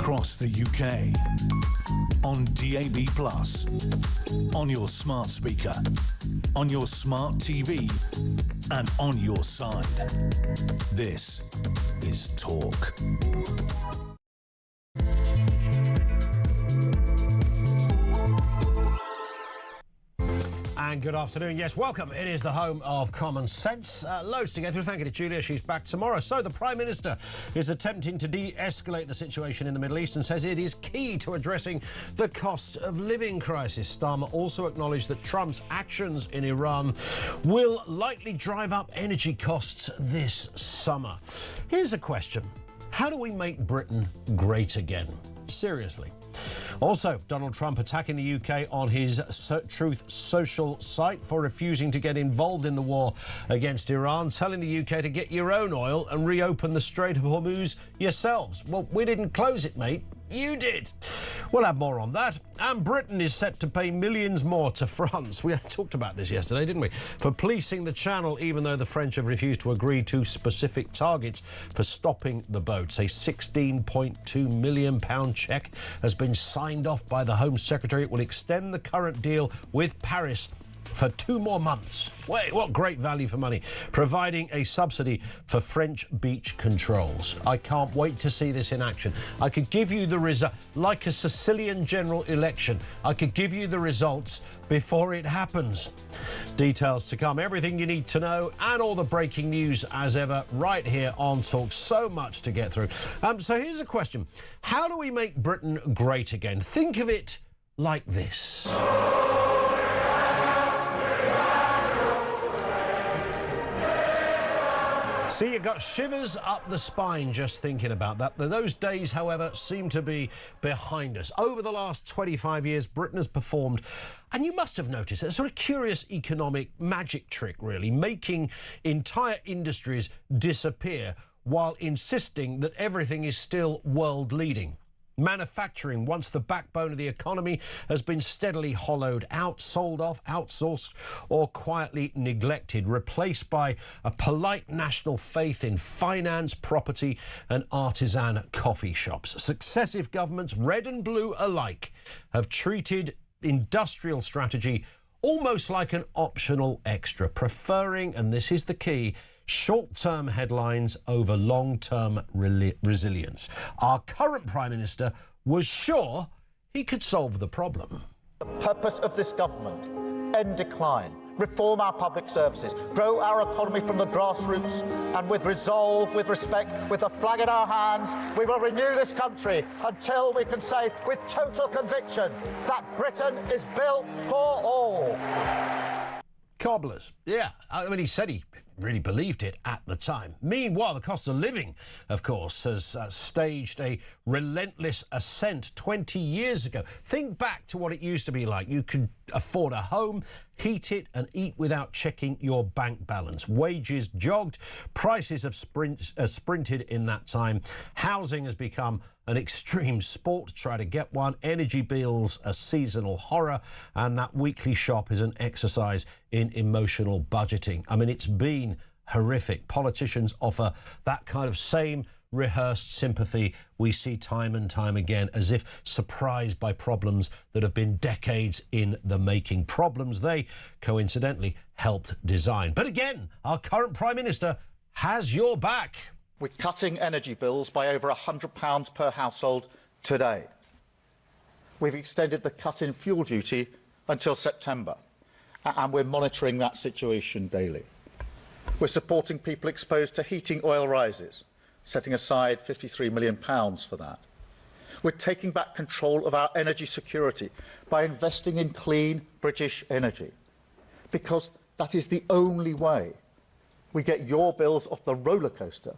across the UK, on DAB+, on your smart speaker, on your smart TV, and on your side. This is Talk. And good afternoon. Yes, welcome. It is the home of common sense. Loads to get through. Thank you to Julia. She's back tomorrow. So the Prime Minister is attempting to de-escalate the situation in the Middle East and says it is key to addressing the cost of living crisis. Starmer also acknowledged that Trump's actions in Iran will likely drive up energy costs this summer. Here's a question. How do we make Britain great again? Seriously. Also, Donald Trump attacking the UK on his Truth Social site for refusing to get involved in the war against Iran, telling the UK to get your own oil and reopen the Strait of Hormuz yourselves. Well, we didn't close it, mate. You did. We'll have more on that. And Britain is set to pay millions more to France. We talked about this yesterday, didn't we? For policing the Channel, even though the French have refused to agree to specific targets for stopping the boats. A £16.2 million cheque has been signed off by the Home Secretary. It will extend the current deal with Paris for 2 more months. Wait, what great value for money. Providing a subsidy for French beach controls. I can't wait to see this in action. I could give you the result, like a Sicilian general election. I could give you the results before it happens. Details to come. Everything you need to know and all the breaking news as ever right here on Talk. So much to get through. So here's a question. How do we make Britain great again? Think of it like this. See, you got shivers up the spine just thinking about that. Those days, however, seem to be behind us. Over the last 25 years, Britain has performed, and you must have noticed, a sort of curious economic magic trick, really, making entire industries disappear while insisting that everything is still world-leading. Manufacturing, once the backbone of the economy, has been steadily hollowed out, sold off, outsourced, or quietly neglected, replaced by a polite national faith in finance, property, and artisan coffee shops. Successive governments, red and blue alike, have treated industrial strategy almost like an optional extra, preferring, and this is the key, short-term headlines over long-term resilience. Our current Prime Minister was sure he could solve the problem. The purpose of this government: end decline, reform our public services, grow our economy from the grassroots, and with resolve, with respect, with the flag in our hands, we will renew this country until we can say with total conviction that Britain is built for all. Cobblers. Yeah, I mean, he said he really believed it at the time. Meanwhile, the cost of living, of course, has staged a relentless ascent 20 years ago. Think back to what it used to be like. You could afford a home, heat it and eat without checking your bank balance. Wages jogged, prices have sprinted in that time. Housing has become an extreme sport to try to get one. Energy bills a seasonal horror, and that weekly shop is an exercise in emotional budgeting. I mean, it's been horrific. Politicians offer that kind of same rehearsed sympathy we see time and time again, as if surprised by problems that have been decades in the making. Problems they, coincidentally, helped design. But again, our current Prime Minister has your back. We're cutting energy bills by over £100 per household today. We've extended the cut in fuel duty until September, and we're monitoring that situation daily. We're supporting people exposed to heating oil rises, setting aside £53 million for that. We're taking back control of our energy security by investing in clean British energy, because that is the only way we get your bills off the roller coaster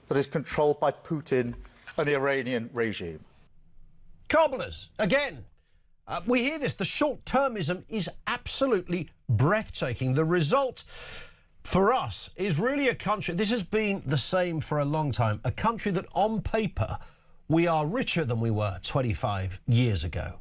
that is controlled by Putin and the Iranian regime. Cobblers, again. We hear this. The short-termism is absolutely breathtaking. The result for us is really a country, this has been the same for a long time, a country that on paper we are richer than we were 25 years ago.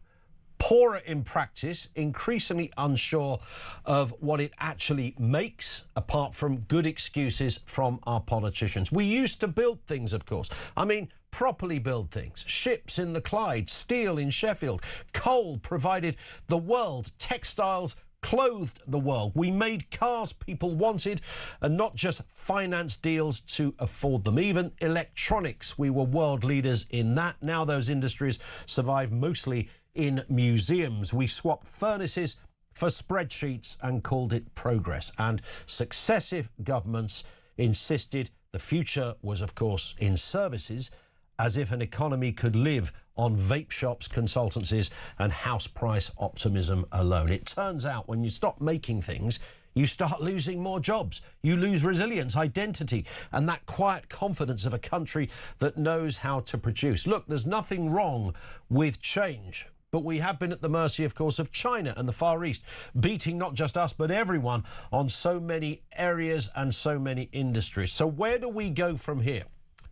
Poorer in practice, increasingly unsure of what it actually makes, apart from good excuses from our politicians. We used to build things, of course. I mean, properly build things. Ships in the Clyde, steel in Sheffield, coal provided the world, textiles clothed the world. We made cars people wanted and not just finance deals to afford them. Even electronics, we were world leaders in that. Now those industries survive mostly in museums. We swapped furnaces for spreadsheets and called it progress. And successive governments insisted the future was, of course, in services, as if an economy could live on vape shops, consultancies and house price optimism alone. It turns out when you stop making things, you start losing more jobs. You lose resilience, identity, and that quiet confidence of a country that knows how to produce. Look, there's nothing wrong with change, but we have been at the mercy, of course, of China and the Far East, beating not just us, but everyone on so many areas and so many industries. So where do we go from here?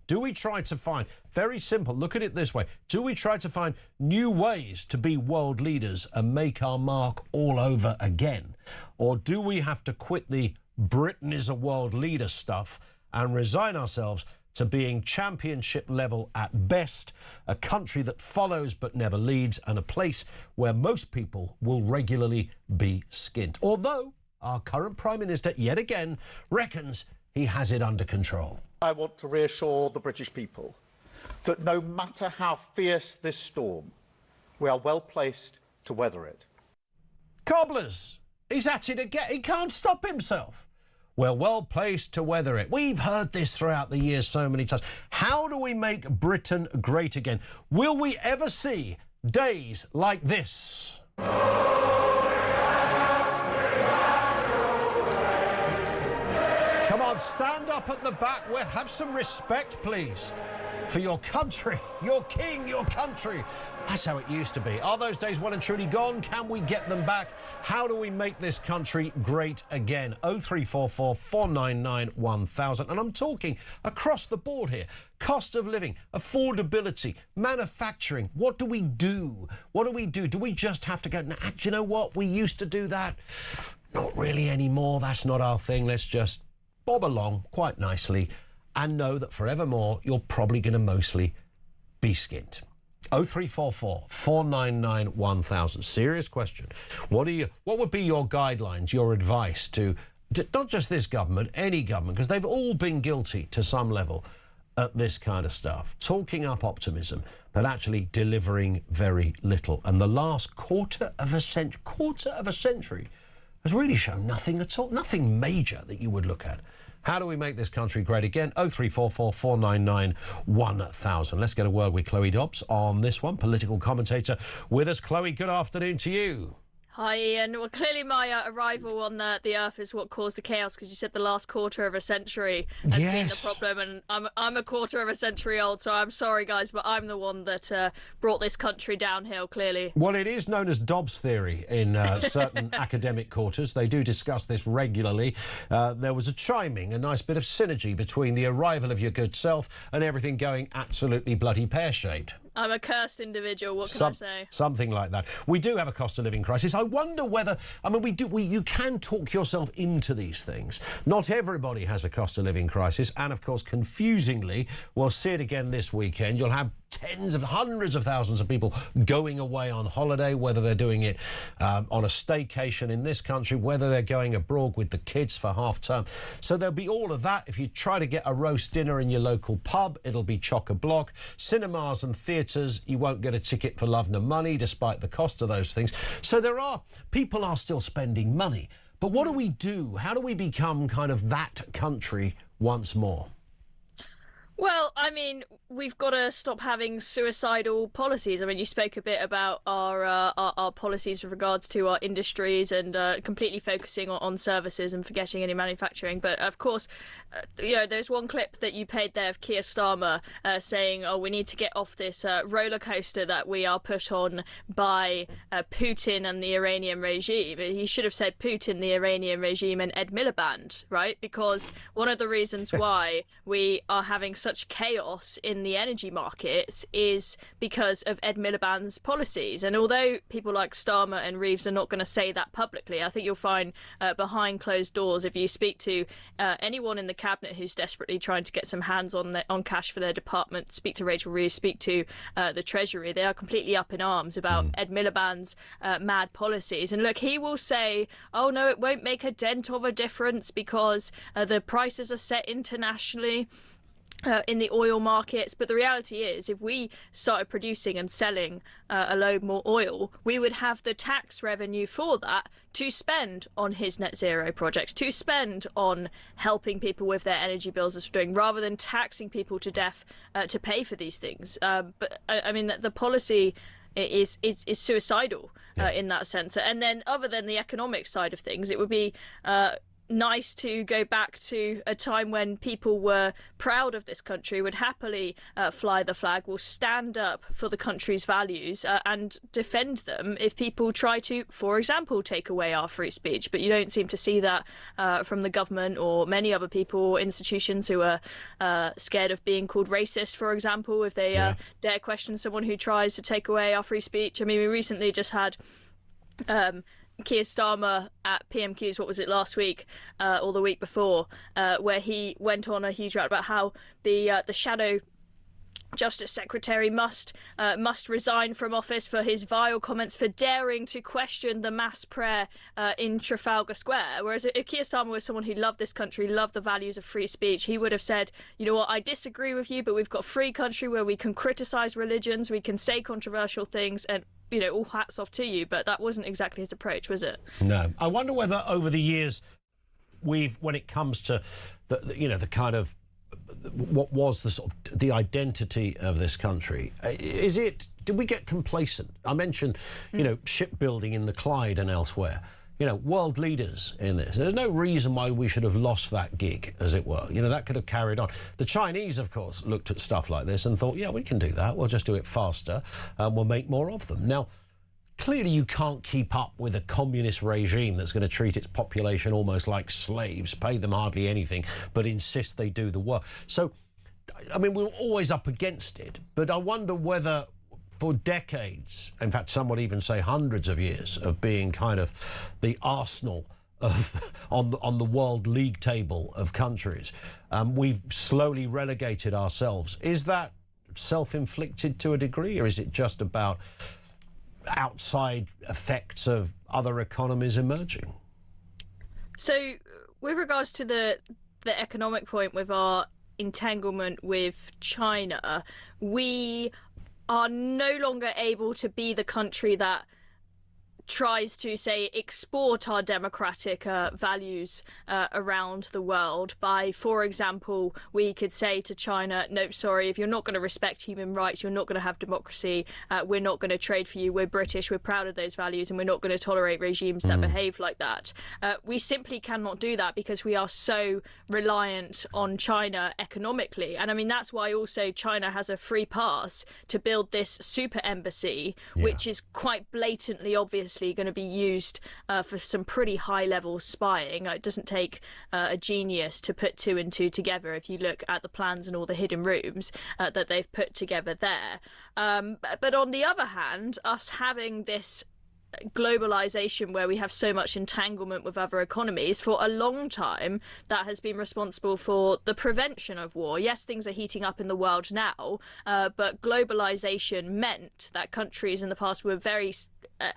Do we try to find, very simple, look at it this way, do we try to find new ways to be world leaders and make our mark all over again? Or do we have to quit the Britain is a world leader stuff and resign ourselves to being championship level at best, a country that follows but never leads, and a place where most people will regularly be skint? Although our current Prime Minister, yet again, reckons he has it under control. I want to reassure the British people that no matter how fierce this storm, we are well placed to weather it. Cobblers, he's at it again. He can't stop himself. We're well placed to weather it. We've heard this throughout the years so many times. How do we make Britain great again? Will we ever see days like this? Come on, stand up at the back. Have some respect, please, for your country, your king, your country. That's how it used to be. Are those days well and truly gone? Can we get them back? How do we make this country great again? 0344 499 1000. And I'm talking across the board here. Cost of living, affordability, manufacturing. What do we do? What do we do? Do we just have to go, nah, do you know what? We used to do that. Not really anymore. That's not our thing. Let's just bob along quite nicely and know that forevermore you're probably going to mostly be skint. 0344 499 1000. Serious question. What would be your guidelines, your advice to not just this government, any government, because they've all been guilty to some level at this kind of stuff, talking up optimism, but actually delivering very little. And the last quarter of a century has really shown nothing at all, nothing major that you would look at. How do we make this country great again? 0344 499 1000. Let's get a word with Chloe Dobbs on this one, political commentator with us. Chloe, good afternoon to you. Hi, Ian. Well, clearly my arrival on the Earth is what caused the chaos, because you said the last quarter of a century has been the problem, and I'm a quarter of a century old, so I'm sorry, guys, but I'm the one that brought this country downhill, clearly. Well, it is known as Dobbs theory in certain academic quarters. They do discuss this regularly. There was a chiming, a nice bit of synergy between the arrival of your good self and everything going absolutely bloody pear-shaped. I'm a cursed individual, what can I say? Something like that. We do have a cost of living crisis. I wonder whether, I mean, you can talk yourself into these things. Not everybody has a cost of living crisis. And, of course, confusingly, we'll see it again this weekend. You'll have hundreds of thousands of people going away on holiday, whether they're doing it on a staycation in this country, whether they're going abroad with the kids for half term. So there'll be all of that. If you try to get a roast dinner in your local pub, it'll be chock-a-block. Cinemas and theatres, you won't get a ticket for love nor money, despite the cost of those things. So people are still spending money. But what do we do? How do we become kind of that country once more? Well, I mean, we've got to stop having suicidal policies. I mean, you spoke a bit about our policies with regards to our industries and completely focusing on services and forgetting any manufacturing. But of course, there's one clip that you played there of Keir Starmer saying, "Oh, we need to get off this roller coaster that we are put on by Putin and the Iranian regime." He should have said Putin, the Iranian regime, and Ed Miliband, right? Because one of the reasons why we are having such chaos in the energy markets is because of Ed Miliband's policies. And although people like like Starmer and Reeves are not going to say that publicly. I think you'll find behind closed doors, if you speak to anyone in the cabinet who's desperately trying to get some hands on cash for their department, speak to Rachel Reeves, speak to the Treasury, they are completely up in arms about Ed Miliband's mad policies. And look, he will say, oh no, it won't make a dent of a difference because the prices are set internationally in the oil markets. But the reality is, if we started producing and selling a load more oil, we would have the tax revenue for that to spend on his net zero projects, to spend on helping people with their energy bills, as we're doing, rather than taxing people to death to pay for these things. But I mean, the policy is suicidal in that sense. And then, other than the economic side of things, it would be nice to go back to a time when people were proud of this country, would happily fly the flag, will stand up for the country's values and defend them if people try to, for example, take away our free speech. But you don't seem to see that from the government or many other people or institutions who are scared of being called racist, for example, if they dare question someone who tries to take away our free speech. I mean, we recently just had Keir Starmer at PMQs, what was it, last week or the week before, where he went on a huge rant about how the shadow Justice Secretary must resign from office for his vile comments for daring to question the mass prayer in Trafalgar Square. Whereas if Keir Starmer was someone who loved this country, loved the values of free speech, he would have said, you know what, I disagree with you, but we've got a free country where we can criticise religions, we can say controversial things, and you know, all hats off to you. But that wasn't exactly his approach, was it? No. I wonder whether over the years when it comes to the kind of what was the sort of the identity of this country, did we get complacent? I mentioned, shipbuilding in the Clyde and elsewhere. World leaders in this. There's no reason why we should have lost that gig, as it were. That could have carried on. The Chinese, of course, looked at stuff like this and thought, yeah, we can do that. We'll just do it faster and we'll make more of them. Now, clearly you can't keep up with a communist regime that's going to treat its population almost like slaves, pay them hardly anything, but insist they do the work. So, I mean, we're always up against it, but I wonder whether for decades, in fact, some would even say hundreds of years of being kind of the arsenal of, on the world league table of countries, we've slowly relegated ourselves. Is that self-inflicted to a degree, or is it just about outside effects of other economies emerging? So, with regards to the economic point with our entanglement with China, we are no longer able to be the country that tries to, say, export our democratic values around the world by, for example, we could say to China, no, sorry, if you're not going to respect human rights, you're not going to have democracy, we're not going to trade for you, we're British, we're proud of those values, and we're not going to tolerate regimes that behave like that. We simply cannot do that because we are so reliant on China economically. And I mean, that's why also China has a free pass to build this super embassy, which is quite blatantly obvious going to be used for some pretty high-level spying. It doesn't take a genius to put two and two together if you look at the plans and all the hidden rooms that they've put together there. But on the other hand, us having this globalization where we have so much entanglement with other economies, for a long time that has been responsible for the prevention of war. Yes, things are heating up in the world now, but globalization meant that countries in the past were very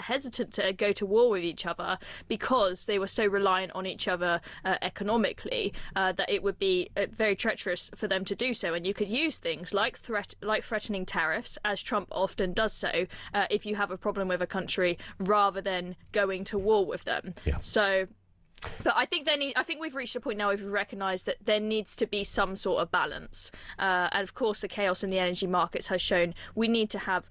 hesitant to go to war with each other because they were so reliant on each other economically that it would be very treacherous for them to do so. And you could use things like threatening tariffs, as Trump often does so, if you have a problem with a country, rather than going to war with them. So, but I think we've reached a point now where we've recognised that there needs to be some sort of balance. And of course, the chaos in the energy markets has shown we need to have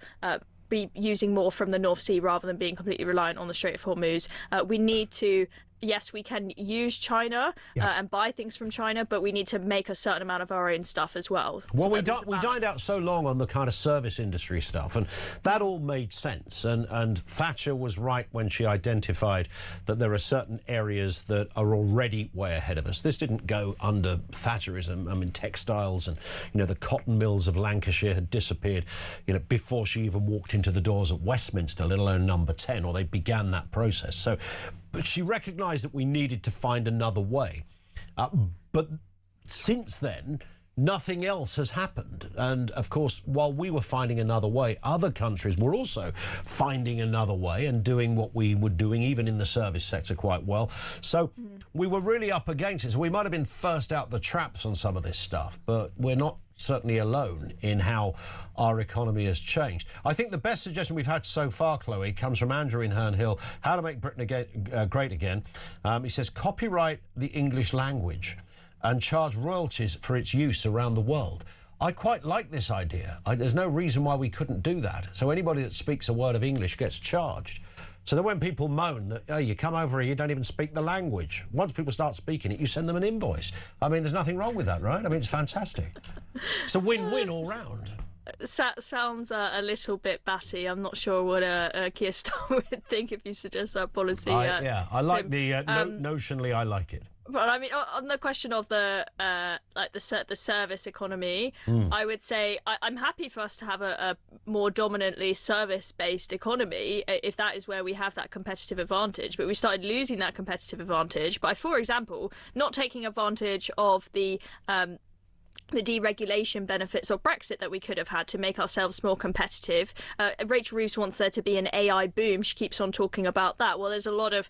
be using more from the North Sea rather than being completely reliant on the Strait of Hormuz. We need to yes, we can use China and buy things from China, but we need to make a certain amount of our own stuff as well. Well, we dined out so long on the kind of service industry stuff, and that all made sense. And Thatcher was right when she identified that there are certain areas that are already way ahead of us. This didn't go under Thatcherism. I mean, textiles and, you know, the cotton mills of Lancashire had disappeared, you know, before she even walked into the doors at Westminster, let alone number 10, or they began that process. So, but she recognised that we needed to find another way. But since then, nothing else has happened. And, of course, while we were finding another way, other countries were also finding another way and doing what we were doing, even in the service sector, quite well. So we were really up against it. So we might have been first out the traps on some of this stuff, but we're not certainly alone in how our economy has changed. I think the best suggestion we've had so far, Chloe, comes from Andrew in Herne Hill. How to make Britain again, great again. He says, copyright the English language and charge royalties for its use around the world. I quite like this idea. There's no reason why we couldn't do that. So anybody that speaks a word of English gets charged. So that when people moan that, oh, you come over here, you don't even speak the language. Once people start speaking it, you send them an invoice. I mean, there's nothing wrong with that, right? I mean, it's fantastic. It's a win-win all round. Sounds a little bit batty. I'm not sure what Keir Starmer would think if you suggest that policy. I like the notionally. I like it. But I mean, on the question of the service economy, I would say I'm happy for us to have a more dominantly service-based economy if that is where we have that competitive advantage. But we started losing that competitive advantage by, for example, not taking advantage of the deregulation benefits of Brexit that we could have had to make ourselves more competitive. Rachel Reeves wants there to be an AI boom. She keeps on talking about that. Well, there's a lot of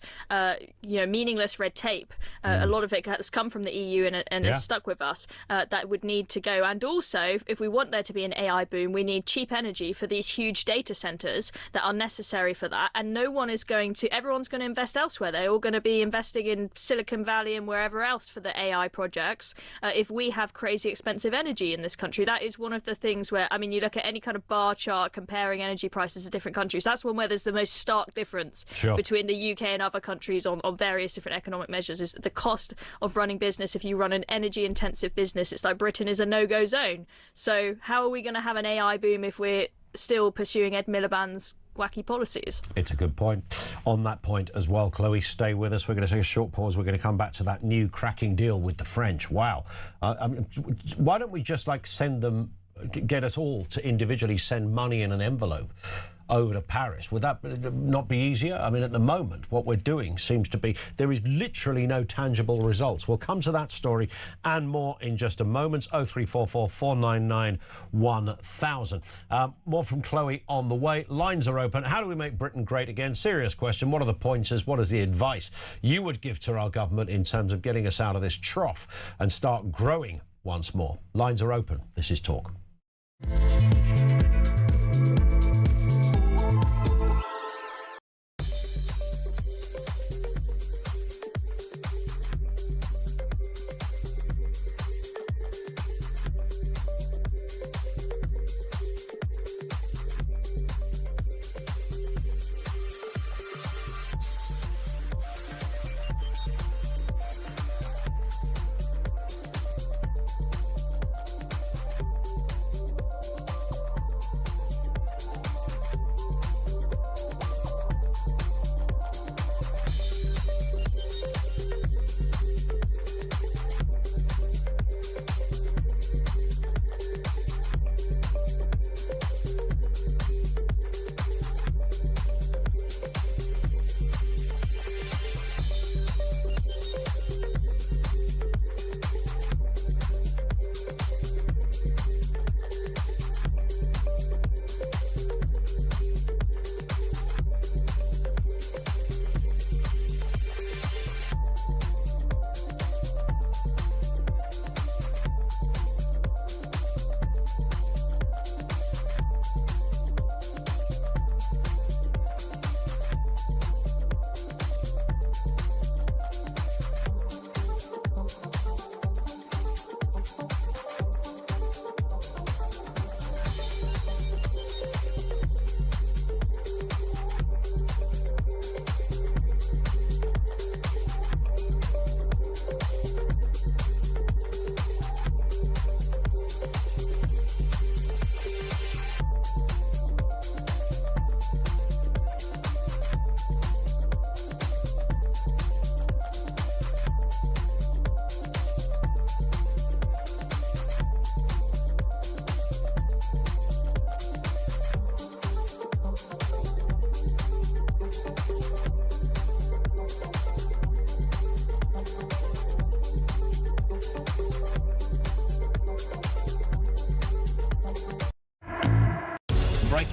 meaningless red tape. A lot of it has come from the EU and has stuck with us. That would need to go. And also, if we want there to be an AI boom, we need cheap energy for these huge data centres that are necessary for that. And everyone's going to invest elsewhere. They're all going to be investing in Silicon Valley and wherever else for the AI projects. If we have crazy expensive energy in this country, that is one of the things where, I mean, you look at any kind of bar chart comparing energy prices to different countries, that's one where there's the most stark difference between the UK and other countries on various different economic measures, is the cost of running business. If you run an energy intensive business, it's like Britain is a no-go zone. So how are we going to have an AI boom if we're still pursuing Ed Miliband's wacky policies? It's a good point. On that point as well, Chloe, stay with us. We're going to take a short pause. We're going to come back to that new cracking deal with the French. Wow. Why don't we just send them, get us all to individually send money in an envelope over to Paris? Would that not be easier? I mean, at the moment, what we're doing seems to be, there is literally no tangible results. We'll come to that story and more in just a moment. 0344 499 1000. More from Chloe on the way. Lines are open. How do we make Britain great again? Serious question. What are the pointers? What is the advice you would give to our government in terms of getting us out of this trough and start growing once more? Lines are open. This is Talk.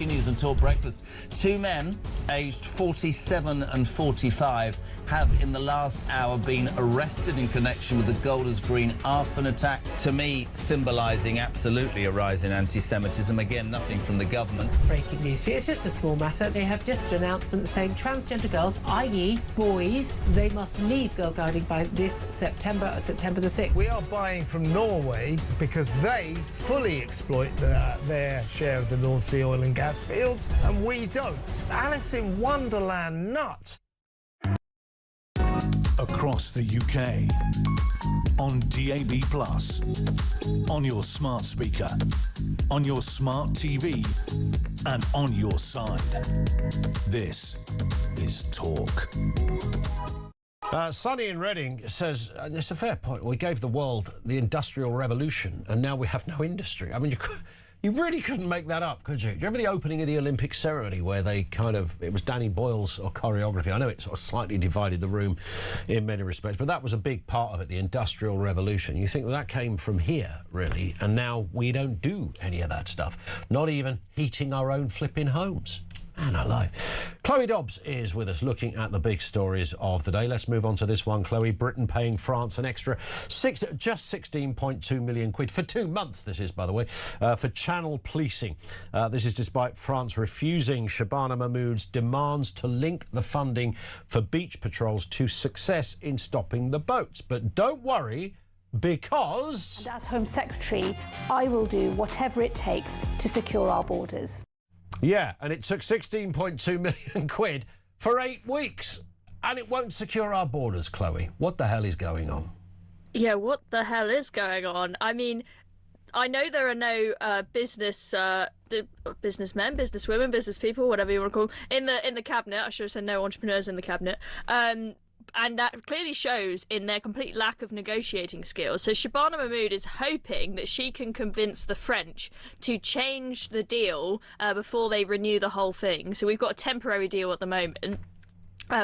breaking news on Talk Breakfast. Two men, aged 47 and 45, have in the last hour been arrested in connection with the Golders Green arson attack. To me, symbolising absolutely a rise in anti-Semitism. Again, nothing from the government. Breaking news for you. It's just a small matter. They have just an announcement saying transgender girls, i.e. boys, they must leave girl guiding by this September the 6th. We are buying from Norway because they fully exploit their share of the North Sea oil and gas fields, and we don't. Alice in Wonderland nuts. Across the UK, on DAB+, on your smart speaker, on your smart TV, and on your side. This is Talk. Sonny in Reading says, and it's a fair point, we gave the world the Industrial Revolution and now we have no industry. I mean, you really couldn't make that up, could you? Do you remember the opening of the Olympic ceremony where they it was Danny Boyle's choreography? I know it sort of slightly divided the room in many respects, but that was a big part of it, the Industrial Revolution. You think that came from here, really, and now we don't do any of that stuff, not even heating our own flipping homes. Man alive. Chloe Dobbs is with us looking at the big stories of the day. Let's move on to this one, Chloe. Britain paying France an extra just 16.2 million quid for 2 months, this is, by the way, for channel policing. This is despite France refusing Shabana Mahmood's demands to link the funding for beach patrols to success in stopping the boats. But don't worry, because... And as Home Secretary, I will do whatever it takes to secure our borders. Yeah, and it took 16.2 million quid for 8 weeks. And it won't secure our borders, Chloe. What the hell is going on? Yeah, what the hell is going on? I mean, I know there are no businessmen, businesswomen, business people, whatever you want to call them, in the cabinet. I should have said no entrepreneurs in the cabinet. And that clearly shows in their complete lack of negotiating skills. So Shabana Mahmood is hoping that she can convince the French to change the deal before they renew the whole thing. So we've got a temporary deal at the moment.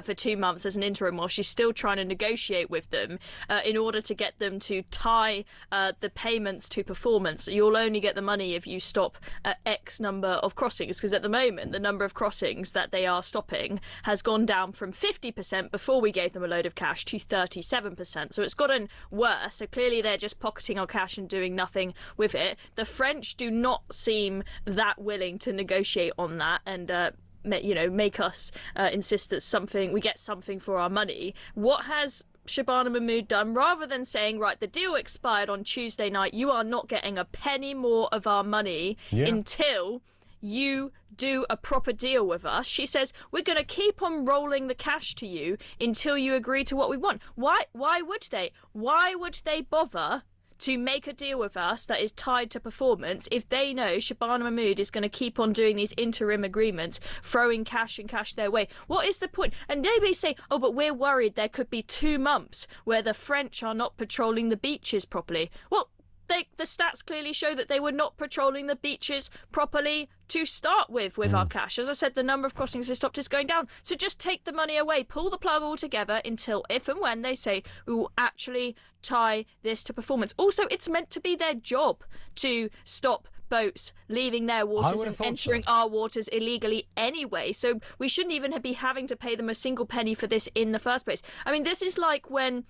For 2 months as an interim, while she's still trying to negotiate with them in order to get them to tie the payments to performance. You'll only get the money if you stop X number of crossings, because at the moment the number of crossings that they are stopping has gone down from 50% before we gave them a load of cash to 37%. So it's gotten worse. So clearly they're just pocketing our cash and doing nothing with it. The French do not seem that willing to negotiate on that and make us insist that we get something for our money. What has Shabana Mahmood done? Rather than saying, right, the deal expired on Tuesday night, you are not getting a penny more of our money until you do a proper deal with us, she says, we're going to keep on rolling the cash to you until you agree to what we want. Why would they? Why would they bother to make a deal with us that is tied to performance if they know Shabana Mahmood is going to keep on doing these interim agreements, throwing cash their way? What is the point? And they say, oh, but we're worried there could be 2 months where the French are not patrolling the beaches properly. Well, the stats clearly show that they were not patrolling the beaches properly to start with our cash. As I said, the number of crossings they stopped is going down. So just take the money away, pull the plug altogether until if and when they say we will actually tie this to performance. Also, it's meant to be their job to stop boats leaving their waters and entering our waters illegally anyway. So we shouldn't even be having to pay them a single penny for this in the first place. I mean, this is like when...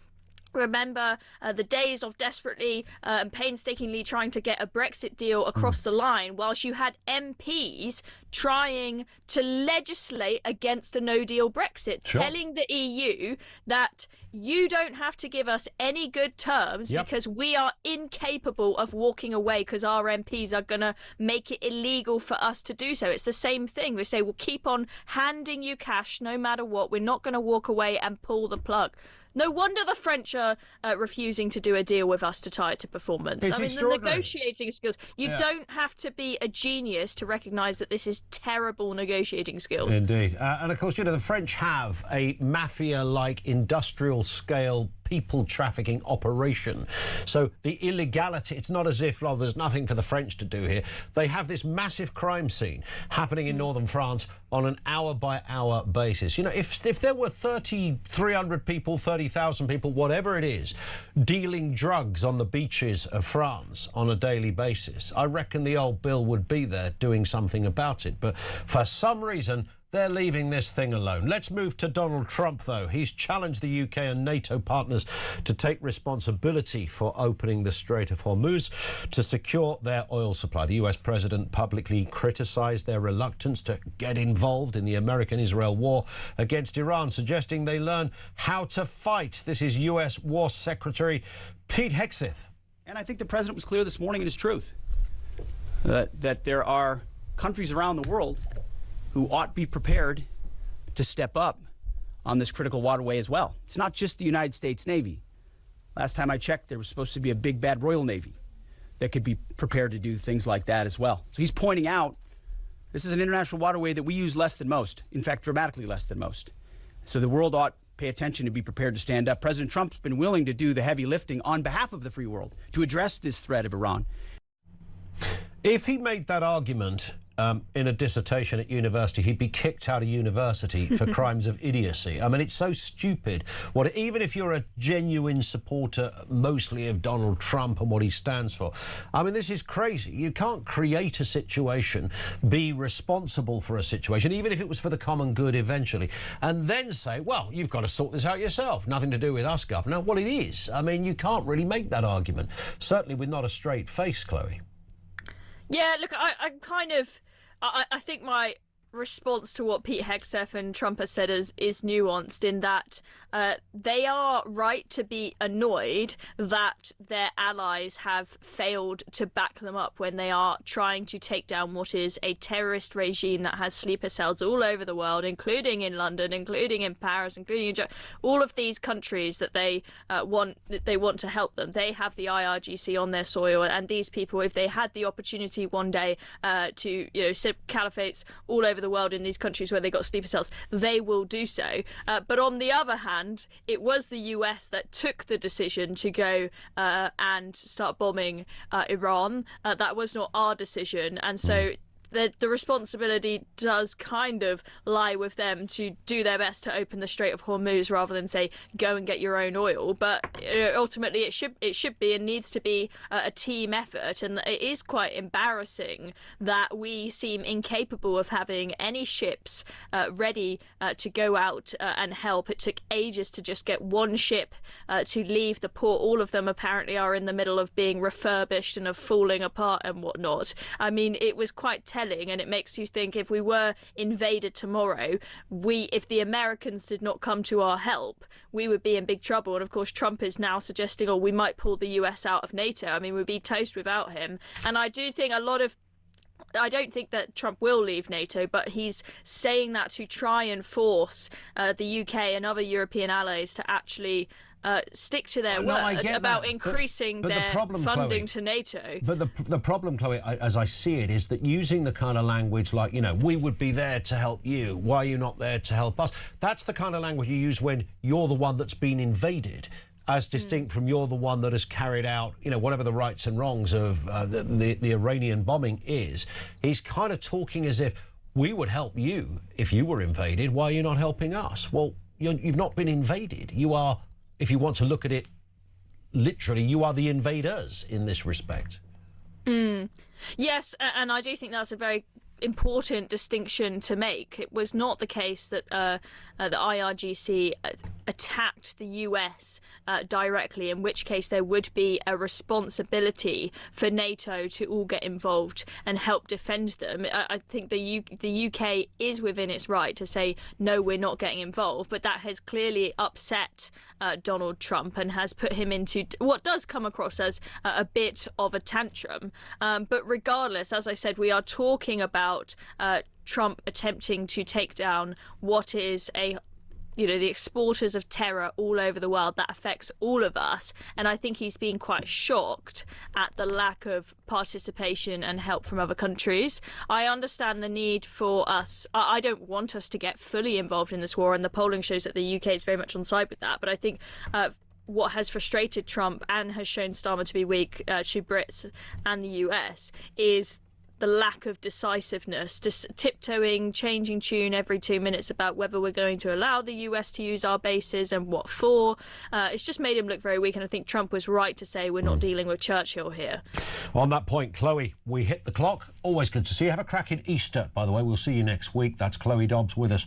Remember the days of desperately and painstakingly trying to get a Brexit deal across the line, whilst you had MPs trying to legislate against a no-deal Brexit, telling the EU that you don't have to give us any good terms because we are incapable of walking away because our MPs are going to make it illegal for us to do so. It's the same thing. We say we'll keep on handing you cash no matter what. We're not going to walk away and pull the plug. No wonder the French are refusing to do a deal with us to tie it to performance. It's the negotiating skills. You don't have to be a genius to recognise that this is terrible negotiating skills. Indeed. And of course, the French have a mafia-like industrial-scale people trafficking operation. So the illegality, it's not as if, there's nothing for the French to do here. They have this massive crime scene happening in northern France on an hour-by-hour basis. You know, if there were 300 people, 30,000 people, whatever it is, dealing drugs on the beaches of France on a daily basis, I reckon the old Bill would be there doing something about it. But for some reason, they're leaving this thing alone. Let's move to Donald Trump, though. He's challenged the UK and NATO partners to take responsibility for opening the Strait of Hormuz to secure their oil supply. The US president publicly criticised their reluctance to get involved in the American-Israel war against Iran, suggesting they learn how to fight. This is US War Secretary Pete Hegseth. And I think the president was clear this morning in his truth that there are countries around the world who ought to be prepared to step up on this critical waterway as well. It's not just the United States Navy. Last time I checked, there was supposed to be a big bad Royal Navy that could be prepared to do things like that as well. So he's pointing out this is an international waterway that we use less than most, in fact, dramatically less than most. So the world ought to pay attention and be prepared to stand up. President Trump's been willing to do the heavy lifting on behalf of the free world to address this threat of Iran. If he made that argument in a dissertation at university, he'd be kicked out of university for crimes of idiocy. I mean, it's so stupid. Even if you're a genuine supporter, mostly of Donald Trump and what he stands for, I mean, this is crazy. You can't create a situation, be responsible for a situation, even if it was for the common good eventually, and then say, well, you've got to sort this out yourself. Nothing to do with us, Governor. Well, it is. I mean, you can't really make that argument. Certainly with not a straight face, Chloe. Yeah, look, I think my response to what Pete Hegseth and Trump has said is nuanced in that they are right to be annoyed that their allies have failed to back them up when they are trying to take down what is a terrorist regime that has sleeper cells all over the world, including in London, including in Paris, including in all of these countries that they want to help them. They have the IRGC on their soil, and these people, if they had the opportunity one day to set caliphates all over the world in these countries where they got sleeper cells, they will do so. But on the other hand, it was the US that took the decision to go and start bombing Iran. That was not our decision, and so the responsibility does kind of lie with them to do their best to open the Strait of Hormuz rather than say go and get your own oil. But ultimately it should be and needs to be a team effort, and it is quite embarrassing that we seem incapable of having any ships ready to go out and help. It took ages to just get one ship to leave the port. All of them apparently are in the middle of being refurbished and of falling apart and whatnot. I mean, it was quite telling, and it makes you think if we were invaded tomorrow, if the Americans did not come to our help, we would be in big trouble. And of course Trump is now suggesting, we might pull the US out of NATO. I mean, we'd be toast without him. And I do think I don't think that Trump will leave NATO, but he's saying that to try and force the UK and other European allies to actually stick to their word about increasing their funding, Chloe, to NATO. But the problem, Chloe, as I see it, is that using the kind of language like, we would be there to help you, why are you not there to help us? That's the kind of language you use when you're the one that's been invaded, as distinct from you're the one that has carried out, whatever the rights and wrongs of the Iranian bombing is. He's kind of talking as if we would help you if you were invaded. Why are you not helping us? Well, you've not been invaded. You are, if you want to look at it literally, you are the invaders in this respect. Yes, and I do think that's a very important distinction to make. It was not the case that the IRGC attacked the US directly, in which case there would be a responsibility for NATO to all get involved and help defend them. I think the UK is within its right to say, no, we're not getting involved, but that has clearly upset Donald Trump and has put him into what does come across as a bit of a tantrum. But regardless, as I said, we are talking about Trump attempting to take down what is the exporters of terror all over the world. That affects all of us, and I think he's been quite shocked at the lack of participation and help from other countries. I understand the need for us. I don't want us to get fully involved in this war, and the polling shows that the UK is very much on side with that, but I think what has frustrated Trump and has shown Starmer to be weak to Brits and the US is the lack of decisiveness, just tiptoeing, changing tune every 2 minutes about whether we're going to allow the US to use our bases and what for. It's just made him look very weak, and I think Trump was right to say we're not dealing with Churchill here. On that point, Chloe, we hit the clock. Always good to see you. Have a cracking Easter, by the way. We'll see you next week. That's Chloe Dobbs with us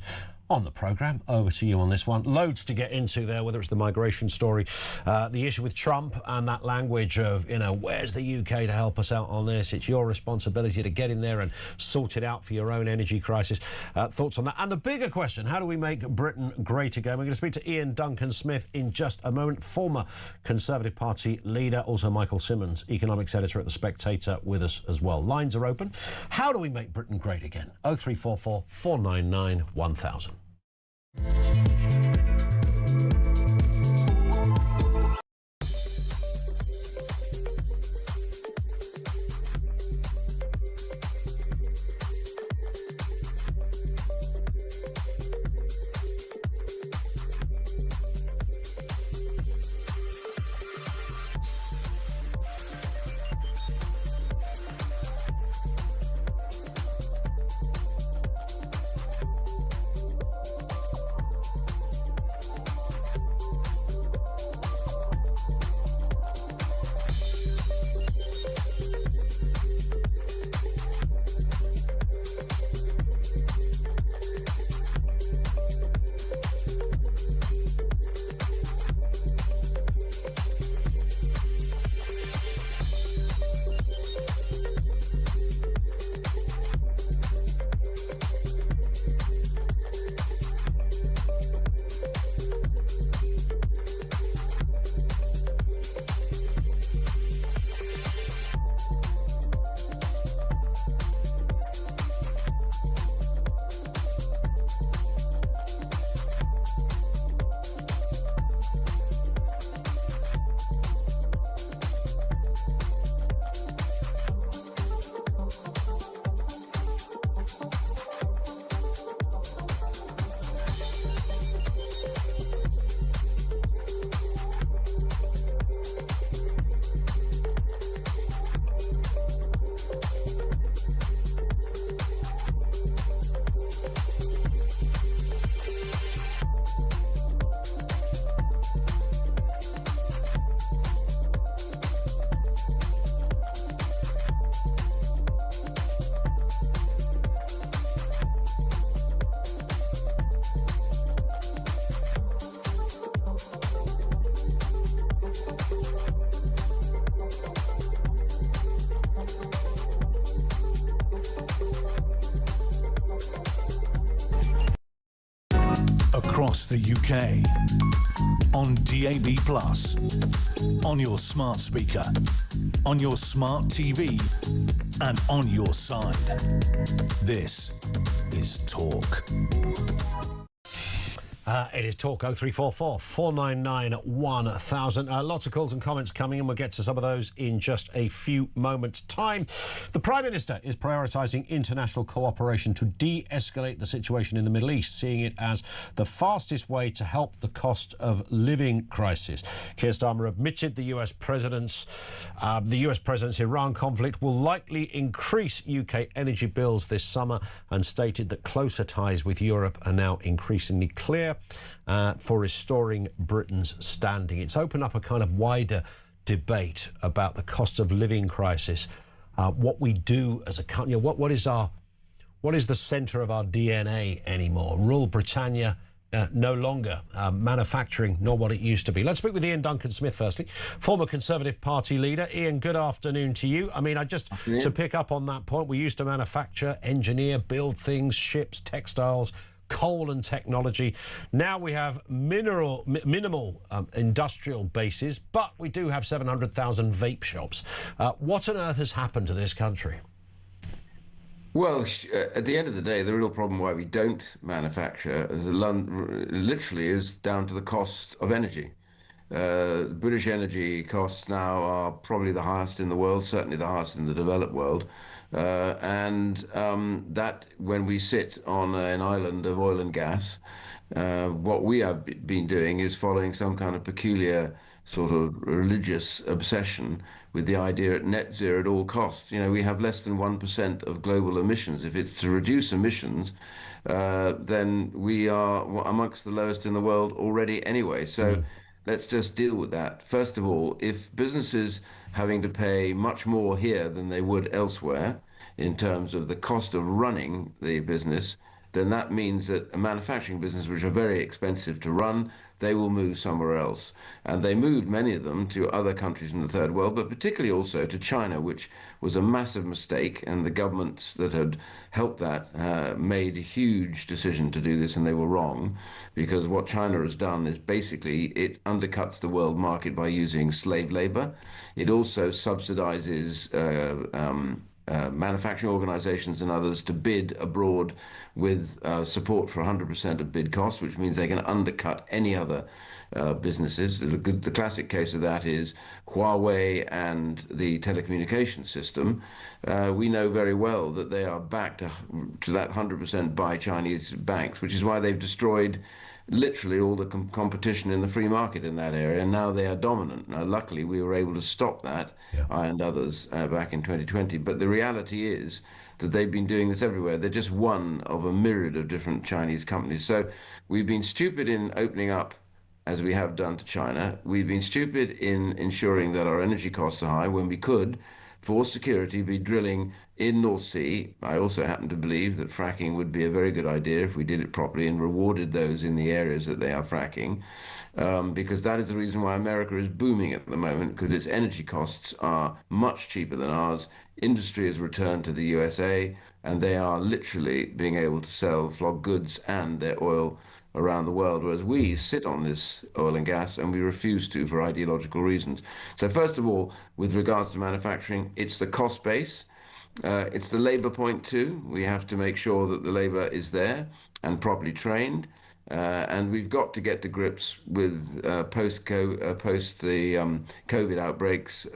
on the programme. Over to you on this one. Loads to get into there, whether it's the migration story, the issue with Trump and that language of, you know, where's the UK to help us out on this? It's your responsibility to get in there and sort it out for your own energy crisis. Thoughts on that? And the bigger question, how do we make Britain great again? We're going to speak to Ian Duncan-Smith in just a moment, former Conservative Party leader, also Michael Simmons, economics editor at The Spectator, with us as well. Lines are open. How do we make Britain great again? 0344 499 1000. Across the UK, on DAB+, on your smart speaker, on your smart TV, and on your side. This is Talk. It is Talk 0344 499 1000. Lots of calls and comments coming in. We'll get to some of those in just a few moments' time. The Prime Minister is prioritising international cooperation to de-escalate the situation in the Middle East, seeing it as the fastest way to help the cost of living crisis. Keir Starmer admitted the US president's Iran conflict will likely increase UK energy bills this summer, and stated that closer ties with Europe are now increasingly clear for restoring Britain's standing. It's opened up a kind of wider debate about the cost of living crisis, what we do as a country. What is the centre of our DNA anymore? Rule Britannia, no longer manufacturing, nor what it used to be. Let's speak with Ian Duncan-Smith firstly, former Conservative Party leader. Ian, good afternoon to you. I mean, to pick up on that point, we used to manufacture, engineer, build things, ships, textiles, coal and technology. Now we have minimal industrial bases, but we do have 700,000 vape shops. What on earth has happened to this country? Well, at the end of the day, the real problem why we don't manufacture literally is down to the cost of energy. British energy costs now are probably the highest in the world, certainly the highest in the developed world. That when we sit on an island of oil and gas, what we have been doing is following some kind of peculiar sort of religious obsession with the idea at net zero at all costs. You know, we have less than 1% of global emissions. If it's to reduce emissions, then we are amongst the lowest in the world already anyway. So let's just deal with that. First of all, if businesses having to pay much more here than they would elsewhere in terms of the cost of running the business, then that means that a manufacturing business, which are very expensive to run, they will move somewhere else. And they moved, many of them, to other countries in the third world, but particularly also to China, which was a massive mistake. And the governments that had helped that made a huge decision to do this, and they were wrong, because what China has done is basically it undercuts the world market by using slave labor. It also subsidizes manufacturing organizations and others to bid abroad with support for 100% of bid costs, which means they can undercut any other businesses. The classic case of that is Huawei and the telecommunications system. We know very well that they are backed to that 100% by Chinese banks, which is why they've destroyed literally all the competition in the free market in that area, and now they are dominant. Now, luckily, we were able to stop that, I and others, back in 2020. But the reality is that they've been doing this everywhere. They're just one of a myriad of different Chinese companies. So we've been stupid in opening up, as we have done to China. We've been stupid in ensuring that our energy costs are high when we could, for security, be drilling in North Sea. I also happen to believe that fracking would be a very good idea if we did it properly and rewarded those in the areas that they are fracking, because that is the reason why America is booming at the moment, because its energy costs are much cheaper than ours. Industry has returned to the USA, and they are literally being able to sell flog goods and their oil around the world, whereas we sit on this oil and gas and we refuse to for ideological reasons. So first of all, with regards to manufacturing, it's the cost base. It's the labor point too. We have to make sure that the labor is there and properly trained. And we've got to get to grips with post the COVID outbreaks,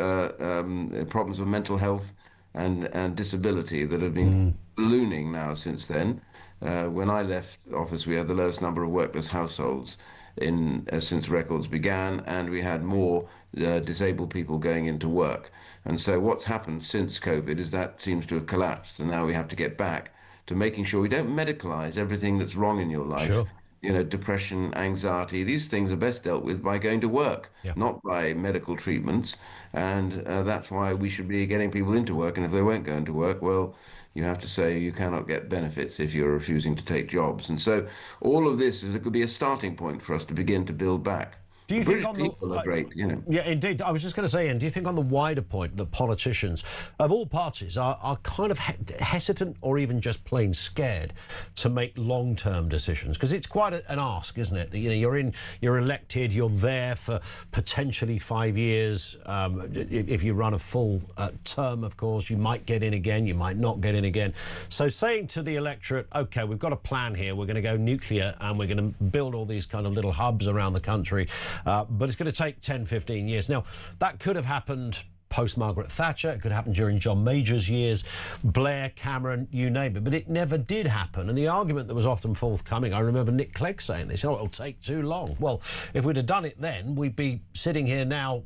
problems of mental health and disability that have been ballooning now since then. When I left office, we had the lowest number of workless households since records began, and we had more disabled people going into work. And so what's happened since COVID is that seems to have collapsed, and now we have to get back to making sure we don't medicalize everything that's wrong in your life. Sure. You know, depression, anxiety, these things are best dealt with by going to work, not by medical treatments. And that's why we should be getting people into work. And if they won't go into work, well, you have to say you cannot get benefits if you're refusing to take jobs. And so all of this could be a starting point for us to begin to build back. Do you think on people are great, you know? Yeah, indeed. I was just going to say, Ian, do you think on the wider point that politicians of all parties are kind of hesitant or even just plain scared to make long-term decisions? Because it's quite an ask, isn't it? You know, you're elected, you're there for potentially 5 years. If you run a full term, of course, you might get in again, you might not get in again. So saying to the electorate, OK, we've got a plan here, we're going to go nuclear and we're going to build all these kind of little hubs around the country. But it's going to take 10, 15 years. Now, that could have happened post-Margaret Thatcher. It could happen during John Major's years, Blair, Cameron, you name it. But it never did happen. And the argument that was often forthcoming, I remember Nick Clegg saying this, it'll take too long. Well, if we'd have done it then, we'd be sitting here now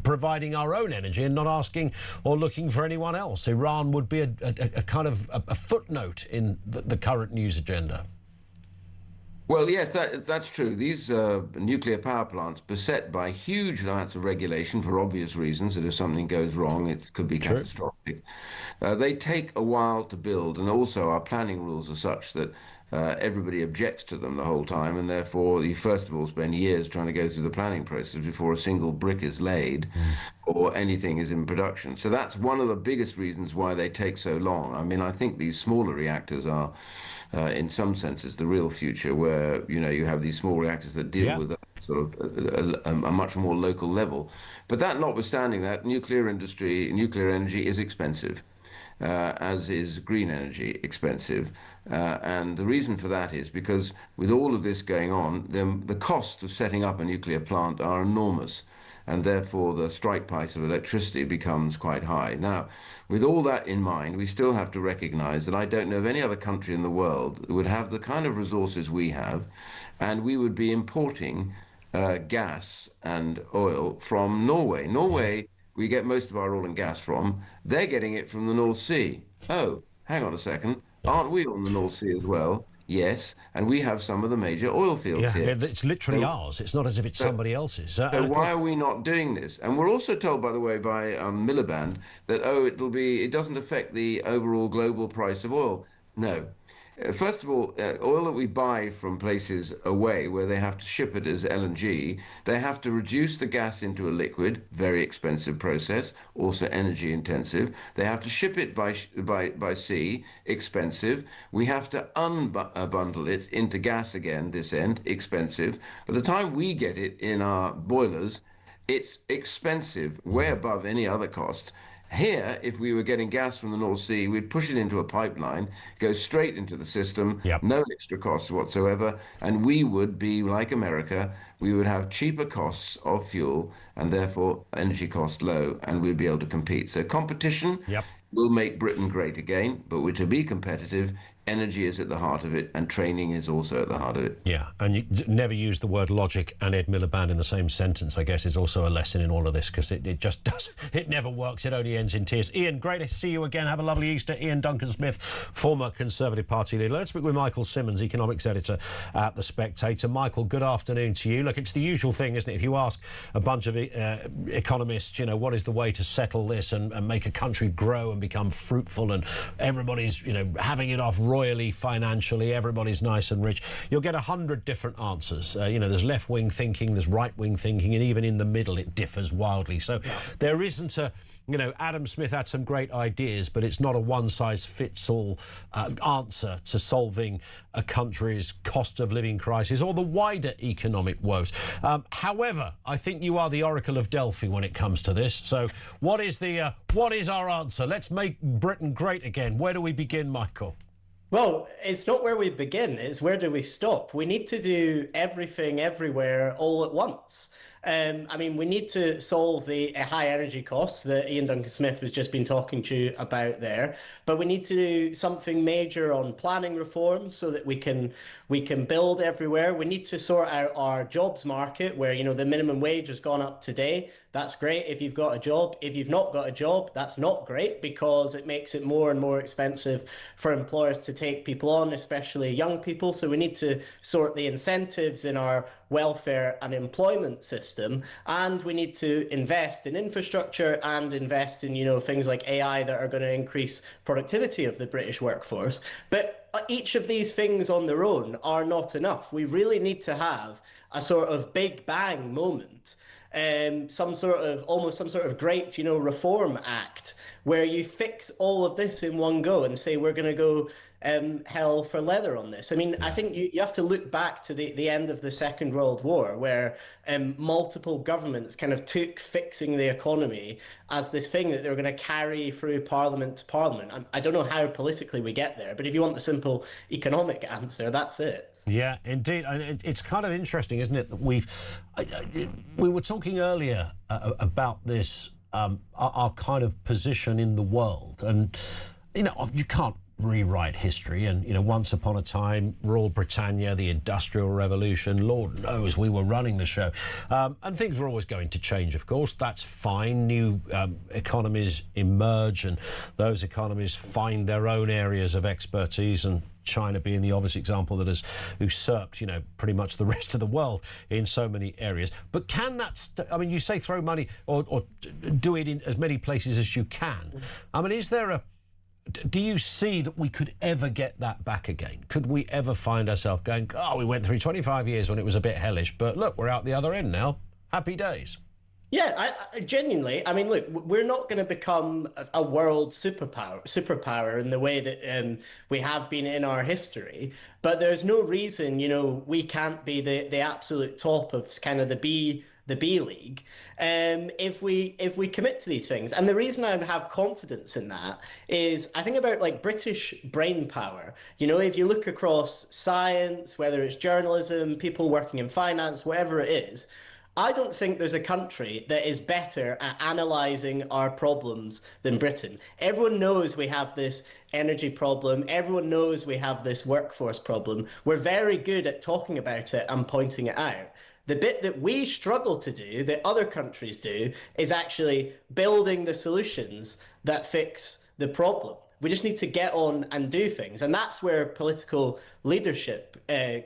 providing our own energy and not asking or looking for anyone else. Iran would be a kind of a footnote in the current news agenda. Well, yes, that's true. These nuclear power plants, beset by huge amounts of regulation for obvious reasons, that if something goes wrong, it could be catastrophic. They take a while to build, and also our planning rules are such that everybody objects to them the whole time, and therefore you first of all spend years trying to go through the planning process before a single brick is laid or anything is in production. So that's one of the biggest reasons why they take so long. I mean, I think these smaller reactors are, in some senses, the real future, where you have these small reactors that deal with sort of a much more local level. But that notwithstanding, that nuclear energy is expensive. As is green energy expensive. And the reason for that is because with all of this going on, the costs of setting up a nuclear plant are enormous. And therefore the strike price of electricity becomes quite high. Now, with all that in mind, we still have to recognize that I don't know of any other country in the world that would have the kind of resources we have, and we would be importing gas and oil from Norway. Norway, we get most of our oil and gas from. They're getting it from the North Sea. Oh, hang on a second. Aren't we on the North Sea as well? Yes, and we have some of the major oil fields here. It's literally ours. It's not as if it's somebody else's. So why are we not doing this? And we're also told, by the way, by Miliband that, it doesn't affect the overall global price of oil. No. First of all, oil that we buy from places away where they have to ship it as LNG, they have to reduce the gas into a liquid, very expensive process, also energy intensive. They have to ship it by sea, expensive. We have to unbundle it into gas again, this end, expensive. By the time we get it in our boilers, it's expensive, way above any other cost. Here, if we were getting gas from the North Sea, we'd push it into a pipeline, go straight into the system, no extra cost whatsoever, and we would be like America. We would have cheaper costs of fuel and therefore energy cost low, and we'd be able to compete. So competition will make Britain great again, but to be competitive, energy is at the heart of it, and training is also at the heart of it. Yeah, and you never use the word logic and Ed Miliband in the same sentence, I guess, is also a lesson in all of this, because it just does. It never works. It only ends in tears. Ian, great to see you again. Have a lovely Easter. Ian Duncan-Smith, former Conservative Party leader. Let's speak with Michael Simmons, economics editor at The Spectator. Michael, good afternoon to you. Look, it's the usual thing, isn't it? If you ask a bunch of economists, what is the way to settle this and make a country grow and become fruitful, and everybody's, having it off royally, financially, everybody's nice and rich, you'll get 100 different answers. There's left-wing thinking, there's right-wing thinking, and even in the middle it differs wildly. So there isn't a, Adam Smith had some great ideas, but it's not a one-size-fits-all answer to solving a country's cost of living crisis or the wider economic woes. However, I think you are the Oracle of Delphi when it comes to this. So what is our answer? Let's make Britain great again. Where do we begin, Michael? Well, it's not where we begin, it's where do we stop. We need to do everything everywhere all at once. We need to solve the high energy costs that Ian Duncan-Smith has just been talking to you about there, but we need to do something major on planning reform so that we can build everywhere. We need to sort out our jobs market where, the minimum wage has gone up today. That's great if you've got a job. If you've not got a job, that's not great, because it makes it more and more expensive for employers to take people on, especially young people. So we need to sort the incentives in our welfare and employment system, and we need to invest in infrastructure and invest in, things like AI that are going to increase productivity of the British workforce. But each of these things on their own are not enough. We really need to have a sort of big bang moment, some sort of great, reform act where you fix all of this in one go and say we're going to go hell for leather on this. I think you have to look back to the end of the Second World War, where multiple governments kind of took fixing the economy as this thing that they were going to carry through parliament to parliament. I don't know how politically we get there, but if you want the simple economic answer, that's it. Yeah, indeed. And it's kind of interesting, isn't it, that we were talking earlier about this, our kind of position in the world. And, you can't rewrite history, and once upon a time, Royal Britannia, the Industrial Revolution, Lord knows we were running the show, and things were always going to change. Of course, that's fine. New economies emerge, and those economies find their own areas of expertise, and China being the obvious example that has usurped, pretty much the rest of the world in so many areas. But can that, you say throw money or do it in as many places as you can. Do you see that we could ever get that back again? Could we ever find ourselves going, we went through 25 years when it was a bit hellish, but look, we're out the other end now. Happy days. Yeah, I genuinely, look, we're not going to become a world superpower in the way that we have been in our history, but there's no reason, we can't be the absolute top of kind of the B League, if we commit to these things. And the reason I have confidence in that is I think about like British brain power. If you look across science, whether it's journalism, people working in finance, whatever it is, I don't think there's a country that is better at analysing our problems than Britain. Everyone knows we have this energy problem. Everyone knows we have this workforce problem. We're very good at talking about it and pointing it out. The bit that we struggle to do, that other countries do, is actually building the solutions that fix the problem. We just need to get on and do things. And that's where political leadership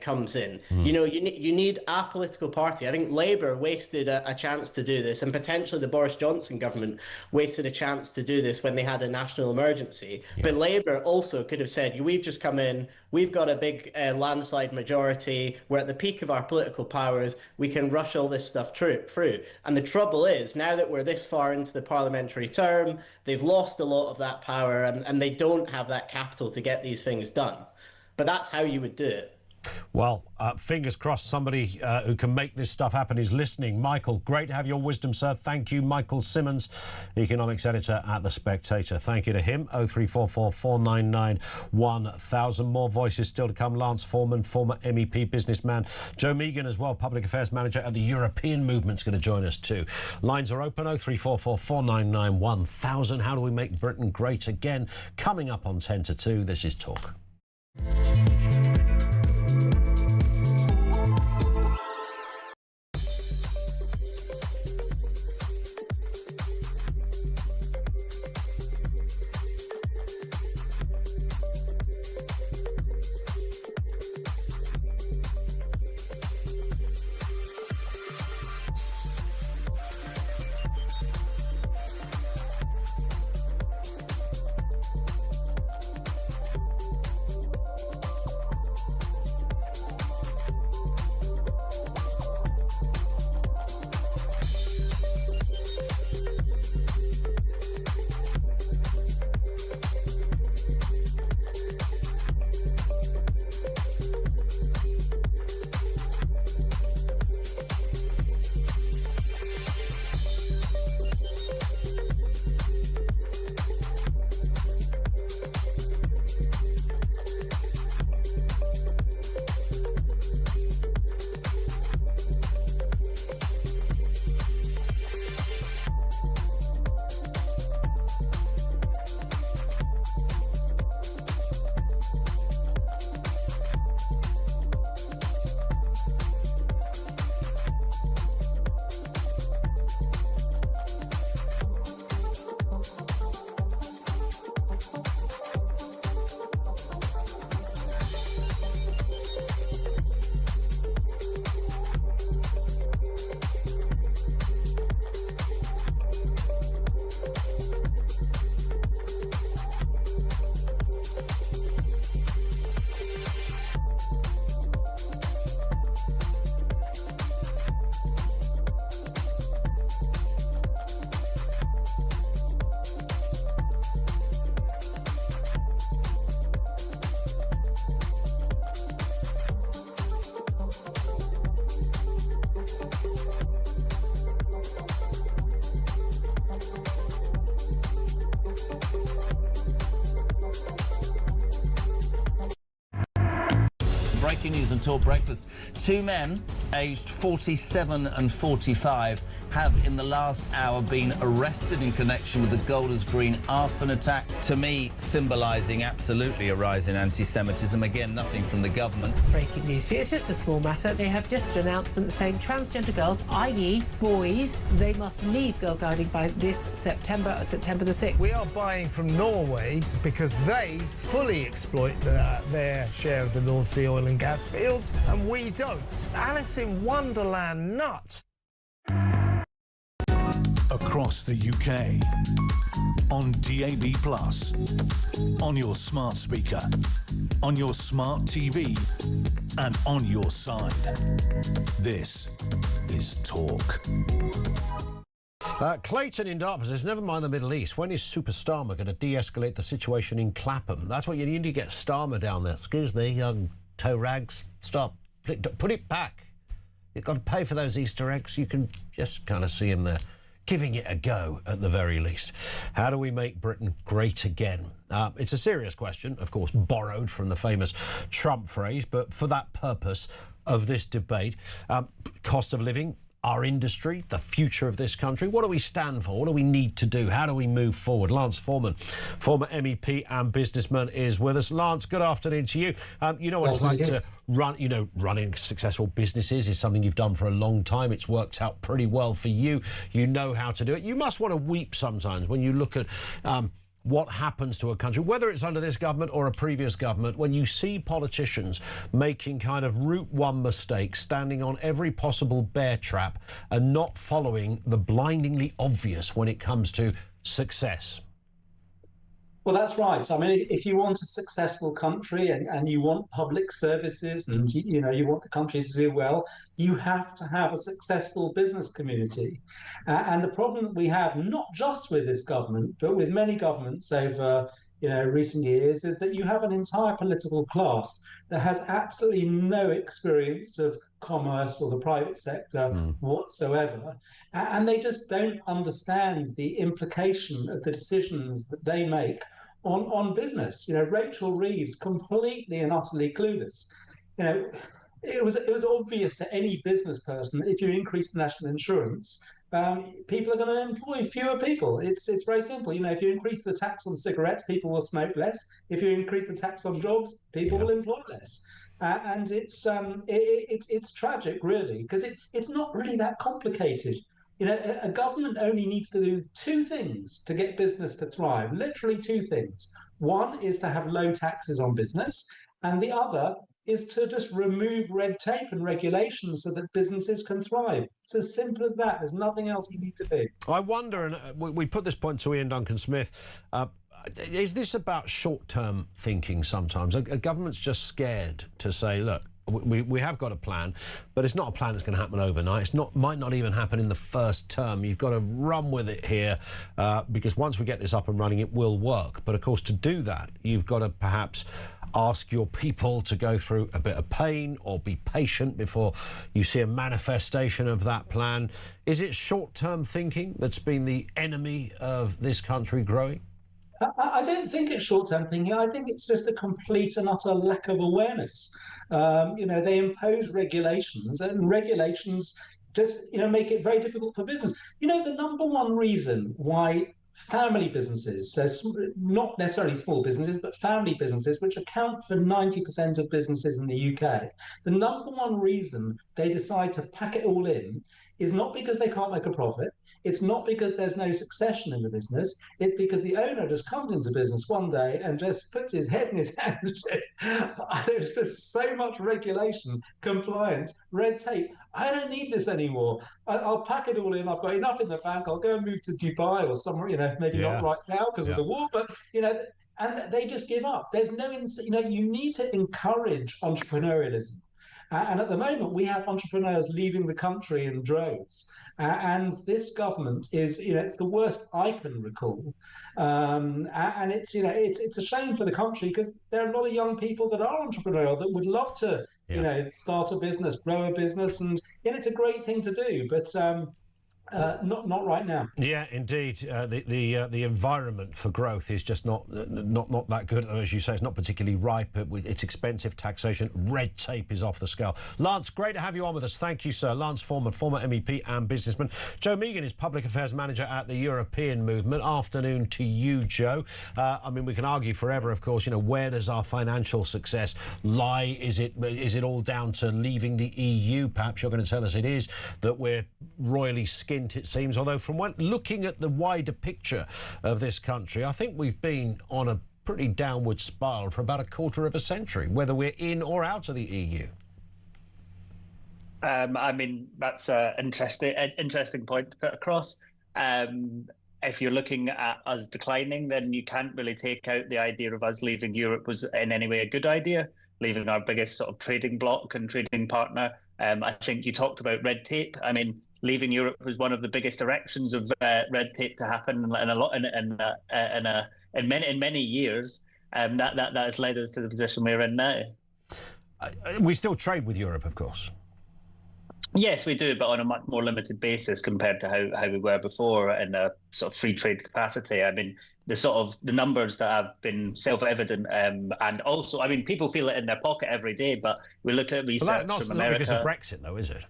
comes in. You know, you need a political party. I think Labour wasted a chance to do this, and potentially the Boris Johnson government wasted a chance to do this when they had a national emergency. Yeah. But Labour also could have said, we've just come in, we've got a big landslide majority, we're at the peak of our political powers, we can rush all this stuff through. And the trouble is, now that we're this far into the parliamentary term, they've lost a lot of that power, and they don't have that capital to get these things done. But that's how you would do it. Well, fingers crossed somebody who can make this stuff happen is listening. Michael, great to have your wisdom, sir. Thank you. Michael Simmons, economics editor at The Spectator. Thank you to him. 0344 499 1000. More voices still to come. Lance Foreman, former MEP businessman. Joe Megan as well, public affairs manager at the European Movement's going to join us too. Lines are open. 0344 499 1000. How do we make Britain great again? Coming up on 10 to 2. This is Talk. Breaking news on Talk Breakfast. Two men aged 47 and 45 have in the last hour been arrested in connection with the Golders Green arson attack, to me symbolising absolutely a rise in anti-Semitism. Again, nothing from the government. Breaking news. It's just a small matter. They have just an announcement saying transgender girls, i.e. boys, they must leave girl guiding by this September the 6th. We are buying from Norway because they fully exploit their share of the North Sea oil and gas fields, and we don't. Alice in Wonderland nuts. Across the UK, on DAB+, on your smart speaker, on your smart TV, and on your side. This is Talk. Clayton in Dartford says, never mind the Middle East. When is Super Starmer going to de-escalate the situation in Clapham? That's what you need to get Starmer down there. Excuse me, young toe rags. Stop. Put it back. You've got to pay for those Easter eggs. You can just kind of see him there, giving it a go at the very least. How do we make Britain great again? It's a serious question, of course, borrowed from the famous Trump phrase, but for that purpose of this debate, cost of living our industry, the future of this country? What do we stand for? What do we need to do? How do we move forward? Lance Foreman, former MEP and businessman, is with us. Lance, good afternoon to you. You know what it's like to run, running successful businesses is something you've done for a long time. It's worked out pretty well for you. You know how to do it. You must want to weep sometimes when you look at what happens to a country, whether it's under this government or a previous government, when you see politicians making kind of route one mistakes, standing on every possible bear trap and not following the blindingly obvious when it comes to success. Well, that's right. I mean, if you want a successful country and you want public services and, you want the country to do well, you have to have a successful business community. And the problem that we have, not just with this government, but with many governments over, recent years, is that you have an entire political class that has absolutely no experience of commerce or the private sector whatsoever. And they just don't understand the implication of the decisions that they make on business. Rachel Reeves, completely and utterly clueless. It was obvious to any business person that if you increase the national insurance, people are going to employ fewer people. It's very simple. If you increase the tax on cigarettes, people will smoke less. If you increase the tax on jobs, people will employ less. And it's tragic, really, because it's not really that complicated. A government only needs to do two things to get business to thrive, literally two things. One is to have low taxes on business, and the other is to just remove red tape and regulations so that businesses can thrive. It's as simple as that. There's nothing else you need to do. I wonder, and we put this point to Ian Duncan-Smith, is this about short-term thinking sometimes? A government's just scared to say, look, we have got a plan, but it's not a plan that's going to happen overnight. Might not even happen in the first term. You've got to run with it here because once we get this up and running, it will work. But of course, to do that, you've got to perhaps ask your people to go through a bit of pain or be patient before you see a manifestation of that plan. Is it short-term thinking that's been the enemy of this country growing? I don't think it's short-term thinking. I think it's just a complete and utter lack of awareness. They impose regulations, and regulations just, make it very difficult for business. The number one reason why family businesses, so not necessarily small businesses, but family businesses, which account for 90% of businesses in the UK, the number one reason they decide to pack it all in is not because they can't make a profit. It's not because there's no succession in the business. It's because the owner just comes into business one day and just puts his head in his hands and says, there's just so much regulation, compliance, red tape. I don't need this anymore. I'll pack it all in. I've got enough in the bank. I'll go and move to Dubai or somewhere, maybe not right now because of the war, but, and they just give up. There's no, you need to encourage entrepreneurialism. And at the moment, we have entrepreneurs leaving the country in droves. And this government is, it's the worst I can recall. And it's, it's a shame for the country because there are a lot of young people that are entrepreneurial that would love to, start a business, grow a business. And it's a great thing to do. But not right now. Yeah, indeed. The environment for growth is just not that good. As you say, it's not particularly ripe. It's expensive taxation. Red tape is off the scale. Lance, great to have you on with us. Thank you, sir. Lance Foreman, former MEP and businessman. Joe Megan is Public Affairs Manager at the European Movement. Afternoon to you, Joe. We can argue forever, of course, where does our financial success lie? Is it all down to leaving the EU? Perhaps you're going to tell us it is, that we're royally skinned, it seems, although from looking at the wider picture of this country, I think we've been on a pretty downward spiral for about a quarter of a century, whether we're in or out of the EU. That's an interesting point to put across. If you're looking at us declining, then you can't really take out the idea of us leaving Europe was in any way a good idea, leaving our biggest sort of trading bloc and trading partner. I think you talked about red tape. Leaving Europe was one of the biggest directions of red tape to happen in many years. That has led us to the position we're in now. We still trade with Europe, of course. Yes, we do, but on a much more limited basis compared to how we were before in a sort of free trade capacity. The numbers that have been self-evident, and also, people feel it in their pocket every day. But we look at research from America. Not because of Brexit, though, is it?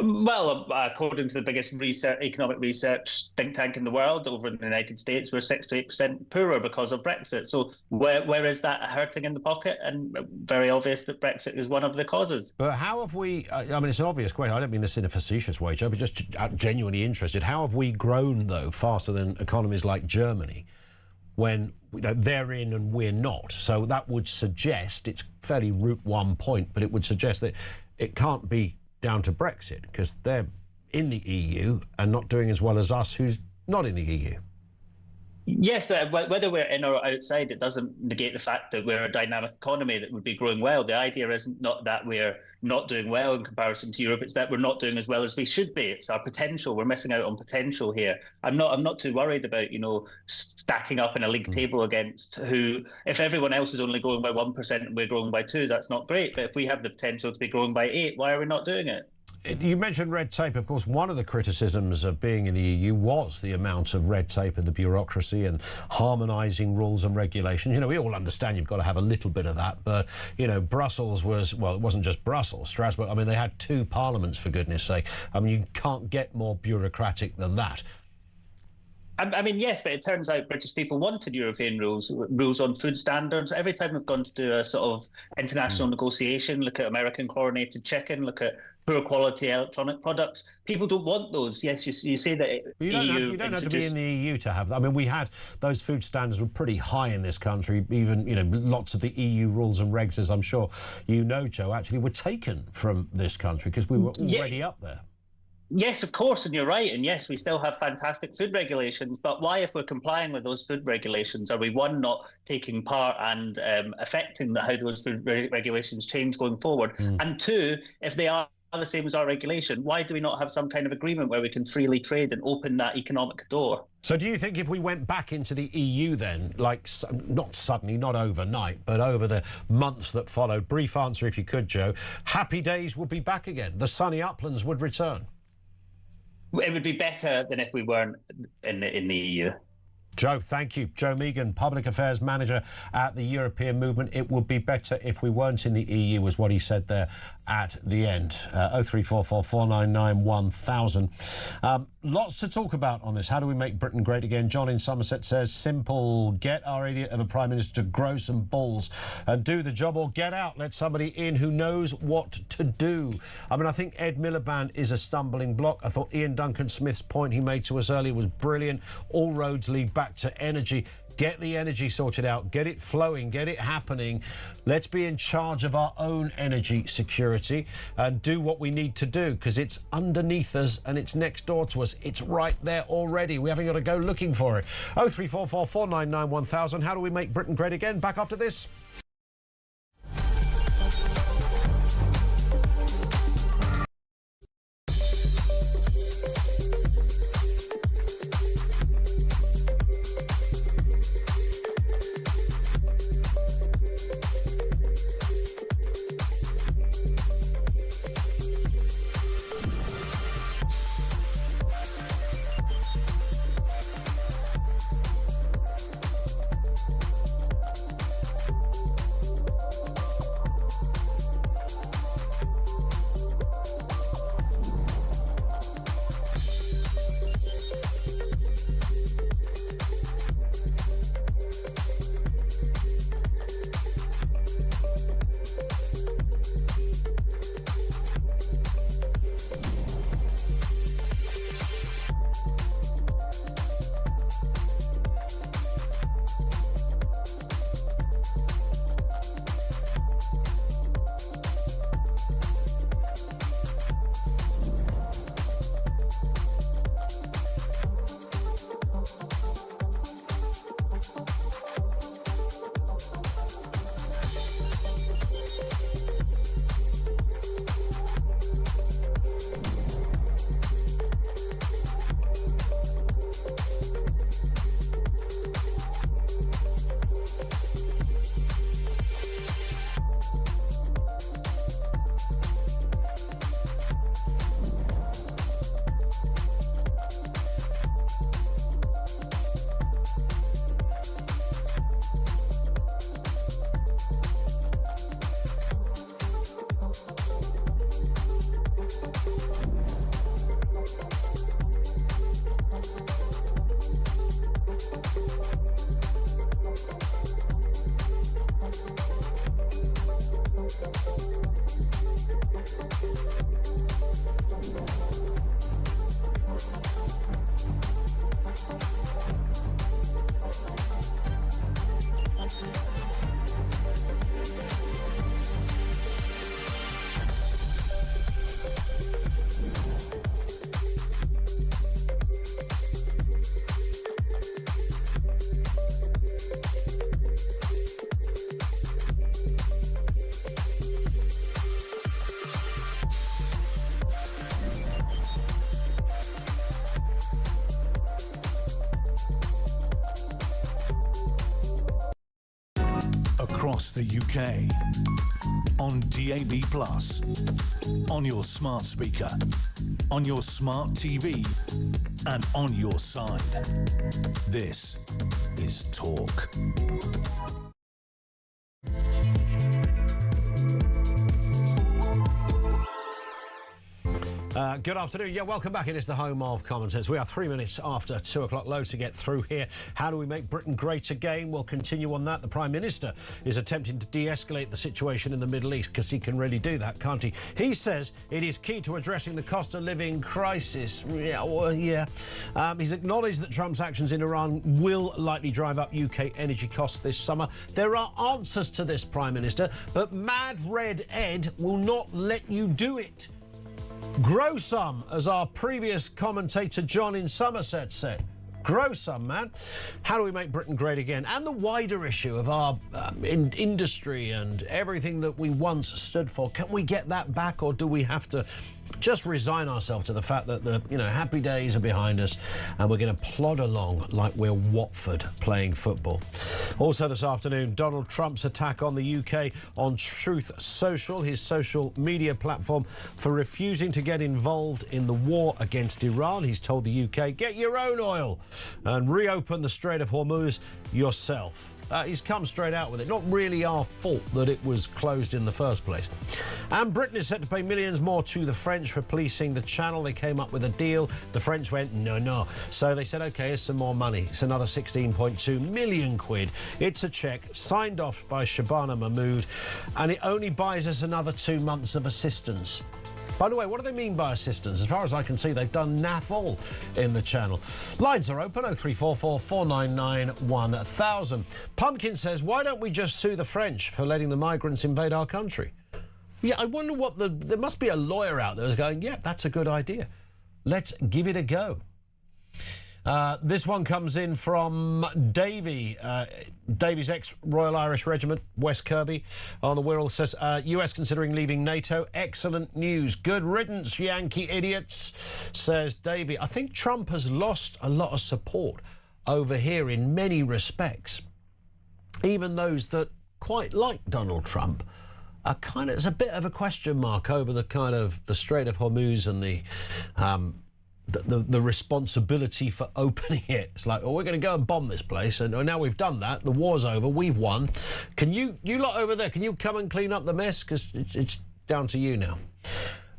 Well, according to the biggest economic research think tank in the world, over in the United States, we're 6 to 8% poorer because of Brexit. So where is that hurting in the pocket? And very obvious that Brexit is one of the causes. But how have we, I mean, it's an obvious question. I don't mean this in a facetious way, Joe, but just genuinely interested. How have we grown, though, faster than economies like Germany when they're in and we're not? So that would suggest, it's fairly root one point, but it would suggest that it can't be down to Brexit, because they're in the EU and not doing as well as us, who's not in the EU. Yes, whether we're in or outside, it doesn't negate the fact that we're a dynamic economy that would be growing well. The idea isn't not that we're not doing well in comparison to Europe, it's that we're not doing as well as we should be. It's our potential. We're missing out on potential here. I'm not too worried about, stacking up in a league table against who, if everyone else is only growing by 1% and we're growing by 2%, that's not great. But if we have the potential to be growing by 8%, why are we not doing it? You mentioned red tape. Of course, one of the criticisms of being in the EU was the amount of red tape and the bureaucracy and harmonising rules and regulations. We all understand you've got to have a little bit of that, but, Brussels was, well, it wasn't just Brussels, Strasbourg. I mean, they had 2 parliaments, for goodness sake. I mean, you can't get more bureaucratic than that. I mean, yes, but it turns out British people wanted European rules on food standards. Every time we've gone to do a sort of international negotiation, look at American chlorinated chicken, look at poor quality electronic products, people don't want those. Yes, you say that you don't have to be in the EU to have that. I mean, we had those food standards were pretty high in this country. Even, lots of the EU rules and regs, as I'm sure Joe, actually were taken from this country because we were already up there. Yes, of course, and you're right. And yes, we still have fantastic food regulations. But why, if we're complying with those food regulations, are we, one, not taking part and affecting how those food regulations change going forward? And 2, if they are the same as our regulation, why do we not have some kind of agreement where we can freely trade and open that economic door? So do you think if we went back into the EU then, like, not suddenly, not overnight, but over the months that followed, brief answer if you could, Joe, happy days would be back again, the sunny uplands would return? It would be better than if we weren't in the EU. Joe, thank you. Joe Megan, Public Affairs Manager at the European Movement. It would be better if we weren't in the EU, was what he said there at the end. 0344 499 1000. Lots to talk about on this. How do we make Britain great again? John in Somerset says, simple, get our idiot of a Prime Minister to grow some balls and do the job, or get out, let somebody in who knows what to do. I mean, I think Ed Miliband is a stumbling block. I thought Ian Duncan Smith's point he made to us earlier was brilliant. All roads lead back to energy. Get the energy sorted out, get it flowing, get it happening. Let's be in charge of our own energy security and do what we need to do, because it's underneath us and it's next door to us. It's right there already. We haven't got to go looking for it. 0344 499 1000. How do we make Britain great again? Back after this. across the UK. On DAB+, on your smart speaker, on your smart TV, and on your side. This is Talk. Good afternoon. Yeah, welcome back. It is the home of Common Sense. We are 3 minutes after 2 o'clock. Loads to get through here. How do we make Britain great again? We'll continue on that. The Prime Minister is attempting to de-escalate the situation in the Middle East, because he can really do that, can't he? He says it is key to addressing the cost of living crisis. Yeah, well, yeah. He's acknowledged that Trump's actions in Iran will likely drive up UK energy costs this summer. There are answers to this, Prime Minister, but Mad Red Ed will not let you do it. Grow some, as our previous commentator John in Somerset said. Grow some, man. How do we make Britain great again? And the wider issue of our industry and everything that we once stood for. Can we get that back, or do we have to just resign ourselves to the fact that the happy days are behind us and we're going to plod along like we're Watford playing football? Also this afternoon, Donald Trump's attack on the UK on Truth Social, his social media platform, for refusing to get involved in the war against Iran. He's told the UK, get your own oil and reopen the Strait of Hormuz yourself. He's come straight out with it. Not really our fault that it was closed in the first place. And Britain is set to pay millions more to the French for policing the channel. They came up with a deal. The French went, no. So they said, OK, here's some more money. It's another 16.2 million quid. It's a cheque signed off by Shabana Mahmood, and it only buys us another 2 months of assistance. By the way, what do they mean by assistance? As far as I can see, they've done naff all in the channel. Lines are open, 0344 499 1000. Pumpkin says, why don't we just sue the French for letting the migrants invade our country? Yeah, I wonder what there must be a lawyer out there who's going, yeah, that's a good idea. Let's give it a go. This one comes in from Davy. Davy's ex-Royal Irish Regiment, West Kirby, on the Wirral, says, US considering leaving NATO. Excellent news. Good riddance, Yankee idiots, says Davy. I think Trump has lost a lot of support over here in many respects. Even those that quite like Donald Trump are it's a bit of a question mark over the the Strait of Hormuz and the responsibility for opening it. It's like, we're going to go and bomb this place, and now we've done that, the war's over, we've won. Can you lot over there, can you come and clean up the mess? Because it's down to you now.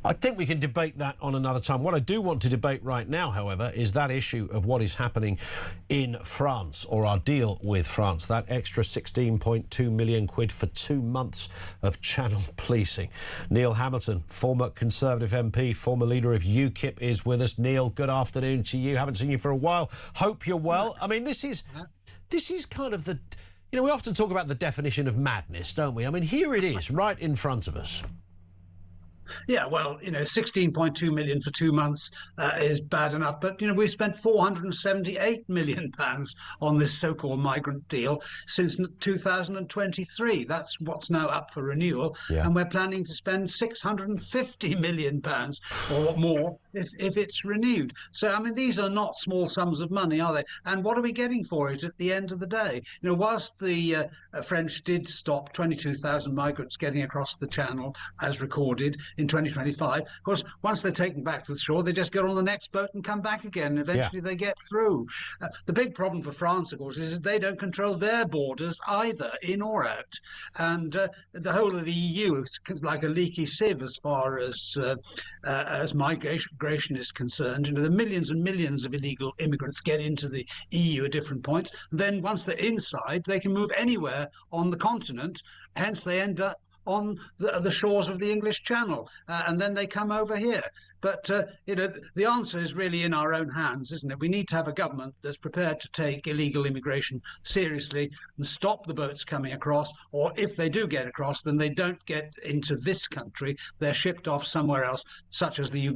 I think we can debate that on another time. What I do want to debate right now, however, is that issue of what is happening in France, or our deal with France, that extra 16.2 million quid for 2 months of channel policing. Neil Hamilton, former Conservative MP, former leader of UKIP, is with us. Neil, good afternoon to you. Haven't seen you for a while. Hope you're well. I mean, this is kind of the... we often talk about the definition of madness, don't we? I mean, here it is, right in front of us. Yeah, well, 16.2 million for 2 months is bad enough. But, we've spent £478 million on this so-called migrant deal since 2023. That's what's now up for renewal. Yeah. And we're planning to spend £650 million or more if it's renewed. So, I mean, these are not small sums of money, are they? And what are we getting for it at the end of the day? Whilst the French did stop 22,000 migrants getting across the Channel, as recorded, in 2025. Of course, once they're taken back to the shore, they just get on the next boat and come back again. Eventually, they get through. The big problem for France, of course, is that they don't control their borders either, in or out. And the whole of the EU is like a leaky sieve as far as migration is concerned. There are millions and millions of illegal immigrants get into the EU at different points. And then once they're inside, they can move anywhere on the continent. Hence, they end up on the shores of the English Channel, and then they come over here. But, the answer is really in our own hands, isn't it? We need to have a government that's prepared to take illegal immigration seriously and stop the boats coming across, or if they do get across, then they don't get into this country. They're shipped off somewhere else, such as the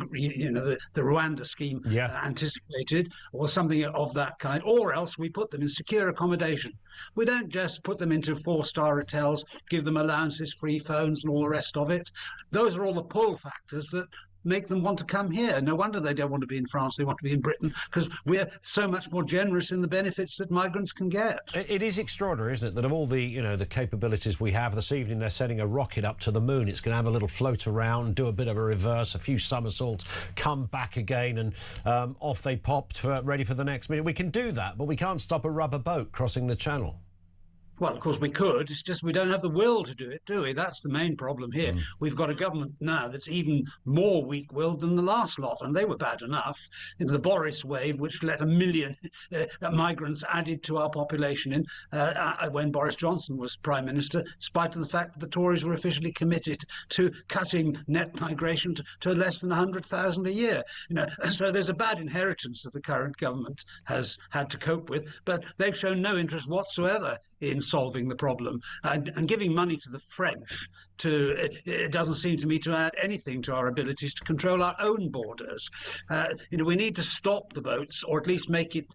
Rwanda scheme anticipated, or something of that kind, or else we put them in secure accommodation. We don't just put them into 4-star hotels, give them allowances, free phones and all the rest of it. Those are all the pull factors that make them want to come here. No wonder they don't want to be in France, they want to be in Britain, because we're so much more generous in the benefits that migrants can get. It is extraordinary, isn't it, that of all the, the capabilities we have, this evening they're sending a rocket up to the moon. It's going to have a little float around, do a bit of a reverse, a few somersaults, come back again, and off they popped, ready for the next minute. We can do that, but we can't stop a rubber boat crossing the channel. Well, of course we could. It's just we don't have the will to do it, do we? That's the main problem here. We've got a government now that's even more weak-willed than the last lot, and they were bad enough. The Boris wave, which let 1 million migrants added to our population in when Boris Johnson was Prime Minister, in spite of the fact that the Tories were officially committed to cutting net migration to less than 100,000 a year. So there's a bad inheritance that the current government has had to cope with, but they've shown no interest whatsoever in solving the problem, and giving money to the French it doesn't seem to me to add anything to our abilities to control our own borders. We need to stop the boats, or at least make it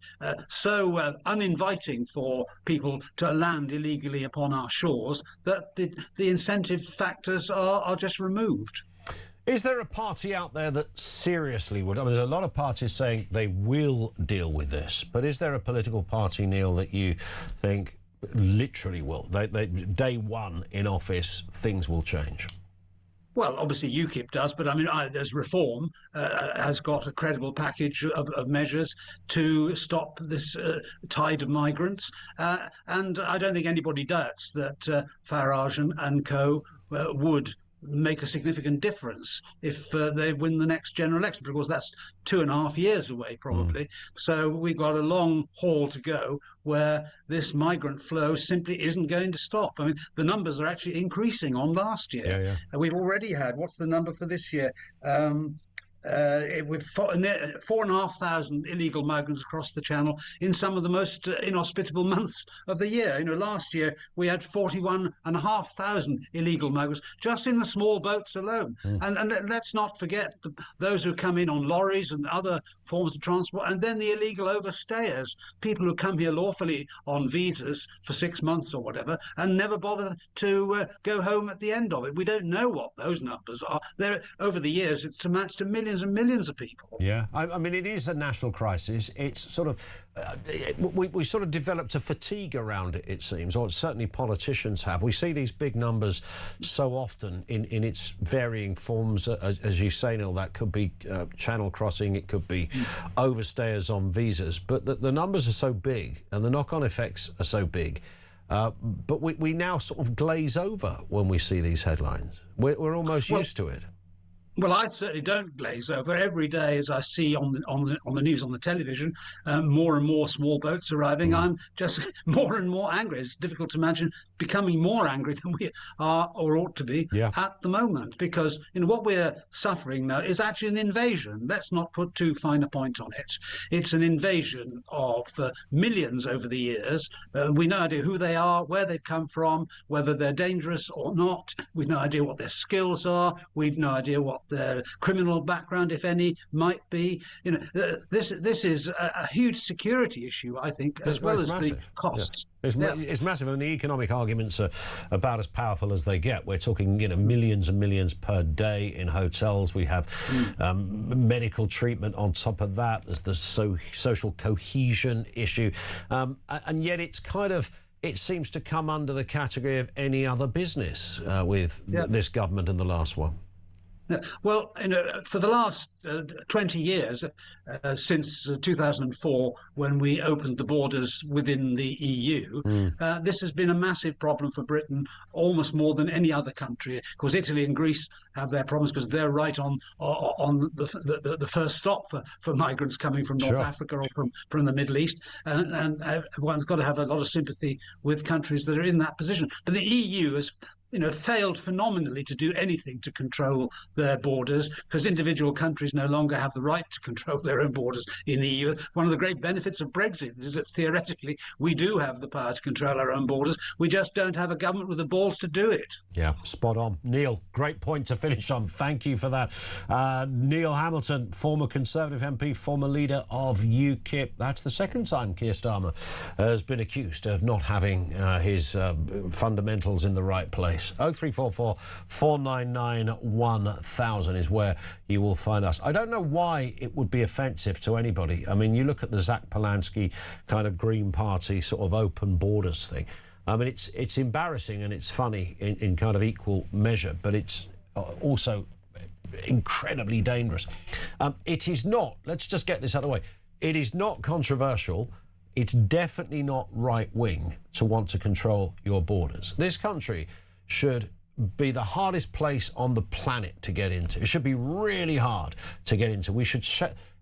so uninviting for people to land illegally upon our shores that the incentive factors are just removed. Is there a party out there that seriously would... there's a lot of parties saying they will deal with this, but is there a political party, Neil, that you think literally will? Day one in office, things will change? Well, obviously UKIP does, but there's Reform has got a credible package of measures to stop this tide of migrants, and I don't think anybody doubts that Farage and co would make a significant difference if they win the next general election, because that's 2.5 years away probably. So we've got a long haul to go where this migrant flow simply isn't going to stop. The numbers are actually increasing on last year. We've already had, what's the number for this year? With 4,500 illegal migrants across the Channel in some of the most inhospitable months of the year. Last year we had 41,500 illegal migrants just in the small boats alone. And let's not forget those who come in on lorries and other forms of transport, and then the illegal overstayers, people who come here lawfully on visas for 6 months or whatever and never bother to go home at the end of it. We don't know what those numbers are. Over the years, it's amounts to millions and millions of people. Yeah, it is a national crisis. It's sort of we sort of developed a fatigue around it, it seems, or certainly politicians have. We see these big numbers so often in its varying forms, as you say, Neil. That could be channel crossing, it could be overstayers on visas, but the numbers are so big and the knock-on effects are so big. But we now sort of glaze over when we see these headlines. We're almost used to it. Well, I certainly don't glaze over. Every day, as I see on the news, on the television, more and more small boats arriving, I'm just more and more angry. It's difficult to imagine becoming more angry than we are or ought to be at the moment, because what we're suffering now is actually an invasion. Let's not put too fine a point on it. It's an invasion of millions over the years. We no idea who they are, where they've come from, whether they're dangerous or not. We've no idea what their skills are. We've no idea what their criminal background, if any, might be. This is a huge security issue, I think, as well as the costs. It's massive. The economic arguments are about as powerful as they get. We're talking, millions and millions per day in hotels. We have medical treatment on top of that. There's the social cohesion issue, and yet it seems to come under the category of any other business with this government and the last one. Well, for the last 20 years, since 2004, when we opened the borders within the EU, this has been a massive problem for Britain, almost more than any other country. Of course, Italy and Greece have their problems because they're right on the first stop for migrants coming from North Africa or from the Middle East. And one's got to have a lot of sympathy with countries that are in that position. But the EU has failed phenomenally to do anything to control their borders, because individual countries no longer have the right to control their own borders in the EU. One of the great benefits of Brexit is that theoretically we do have the power to control our own borders. We just don't have a government with the balls to do it. Yeah, spot on. Neil, great point to finish on. Thank you for that. Neil Hamilton, former Conservative MP, former leader of UKIP. That's the second time Keir Starmer has been accused of not having his fundamentals in the right place. this. 0344 499 1000 is where you will find us. I don't know why it would be offensive to anybody. I mean, you look at the Zach Polanski kind of Green Party sort of open borders thing. I mean, it's embarrassing and it's funny in kind of equal measure, but it's also incredibly dangerous. It is not, let's just get this out of the way, it is not controversial. It's definitely not right-wing to want to control your borders. This country should be the hardest place on the planet to get into. It should be really hard to get into. We should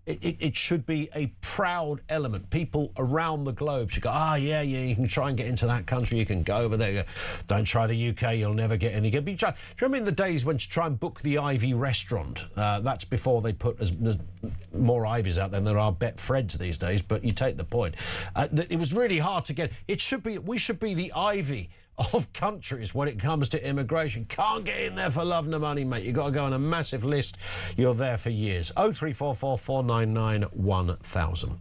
it should be a proud element. People around the globe should go, yeah, you can try and get into that country. You can go over there. Don't try the UK. You'll never get any good. Do you remember in the days when to try and book the Ivy restaurant? That's before they put as more Ivies out than there are Betfreds these days, but you take the point. It was really hard to get. We should be the Ivy of countries when it comes to immigration. Can't get in there for love nor money, mate. You've got to go on a massive list. You're there for years. 0344 499 1000.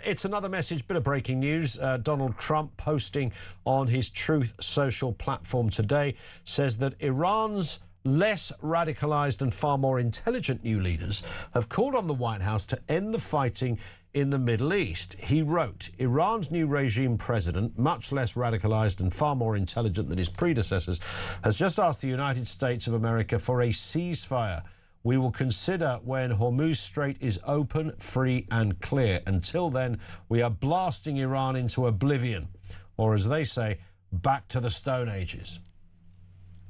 It's another message, bit of breaking news. Donald Trump posting on his Truth Social platform today says that Iran's less radicalised and far more intelligent new leaders have called on the White House to end the fighting in the Middle East. He wrote, Iran's new regime president, much less radicalised and far more intelligent than his predecessors, has just asked the United States of America for a ceasefire. We will consider when Hormuz Strait is open, free and clear. Until then, we are blasting Iran into oblivion, or as they say, back to the Stone Ages.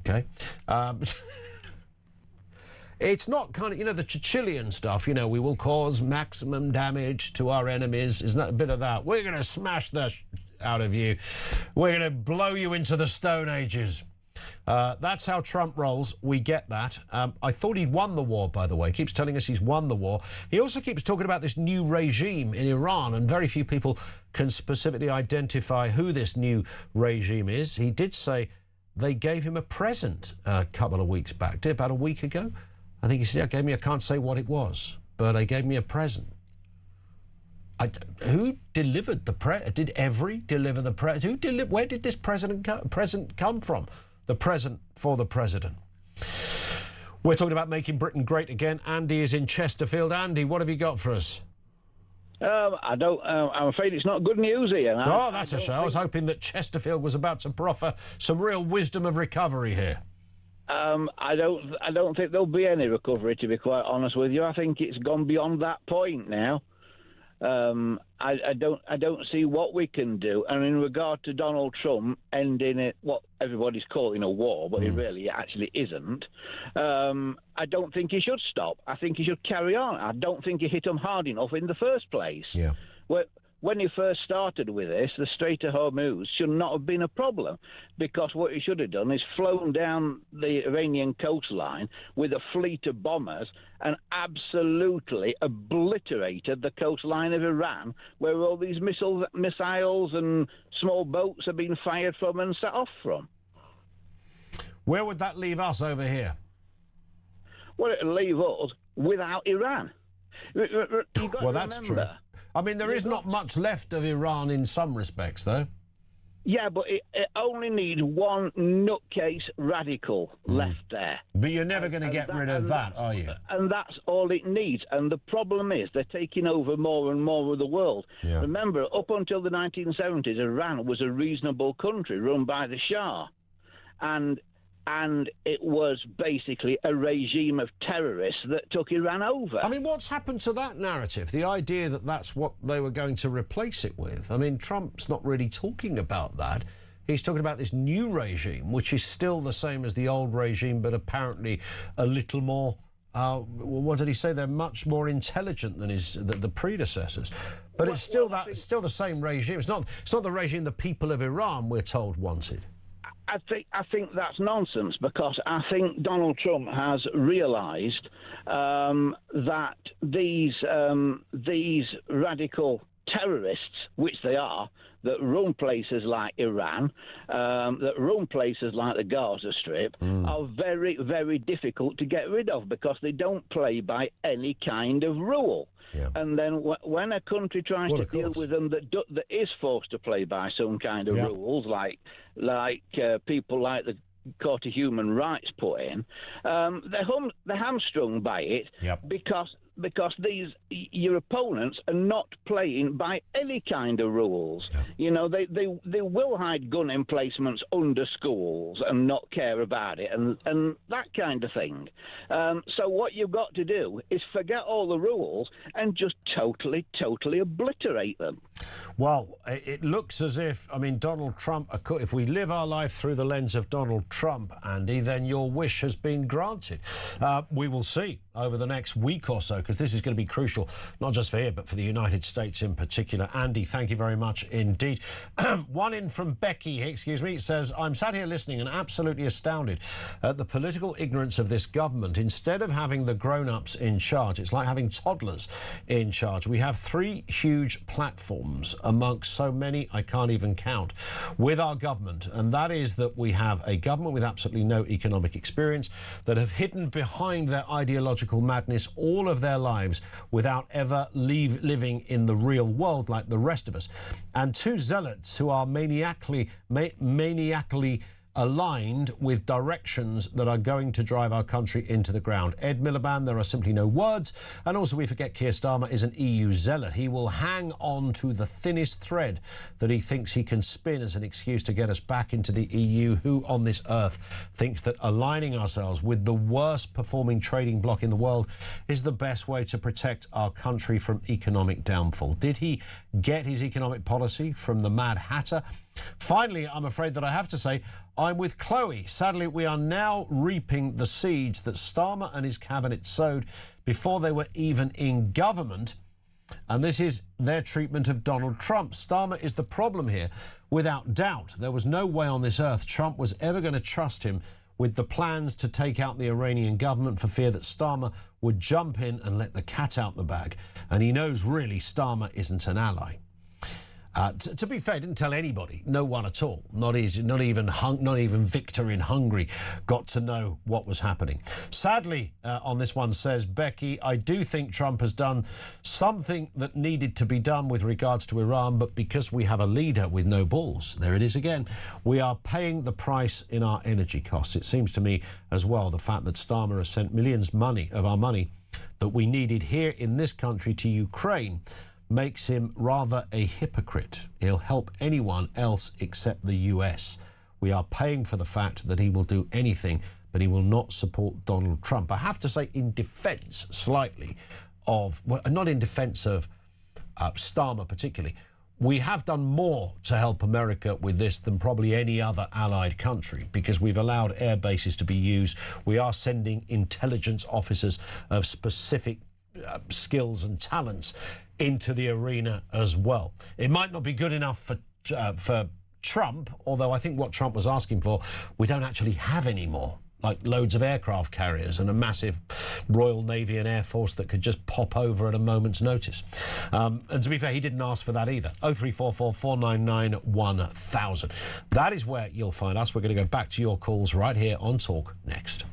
Okay? It's not kind of, the Churchillian stuff, we will cause maximum damage to our enemies. It's not a bit of that. We're going to smash the out of you. We're going to blow you into the Stone Ages. That's how Trump rolls. We get that. I thought he'd won the war, by the way. He keeps telling us he's won the war. He also keeps talking about this new regime in Iran, and very few people can specifically identify who this new regime is. He did say they gave him a present a couple of weeks back, about a week ago. I think he said, gave me, I can't say what it was, but they gave me a present. Who delivered the present? Did Every deliver the present? Where did this present come from? The present for the president. We're talking about making Britain great again. Andy is in Chesterfield. Andy, what have you got for us? I'm afraid it's not good news here. Oh, that's a shame. I was hoping that Chesterfield was about to proffer some real wisdom of recovery here. I don't think there'll be any recovery, to be quite honest with you. I think it's gone beyond that point now. I don't see what we can do. And in regard to Donald Trump ending it, what everybody's calling a war, but it really actually isn't. I don't think he should stop. I think he should carry on. I don't think he hit them hard enough in the first place. Yeah. When he first started with this, the Strait of Hormuz should not have been a problem, because what he should have done is flown down the Iranian coastline with a fleet of bombers and absolutely obliterated the coastline of Iran, where all these missiles and small boats have been fired from and set off from. Where would that leave us over here? Well, it'll leave us without Iran. Well, that's true. I mean, there is not much left of Iran in some respects, though. Yeah, but it only needs one nutcase radical left there. But you're never going to get rid of that, are you? And that's all it needs. And the problem is they're taking over more and more of the world. Yeah. Remember, up until the 1970s, Iran was a reasonable country run by the Shah. And it was basically a regime of terrorists that took Iran over. I mean, what's happened to that narrative? The idea that that's what they were going to replace it with. I mean, Trump's not really talking about that. He's talking about this new regime, which is still the same as the old regime, but apparently a little more... what did he say? They're much more intelligent than the predecessors. But it's still the same regime. It's not the regime the people of Iran, we're told, wanted. I think that's nonsense, because I think Donald Trump has realised that these radical terrorists, which they are, that run places like Iran, that run places like the Gaza Strip, are very, very difficult to get rid of, because they don't play by any kind of rule. Yeah. And then when a country tries to deal with them that is forced to play by some kind of rules, like people like Court of Human Rights put in, they're hamstrung by it because your opponents are not playing by any kind of rules. You know, they will hide gun emplacements under schools and not care about it and that kind of thing. So what you've got to do is forget all the rules and just totally obliterate them. Well, it looks as if, I mean, Donald Trump, if we live our life through the lens of Donald Trump, Andy, then your wish has been granted. We will see over the next week or so, because this is going to be crucial, not just for here, but for the United States in particular. Andy, thank you very much indeed. One in from Becky, excuse me, says, I'm sat here listening and absolutely astounded at the political ignorance of this government. Instead of having the grown-ups in charge, it's like having toddlers in charge. We have 3 huge platforms amongst so many I can't even count with our government, and that is that we have a government with absolutely no economic experience, that have hidden behind their ideological madness all of their lives without ever living in the real world like the rest of us, and 2 zealots who are maniacally aligned with directions that are going to drive our country into the ground. Ed Miliband, there are simply no words. And also we forget Keir Starmer is an EU zealot. He will hang on to the thinnest thread that he thinks he can spin as an excuse to get us back into the EU. Who on this earth thinks that aligning ourselves with the worst performing trading bloc in the world is the best way to protect our country from economic downfall? Did he get his economic policy from the Mad Hatter? Finally, I'm afraid that I have to say, I'm with Chloe. Sadly, we are now reaping the seeds that Starmer and his cabinet sowed before they were even in government. And this is their treatment of Donald Trump. Starmer is the problem here, without doubt. There was no way on this earth Trump was ever going to trust him with the plans to take out the Iranian government for fear that Starmer would jump in and let the cat out the bag. And he knows really Starmer isn't an ally. To be fair, he didn't tell anybody, no one at all, not even Victor in Hungary got to know what was happening. Sadly, on this one, says Becky, I do think Trump has done something that needed to be done with regards to Iran, but because we have a leader with no balls, there it is again, we are paying the price in our energy costs. It seems to me as well, the fact that Starmer has sent millions of our money that we needed here in this country to Ukraine makes him rather a hypocrite. He'll help anyone else except the US. We are paying for the fact that he will do anything, but he will not support Donald Trump. I have to say, in defence slightly of, well, not in defence of Starmer particularly, we have done more to help America with this than probably any other allied country, because we've allowed air bases to be used. We are sending intelligence officers of specific skills and talents into the arena as well. It might not be good enough for Trump, although I think what Trump was asking for, we don't actually have anymore, like loads of aircraft carriers and a massive Royal Navy and Air Force that could just pop over at a moment's notice. And to be fair, he didn't ask for that either. 0344 499 1000. That is where you'll find us. We're going to go back to your calls right here on Talk next.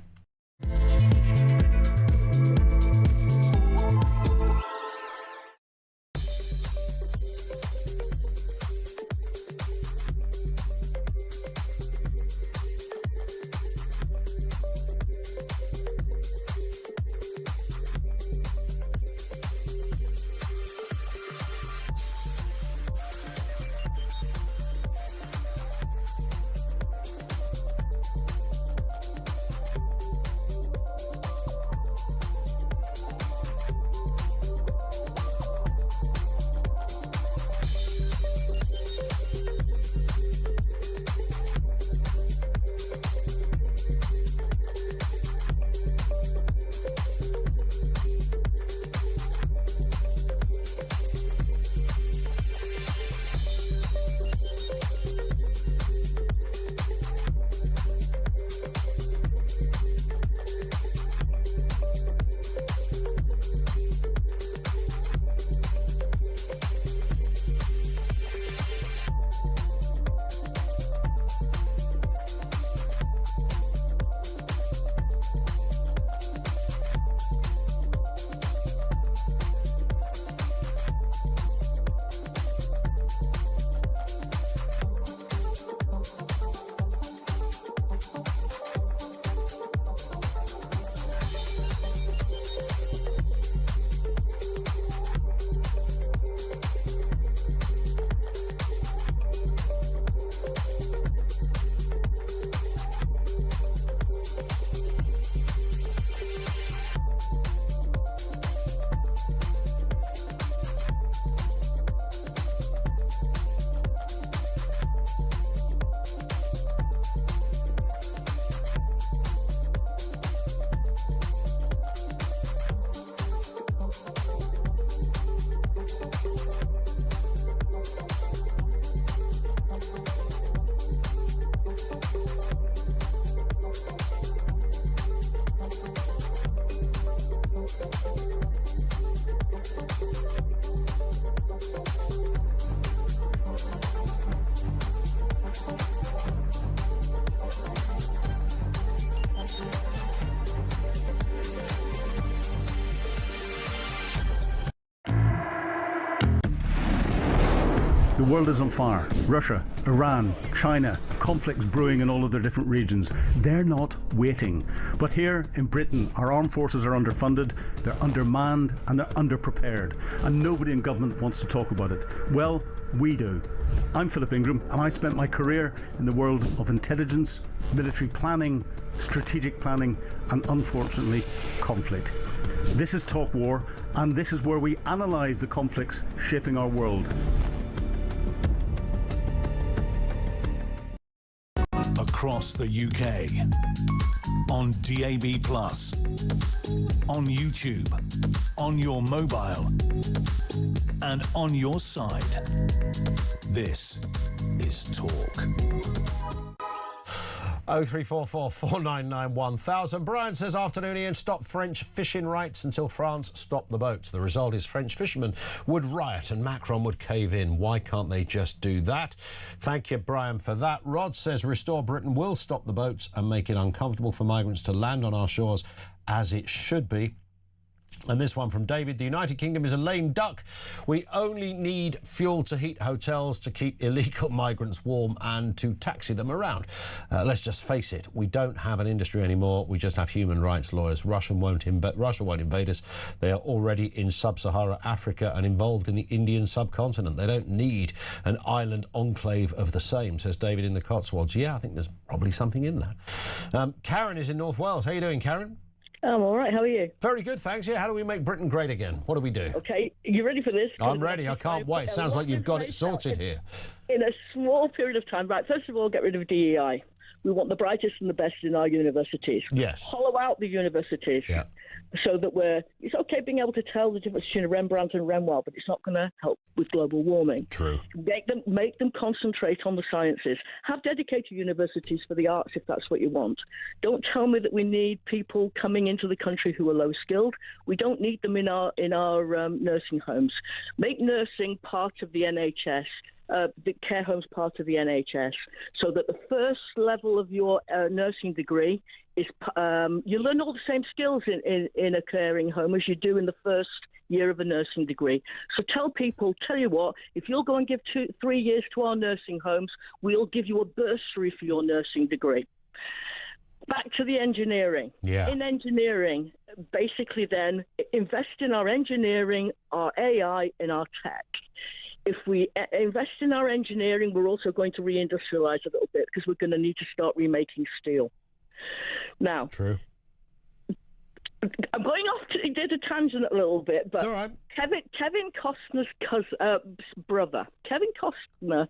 The world is on fire. Russia, Iran, China, conflicts brewing in all of their different regions. They're not waiting. But here in Britain, our armed forces are underfunded, they're undermanned, and they're underprepared. And nobody in government wants to talk about it. Well, we do. I'm Philip Ingram, and I spent my career in the world of intelligence, military planning, strategic planning, and unfortunately, conflict. This is Talk War, and this is where we analyse the conflicts shaping our world. Across the UK, on DAB+, on YouTube, on your mobile, and on your side. This is Talk. 0344 499 1000. Brian says, afternoon, Ian, stop French fishing rights until France stop the boats. The result is French fishermen would riot and Macron would cave in. Why can't they just do that? Thank you, Brian, for that. Rod says, Restore Britain will stop the boats and make it uncomfortable for migrants to land on our shores, as it should be. And this one from David: the United Kingdom is a lame duck. We only need fuel to heat hotels, to keep illegal migrants warm and to taxi them around. Let's just face it, we don't have an industry anymore. We just have human rights lawyers. Russia won't invade us. They are already in sub-Saharan Africa and involved in the Indian subcontinent. They don't need an island enclave of the same, says David in the Cotswolds. Yeah, I think there's probably something in that. Karen is in North Wales. How are you doing, Karen? I'm all right. How are you? Very good, thanks. Yeah, how do we make Britain great again? What do we do? Okay, you ready for this? I'm ready. I can't wait. Sounds like you've got it sorted here. In a small period of time. Right, first of all, get rid of DEI. We want the brightest and the best in our universities. Yes. Hollow out the universities. Yeah. So that it's okay being able to tell the difference between a Rembrandt and Renoir, but it's not going to help with global warming. True. Make them concentrate on the sciences. Have dedicated universities for the arts if that's what you want. Don't tell me that we need people coming into the country who are low skilled. We don't need them in our nursing homes. Make nursing part of the NHS. The care homes part of the NHS, so that the first level of your nursing degree is you learn all the same skills in a caring home as you do in the first year of a nursing degree. So tell you what, if you'll go and give 3 years to our nursing homes, we'll give you a bursary for your nursing degree. Back to the engineering. Yeah. In engineering, basically then, invest in our engineering, our AI, and our tech. If we invest in our engineering, we're also going to reindustrialize a little bit because we're going to need to start remaking steel. Now, True. I'm going off to a tangent a little bit, but it's all right. Kevin Costner's brother. Kevin Costner.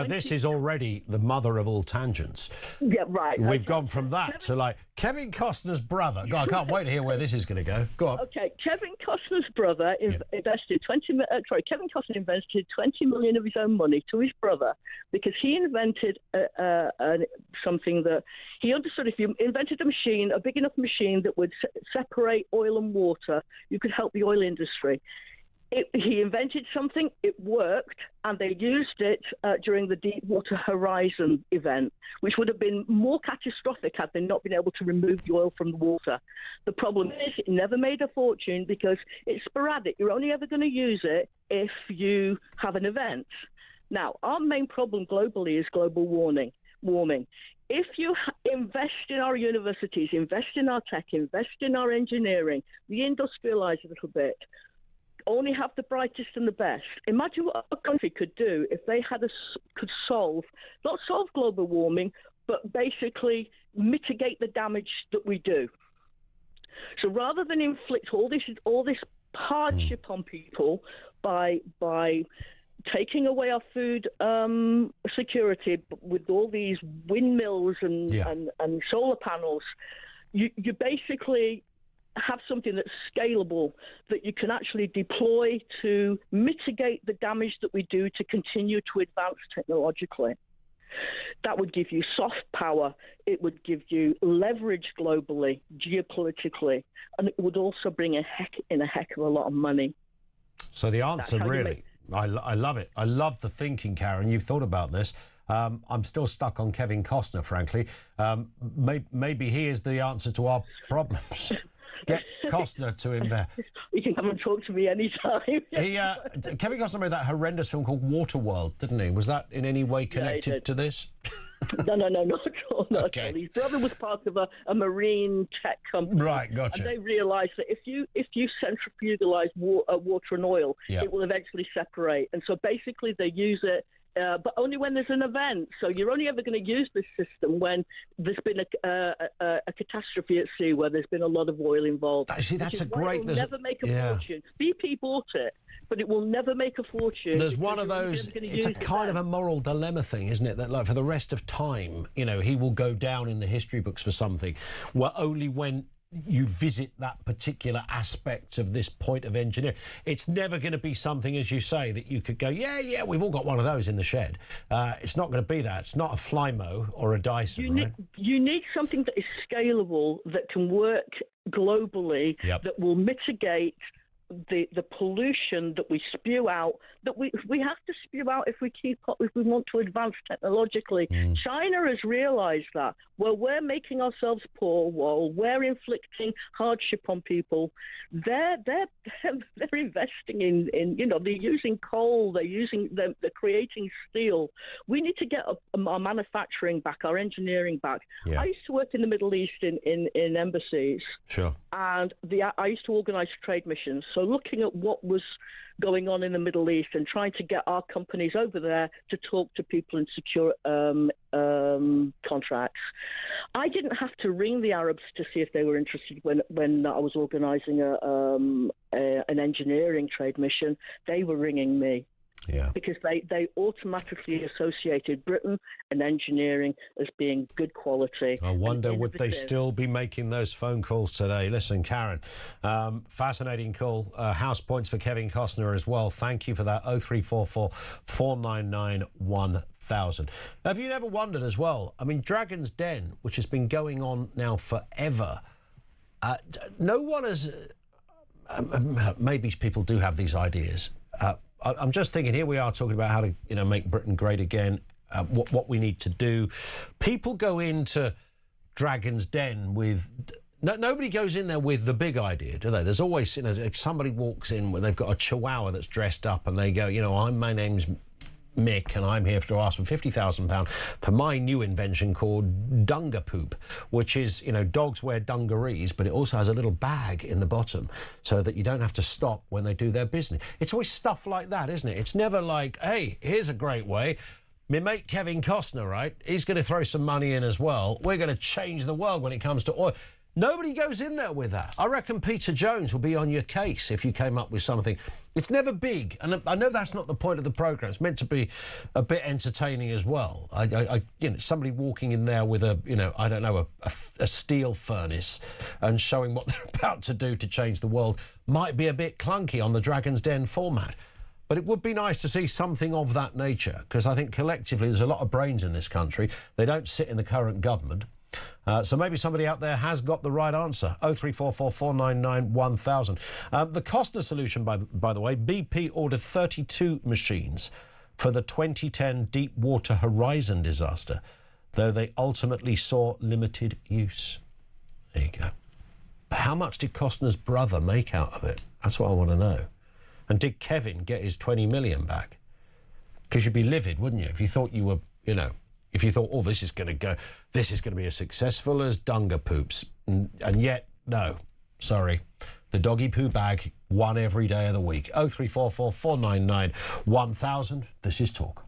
This is already the mother of all tangents. Yeah, right. We've gone from that to Kevin Costner's brother. God, I can't wait to hear where this is going to go. Go on. Okay, Kevin Costner's brother invested Kevin Costner invested 20 million of his own money to his brother because he invented something that he understood. If you invented a big enough machine that would separate oil and water, you could help the oil industry. He invented something, it worked, and they used it during the Deepwater Horizon event, which would have been more catastrophic had they not been able to remove the oil from the water. The problem is it never made a fortune because it's sporadic. You're only ever going to use it if you have an event. Now, our main problem globally is global warming. If you invest in our universities, invest in our tech, invest in our engineering, reindustrialize a little bit, only have the brightest and the best. Imagine what a country could do if they could not solve global warming, but basically mitigate the damage that we do. So rather than inflict all this hardship on people by taking away our food security with all these windmills and solar panels, you basically have something that's scalable that you can actually deploy to mitigate the damage that we do to continue to advance technologically. That would give you soft power. It would give you leverage globally, geopolitically, and it would also bring a heck of a lot of money. So the answer really, I love it. I love the thinking, Karen. You've thought about this. I'm still stuck on Kevin Costner, frankly. Maybe he is the answer to our problems. Get Costner to him there. You can come and talk to me anytime. Kevin Costner made that horrendous film called Waterworld, didn't he? Was that in any way connected to this? No, not at all. Not at all. His brother was part of a marine tech company. Right, gotcha. And they realised that if you centrifugalize water and oil, it will eventually separate. And so basically they use it, but only when there's an event. So you're only ever going to use this system when there's been a catastrophe at sea where there's been a lot of oil involved. See, that's a great... It will never make a fortune. BP bought it, but it will never make a fortune. There's one of those... It's a kind of a moral dilemma thing, isn't it? That, like, for the rest of time, you know, he will go down in the history books for something. Well, only when you visit that particular aspect of this point of engineering. It's never going to be something, as you say, that you could go, yeah, we've all got one of those in the shed. It's not going to be that. It's not a Flymo or a Dyson, right? You need something that is scalable, that can work globally, that will mitigate the pollution that we spew out, that we have to spew out if we want to advance technologically. China has realised that. Well, we're making ourselves poor, while we're inflicting hardship on people. They're investing in they're using coal, they're creating steel. We need to get our manufacturing back, our engineering back. I used to work in the Middle East in embassies. Sure. And I used to organise trade missions. So looking at what was going on in the Middle East and trying to get our companies over there to talk to people and secure contracts. I didn't have to ring the Arabs to see if they were interested when I was organising an engineering trade mission. They were ringing me. Because they automatically associated Britain and engineering as being good quality. I wonder, would they still be making those phone calls today? Listen, Karen, fascinating call. House points for Kevin Costner as well. Thank you for that. 0344 499 1000. Have you ever wondered as well? I mean, Dragon's Den, which has been going on now forever, no one has... maybe people do have these ideas. I'm just thinking, here we are talking about how to, make Britain great again, what we need to do. People go into Dragon's Den with... nobody goes in there with the big idea, do they? There's always, somebody walks in where they've got a chihuahua that's dressed up and they go, my name's Mick and I'm here to ask for £50,000 for my new invention called Dunga Poop, which is, dogs wear dungarees, but it also has a little bag in the bottom so that you don't have to stop when they do their business. It's always stuff like that, isn't it? It's never like, hey, here's a great way. My mate Kevin Costner, right? He's going to throw some money in as well. We're going to change the world when it comes to oil. Nobody goes in there with that. I reckon Peter Jones will be on your case if you came up with something. It's never big, and I know that's not the point of the programme. It's meant to be a bit entertaining as well. Somebody walking in there with a steel furnace and showing what they're about to do to change the world might be a bit clunky on the Dragon's Den format. But it would be nice to see something of that nature, because I think collectively there's a lot of brains in this country. They don't sit in the current government. So maybe somebody out there has got the right answer. 0344 499 1000. The Costner solution, by the way, BP ordered 32 machines for the 2010 Deepwater Horizon disaster, though they ultimately saw limited use. There you go. But how much did Costner's brother make out of it? That's what I want to know. And did Kevin get his 20 million back? Because you'd be livid, wouldn't you, if you thought you were, if you thought, this is going to be as successful as Dunga Poops. And yet, no, sorry. The doggy poo bag won every day of the week. 0344 499 1000. This is Talk.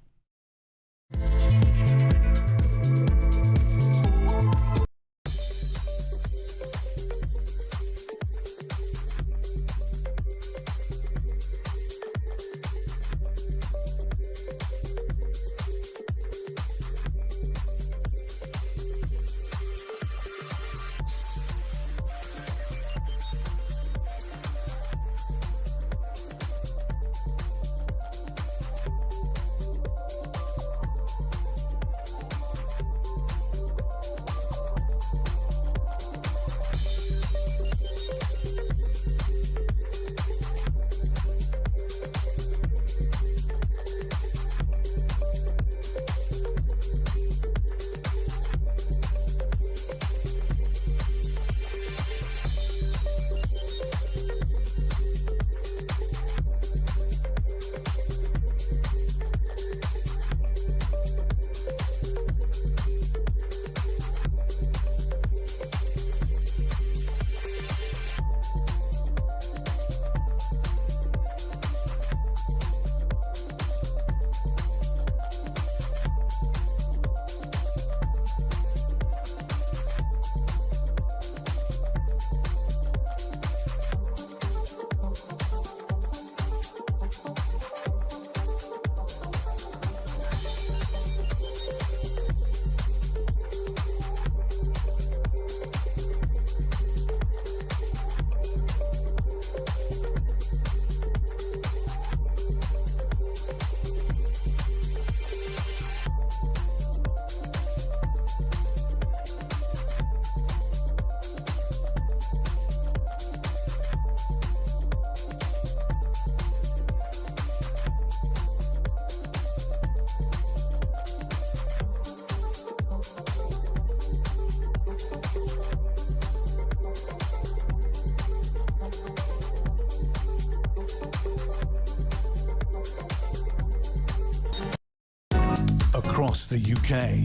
across the UK.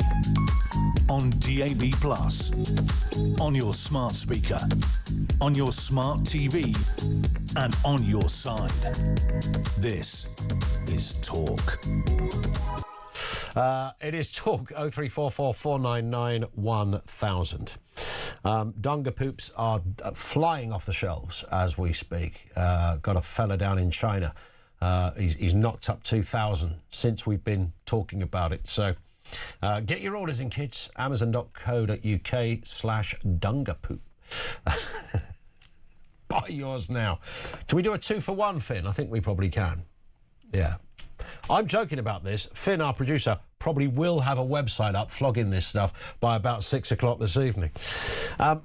On DAB+, on your smart speaker, on your smart TV, and on your side. This is Talk. It is Talk 0344 499 1000. Dunga poops are flying off the shelves as we speak. Got a fella down in China. He's knocked up 2,000 since we've been talking about it. So get your orders in, kids. Amazon.co.uk/dungapoop. Buy yours now. Can we do a 2-for-1, Finn? I think we probably can. Yeah. I'm joking about this. Finn, our producer, probably will have a website up flogging this stuff by about 6 o'clock this evening.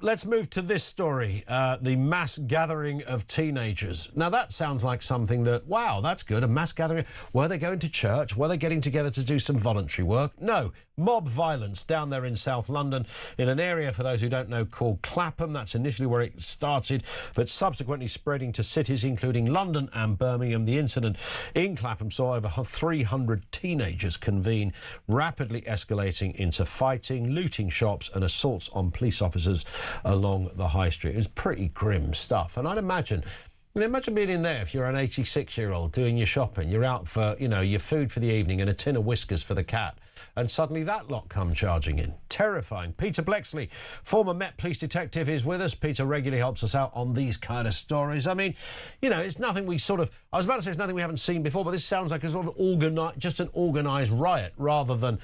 Let's move to this story, the mass gathering of teenagers. Now, that sounds like something that, wow, that's good, a mass gathering. Were they going to church? Were they getting together to do some voluntary work? No. Mob violence down there in South London, in an area, for those who don't know, called Clapham. That's initially where it started, but subsequently spreading to cities including London and Birmingham. The incident in Clapham saw over 300 teenagers convene, rapidly escalating into fighting, looting shops and assaults on police officers along the high street. It was pretty grim stuff. And I'd imagine being in there if you're an 86-year-old doing your shopping. You're out for, your food for the evening and a tin of Whiskers for the cat. And suddenly that lot come charging in. Terrifying. Peter Blexley, former Met police detective, is with us. Peter regularly helps us out on these kind of stories. I mean, it's nothing we I was about to say it's nothing we haven't seen before, but this sounds like a sort of just an organised riot rather than,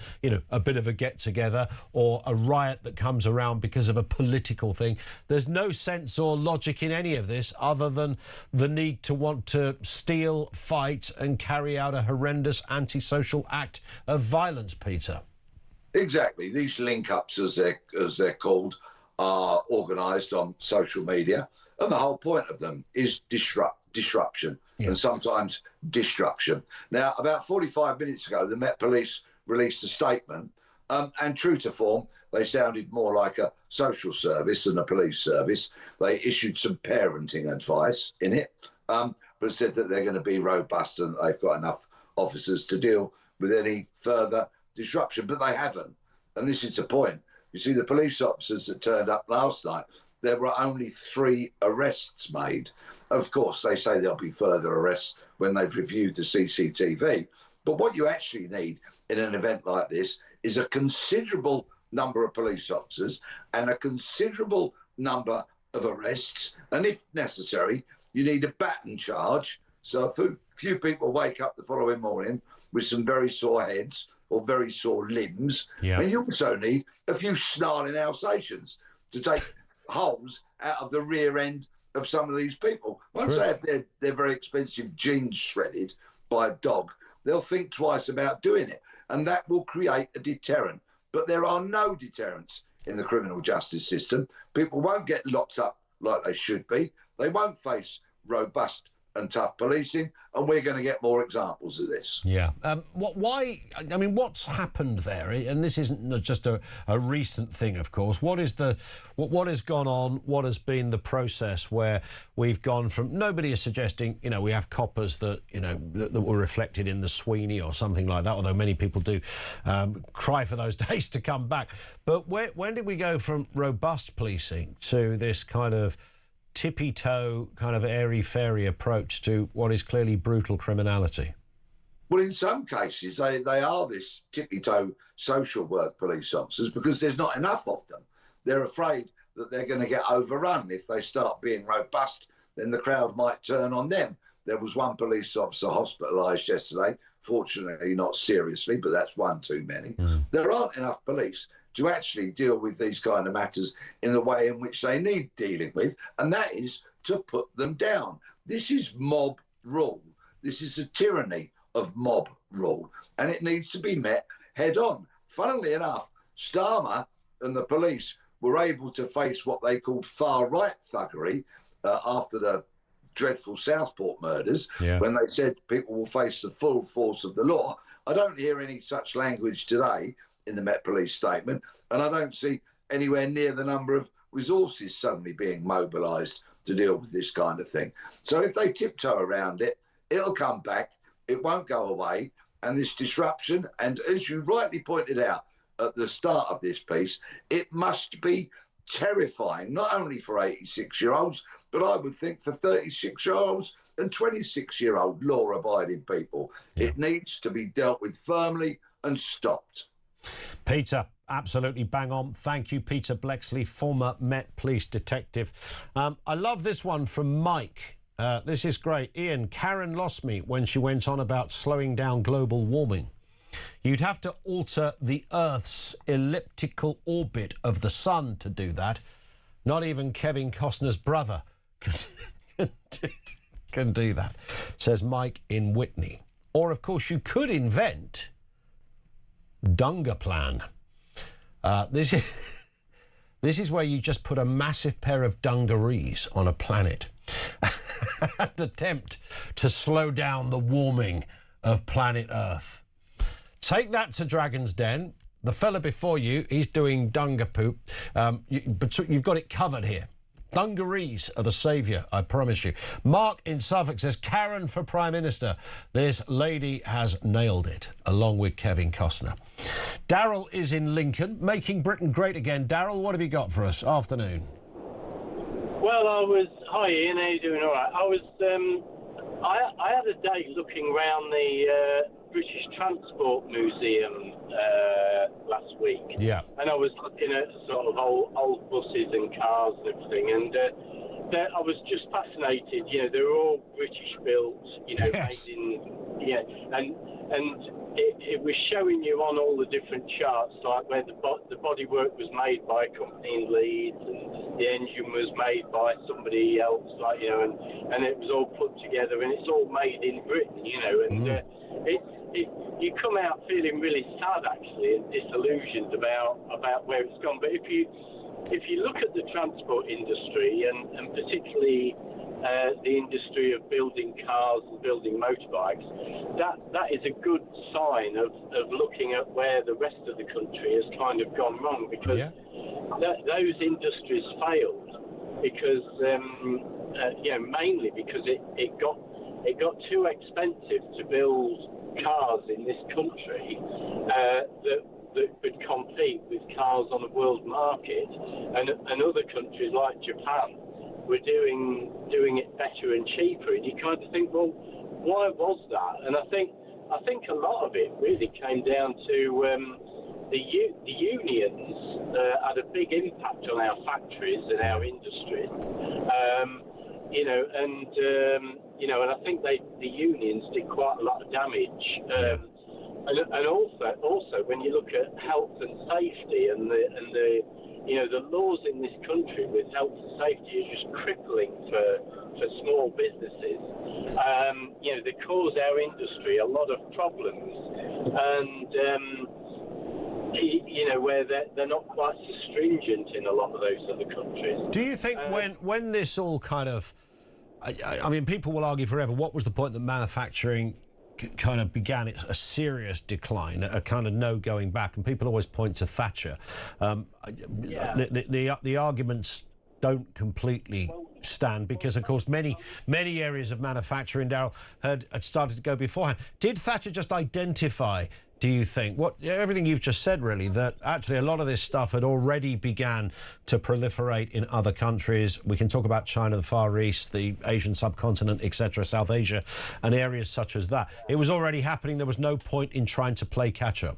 a bit of a get-together or a riot that comes around because of a political thing. There's no sense or logic in any of this other than the need to want to steal, fight and carry out a horrendous antisocial act of violence, Peter. Exactly. These link-ups, as they're called, are organised on social media, and the whole point of them is disruption and sometimes destruction. Now, about 45 minutes ago, the Met Police released a statement, and true to form, they sounded more like a social service than a police service. They issued some parenting advice in it, but said that they're going to be robust and they've got enough officers to deal with any further disruption, but they haven't. And this is the point. You see, the police officers that turned up last night, there were only 3 arrests made. Of course, they say there'll be further arrests when they've reviewed the CCTV. But what you actually need in an event like this is a considerable number of police officers and a considerable number of arrests. And if necessary, you need a baton charge. So a few people wake up the following morning with some very sore heads or very sore limbs. Yeah. And you also need a few snarling Alsatians to take holes out of the rear end of some of these people. Once they have their very expensive jeans shredded by a dog, they'll think twice about doing it. And that will create a deterrent. But there are no deterrents in the criminal justice system. People won't get locked up like they should be. They won't face robust and tough policing, and we're going to get more examples of this. Yeah. What's happened there? And this isn't just a recent thing, of course. What has gone on? What has been the process where we've gone from, nobody is suggesting, we have coppers that, that were reflected in the Sweeney or something like that, although many people do cry for those days to come back. But when did we go from robust policing to this kind of tippy-toe, kind of airy-fairy approach to what is clearly brutal criminality? Well, in some cases, they are this tippy-toe social work police officers because there's not enough of them. They're afraid that they're going to get overrun. If they start being robust, then the crowd might turn on them. There was one police officer hospitalised yesterday, fortunately not seriously, but that's one too many. There aren't enough police to actually deal with these kind of matters in the way in which they need dealing with, and that is to put them down. This is mob rule. This is a tyranny of mob rule, and it needs to be met head on. Funnily enough, Starmer and the police were able to face what they called far-right thuggery after the dreadful Southport murders, when they said people will face the full force of the law. I don't hear any such language today in the Met Police statement, and I don't see anywhere near the number of resources suddenly being mobilised to deal with this kind of thing. So if they tiptoe around it, it'll come back, it won't go away, and this disruption, and as you rightly pointed out at the start of this piece, it must be terrifying, not only for 86-year-olds, but I would think for 36-year-olds and 26-year-old law-abiding people. Yeah. It needs to be dealt with firmly and stopped. Peter, absolutely bang on. Thank you, Peter Blexley, former Met Police detective. I love this one from Mike. This is great. Ian, Karen lost me when she went on about slowing down global warming. You'd have to alter the Earth's elliptical orbit of the sun to do that. Not even Kevin Costner's brother can do that, says Mike in Whitney. Or, of course, you could invent Dunga Plan. This is where you just put a massive pair of dungarees on a planet and attempt to slow down the warming of planet Earth. Take that to Dragon's Den. The fella before you, he's doing dunga poop. But you've got it covered here. Dungarees are the saviour, I promise you. Mark in Suffolk says, Karen for Prime Minister. This lady has nailed it, along with Kevin Costner. Darryl is in Lincoln, making Britain great again. Darryl, what have you got for us? Afternoon. Well, hi Ian, how you doing? All right. I had a day looking around the British Transport Museum last week. Yeah. And I was looking at sort of old buses and cars and everything, and I was just fascinated. You know, they were all British built. You know, yes. Made in and it was showing you on all the different charts, like where the bodywork was made by a company in Leeds, and the engine was made by somebody else, like, you know, and it was all put together, and it's all made in Britain, you know, and you come out feeling really sad, actually, and disillusioned about where it's gone. But if you look at the transport industry, and particularly the industry of building cars and building motorbikes, that is a good sign of looking at where the rest of the country has kind of gone wrong, because those industries failed because mainly because it got too expensive to build cars in this country that could compete with cars on the world market, and other countries like Japan were doing it better and cheaper, and you kind of think, well, why was that? And I think a lot of it really came down to the unions had a big impact on our factories and our industries, and I think the unions did quite a lot of damage. And also when you look at health and safety and the laws in this country with health and safety are just crippling for small businesses. They cause our industry a lot of problems, and where they're not quite so stringent in a lot of those other countries. Do you think when this all kind of, I mean, people will argue forever, what was the point that manufacturing kind of began a serious decline, a kind of no going back, and people always point to Thatcher. The arguments don't completely stand, because of course many areas of manufacturing, Darryl, had started to go beforehand. Did Thatcher just identify, do you think, everything you've just said, really, that actually a lot of this stuff had already began to proliferate in other countries? We can talk about China, the Far East, the Asian subcontinent, etc., South Asia, and areas such as that. It was already happening. There was no point in trying to play catch-up.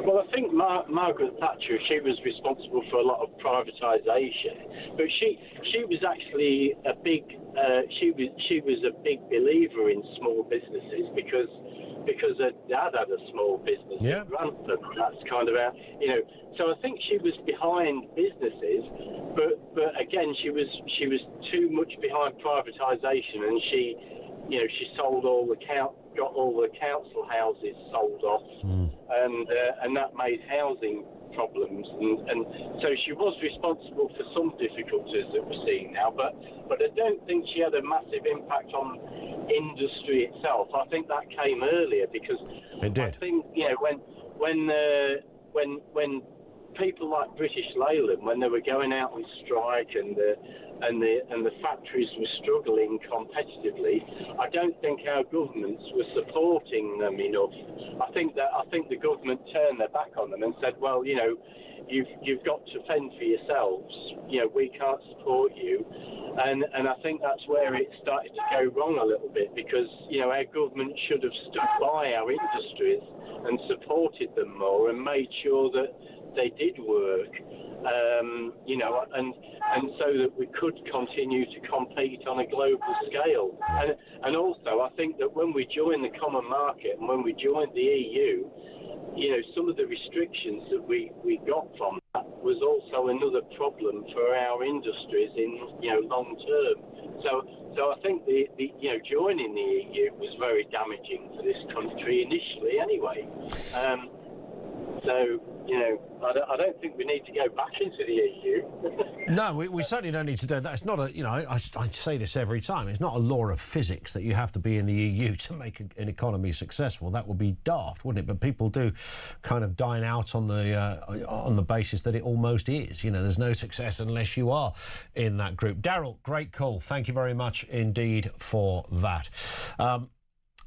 Well, I think Margaret Thatcher, she was responsible for a lot of privatisation, but she was actually a big she was a big believer in small businesses, because her dad had a small business in Grantham. That's kind of so I think she was behind businesses, but again, she was too much behind privatisation, and she sold got all the council houses sold off, and that made housing problems, and so she was responsible for some difficulties that we're seeing now, but I don't think she had a massive impact on industry itself. I think that came earlier, because it did. I think when people like British Leyland, when they were going out on strike and the factories were struggling competitively, I don't think our governments were supporting them enough. I think the government turned their back on them and said, well, you know, you've got to fend for yourselves. You know, we can't support you. And I think that's where it started to go wrong a little bit, because, you know, our government should have stood by our industries and supported them more and made sure that they did work, you know, and so that we could continue to compete on a global scale. And also, I think that when we joined the common market and when we joined the EU, you know, some of the restrictions that we got from that was also another problem for our industries in, you know, long term. So I think the you know, joining the EU was very damaging for this country initially anyway. So, you know, I don't think we need to go back into the EU. No, we certainly don't need to do that. It's not a, you know, I say this every time, it's not a law of physics that you have to be in the EU to make an economy successful. That would be daft, wouldn't it? But people do kind of dine out on the basis that it almost is. You know, there's no success unless you are in that group. Daryl, great call. Thank you very much indeed for that.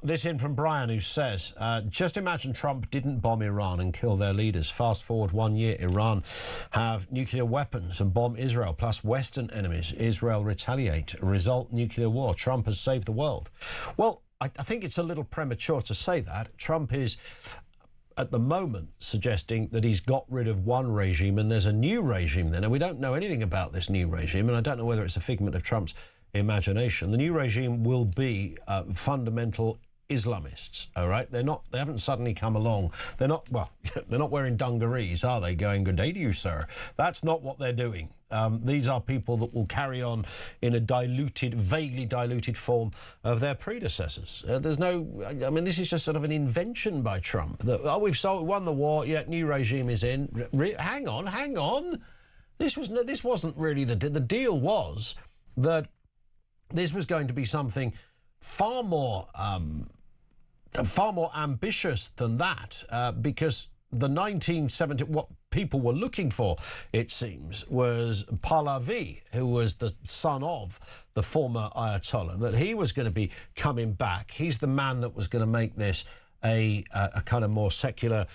This in from Brian, who says, just imagine Trump didn't bomb Iran and kill their leaders. Fast forward 1 year, Iran have nuclear weapons and bomb Israel, plus Western enemies. Israel retaliate. Result, nuclear war. Trump has saved the world. Well, I think it's a little premature to say that. Trump is, at the moment, suggesting that he's got rid of one regime and there's a new regime there. Now, we don't know anything about this new regime, and I don't know whether it's a figment of Trump's imagination. The new regime will be fundamental Islamists, all right? They haven't suddenly come along. They're not wearing dungarees, are they? Going, good day to you, sir. That's not what they're doing. These are people that will carry on in a vaguely diluted form of their predecessors. There's no, I mean, this is just sort of an invention by Trump. That, we won the war, new regime is in. Hang on. This wasn't really the deal. Was that this was going to be something far more ambitious than that, because the 1970, what people were looking for, it seems, was Pahlavi, who was the son of the former Ayatollah, that he was going to be coming back. He's the man that was going to make this a kind of more secular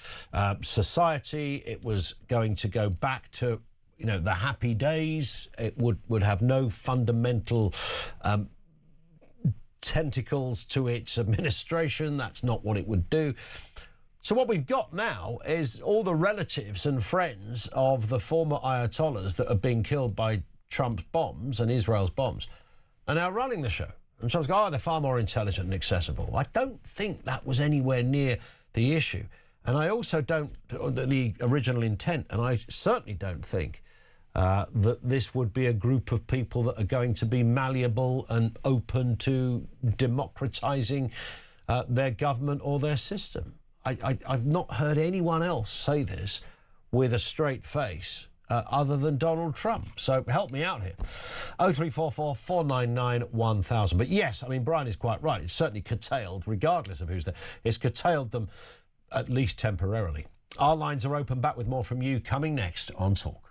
society. It was going to go back to, you know, the happy days. It would have no fundamental tentacles to its administration. That's not what it would do. So what we've got now is all the relatives and friends of the former Ayatollahs that are being killed by Trump's bombs and Israel's bombs are now running the show. And Trump's going, they're far more intelligent and accessible. I don't think that was anywhere near the issue. And I also don't, the original intent, and I certainly don't think that this would be a group of people that are going to be malleable and open to democratising their government or their system. I've not heard anyone else say this with a straight face other than Donald Trump. So help me out here. 0344 499 1000. But yes, I mean, Brian is quite right. It's certainly curtailed, regardless of who's there. It's curtailed them, at least temporarily. Our lines are open. Back with more from you coming next on Talk.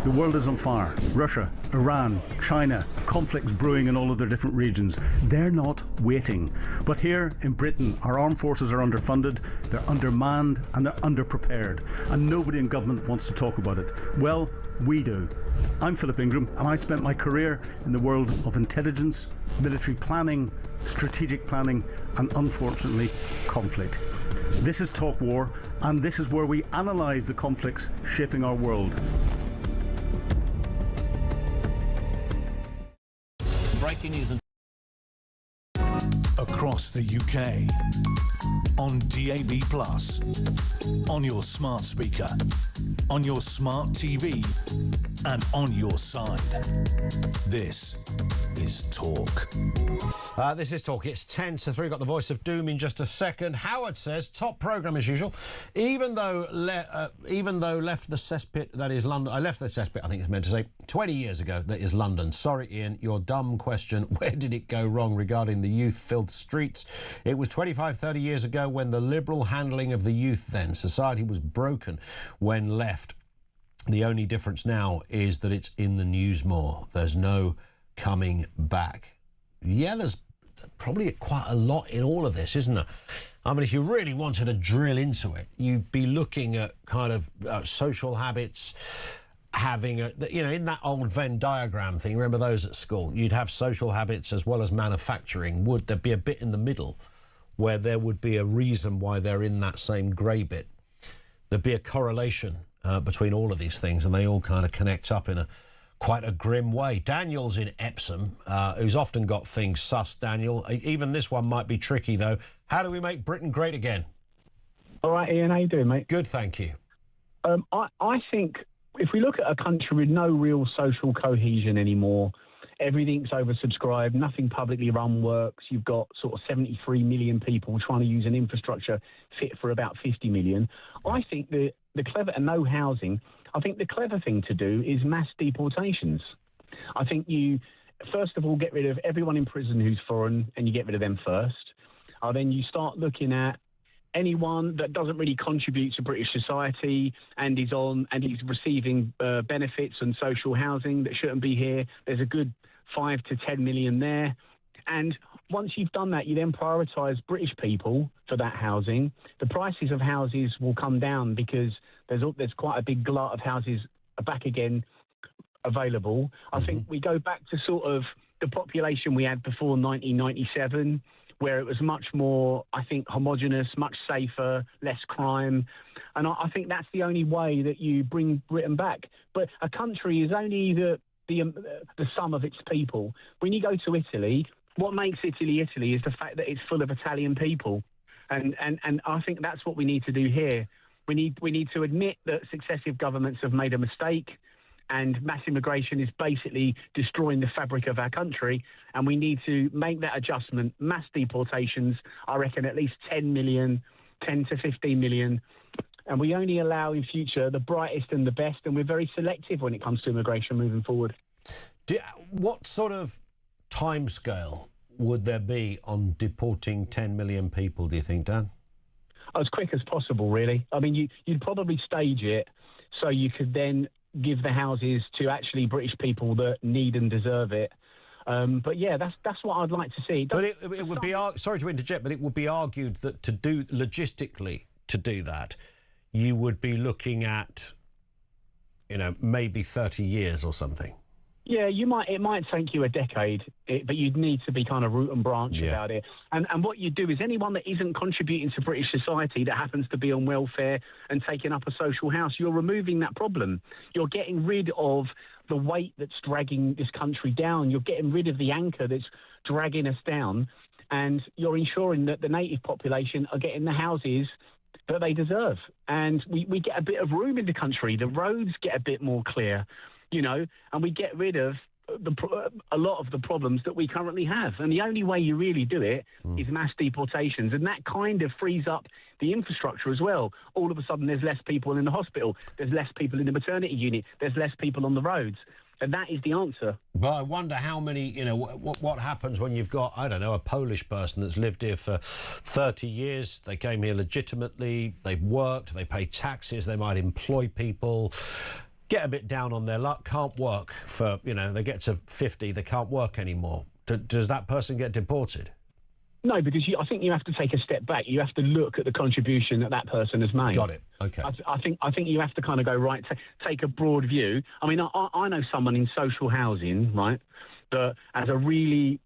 The world is on fire. Russia, Iran, China, conflicts brewing in all of their different regions. They're not waiting. But here in Britain, our armed forces are underfunded, they're undermanned, and they're underprepared. And nobody in government wants to talk about it. Well, we do. I'm Philip Ingram, and I spent my career in the world of intelligence, military planning, strategic planning, and unfortunately, conflict. This is Talk War, and this is where we analyse the conflicts shaping our world. Breaking news across the UK, on DAB+, on your smart speaker, on your smart TV, and on your side. This is Talk. This is Talk. It's 10 to 3. Got the voice of doom in just a second. Howard says, top programme as usual. Even though left the cesspit that is London. I left the cesspit, I think it's meant to say, 20 years ago, that is London. Sorry, Ian, your dumb question. Where did it go wrong regarding the youth-filled streets? It was 25, 30 years ago when the liberal handling of the youth then. Society was broken when left. The only difference now is that it's in the news more. There's no coming back. Yeah, there's probably quite a lot in all of this, isn't there? I mean, if you really wanted to drill into it, you'd be looking at kind of social habits, having a, you know, in that old Venn diagram thing, remember those at school? You'd have social habits as well as manufacturing. Would there be a bit in the middle where there would be a reason why they're in that same grey bit? There'd be a correlation between all of these things, and they all kind of connect up in quite a grim way. Daniel's in Epsom, who's often got things sussed, Daniel. Even this one might be tricky, though. How do we make Britain great again? All right, Ian, how you doing, mate? Good, thank you. I think if we look at a country with no real social cohesion anymore, everything's oversubscribed, nothing publicly run works, you've got sort of 73 million people trying to use an infrastructure fit for about 50 million. I think the clever, and no housing, I think the clever thing to do is mass deportations. I think you, first of all, get rid of everyone in prison who's foreign, and you get rid of them first. Then you start looking at anyone that doesn't really contribute to British society and is receiving benefits and social housing that shouldn't be here. There's a good 5 to 10 million there. And once you've done that, you then prioritise British people for that housing. The prices of houses will come down because there's quite a big glut of houses back again available. I think we go back to sort of the population we had before 1997, where it was much more, I think, homogenous, much safer, less crime. And I think that's the only way that you bring Britain back. But a country is only the sum of its people. When you go to Italy, what makes Italy Italy is the fact that it's full of Italian people. And I think that's what we need to do here. We need to admit that successive governments have made a mistake, and mass immigration is basically destroying the fabric of our country, and we need to make that adjustment. Mass deportations, I reckon at least 10 to 15 million, and we only allow in future the brightest and the best, and we're very selective when it comes to immigration moving forward. What sort of timescale would there be on deporting 10 million people, do you think, Dan? As quick as possible, really. I mean, you'd probably stage it so you could then give the houses to actually British people that need and deserve it. But yeah, that's what I'd like to see. But it would be, sorry to interject, but it would be argued that logistically to do that, you would be looking at, maybe 30 years or something. Yeah, it might take you a decade, but you'd need to be kind of root and branch about it. And what you do is anyone that isn't contributing to British society that happens to be on welfare and taking up a social house, you're removing that problem. You're getting rid of the weight that's dragging this country down. You're getting rid of the anchor that's dragging us down. And you're ensuring that the native population are getting the houses that they deserve. And we get a bit of room in the country. The roads get a bit more clear. And we get rid of a lot of the problems that we currently have. And the only way you really do it is mass deportations. And that kind of frees up the infrastructure as well. All of a sudden, there's less people in the hospital. There's less people in the maternity unit. There's less people on the roads. And that is the answer. But I wonder how many, what happens when you've got, I don't know, a Polish person that's lived here for 30 years. They came here legitimately. They've worked. They pay taxes. They might employ people. get a bit down on their luck, can't work for, they get to 50, they can't work anymore. Does that person get deported? No, because I think you have to take a step back. You have to look at the contribution that person has made. Got it. Okay. I think you have to kind of go, right, take a broad view. I mean, I know someone in social housing, right, that has a really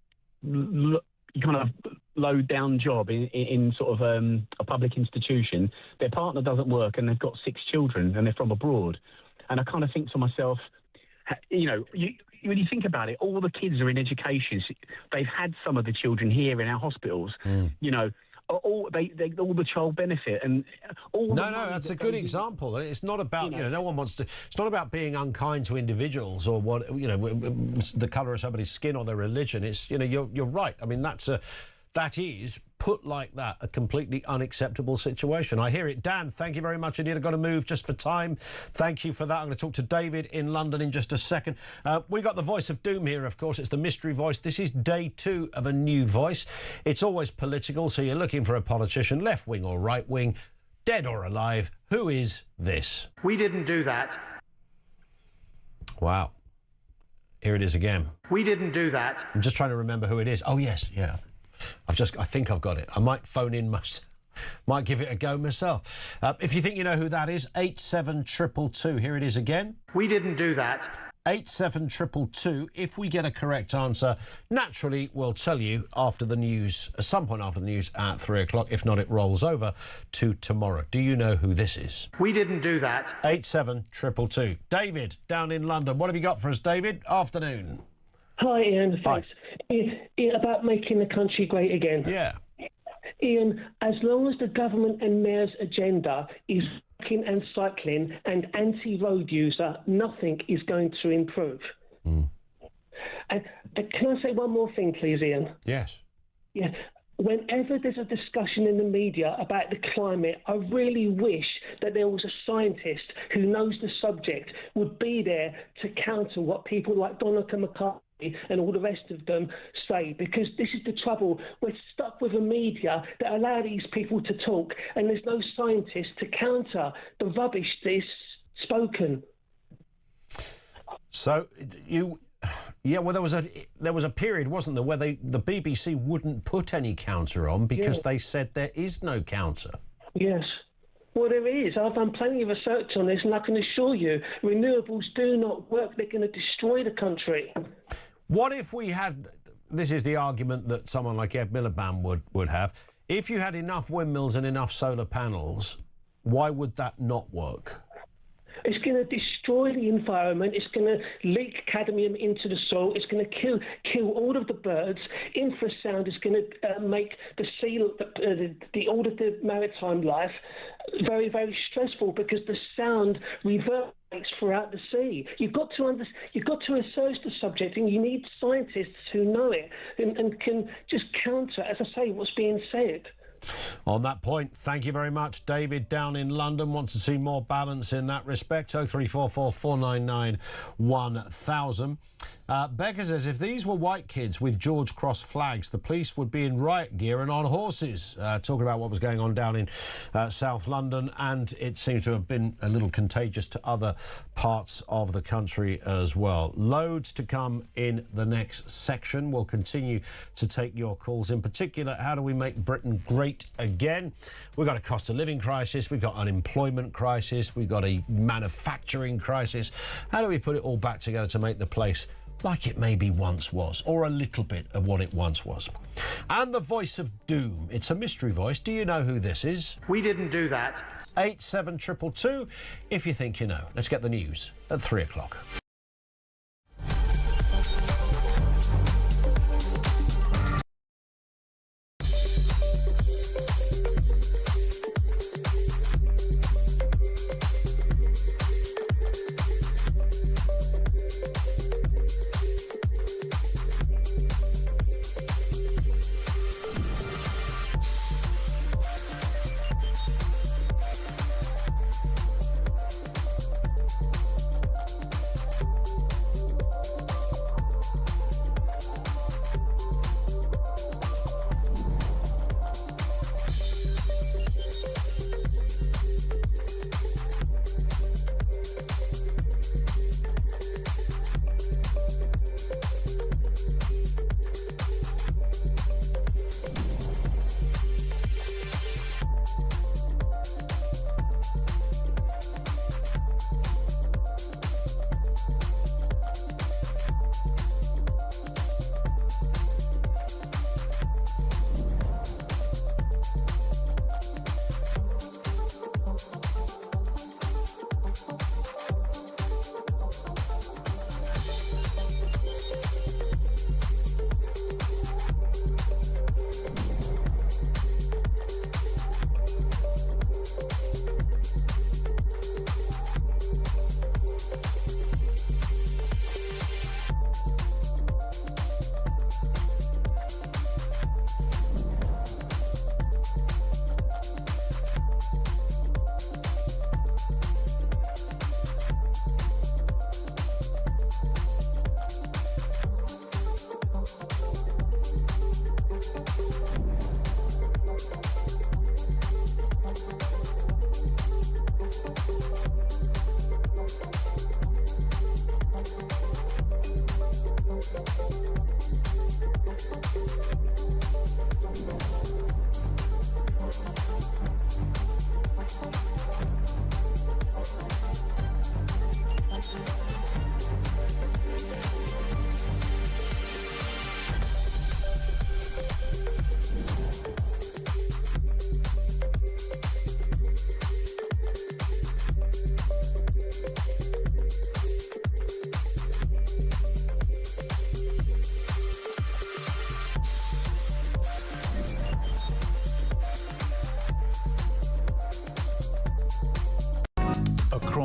kind of low-down job in sort of a public institution. Their partner doesn't work and they've got 6 children and they're from abroad. And I kind of think to myself, when you think about it, all the kids are in education. They've had some of the children here in our hospitals. All the child benefit and all. No, that's a good example. It's not about no one wants to. It's not about being unkind to individuals or what the colour of somebody's skin or their religion. It's you're right. I mean that is put like that a completely unacceptable situation. I hear it. Dan, thank you very much indeed. I've got to move just for time. Thank you for that. I'm going to talk to David in London in just a second. We got the voice of doom here, of course. It's the mystery voice. This is day 2 of a new voice. It's always political, so you're looking for a politician, left wing or right wing, dead or alive. Who is this? We didn't do that. Wow. Here it is again. We didn't do that. I'm just trying to remember who it is. Oh, yes, yeah. I think I've got it. I might phone in might give it a go myself. If you think you know who that is, 87222. Here it is again. We didn't do that. 87222. If we get a correct answer, naturally we'll tell you after the news, at some point after the news at 3 o'clock. If not, it rolls over to tomorrow. Do you know who this is? We didn't do that. 87222. David, down in London. What have you got for us, David? Afternoon. Hi, Ian. Thanks. Ian, about making the country great again. Yeah. Ian, as long as the government and mayor's agenda is walking and cycling and anti-road user, nothing is going to improve. And can I say one more thing, please, Ian? Yes. Yeah. Whenever there's a discussion in the media about the climate, I really wish that there was a scientist who knows the subject would be there to counter what people like Donica McCarthy and all the rest of them say, because this is the trouble. We're stuck with a media that allow these people to talk, and there's no scientist to counter the rubbish that is spoken. So well, there was a period, wasn't there, where the BBC wouldn't put any counter on because they said there is no counter. Yes. Well, there is. I've done plenty of research on this, and I can assure you, renewables do not work. They're going to destroy the country. What if we had... This is the argument that someone like Ed Miliband would have. If you had enough windmills and enough solar panels, why would that not work? It's going to destroy the environment. It's going to leak cadmium into the soil. It's going to kill all of the birds. Infrasound is going to make the sea, all of the maritime life very, very stressful because the sound reverberates throughout the sea. You've got to research the subject, and you need scientists who know it and can just counter, as I say, what's being said. On that point, thank you very much. David down in London wants to see more balance in that respect. 0344 499 1000. Becca says, if these were white kids with George Cross flags, the police would be in riot gear and on horses. Talking about what was going on down in South London, and it seems to have been a little contagious to other parts of the country as well. Loads to come in the next section. We'll continue to take your calls. In particular, how do we make Britain great again? We've got a cost of living crisis, we've got unemployment crisis, we've got a manufacturing crisis. How do we put it all back together to make the place like it maybe once was, or a little bit of what it once was? And the voice of doom. It's a mystery voice. Do you know who this is? We didn't do that. 87222 if you think you know. Let's get the news at 3 o'clock.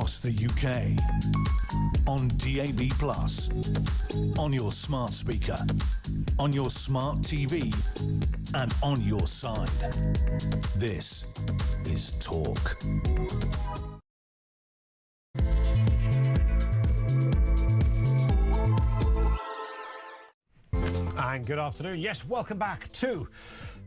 across the UK. On DAB+, on your smart speaker, on your smart TV, and on your side. This is Talk. And good afternoon. Yes, welcome back to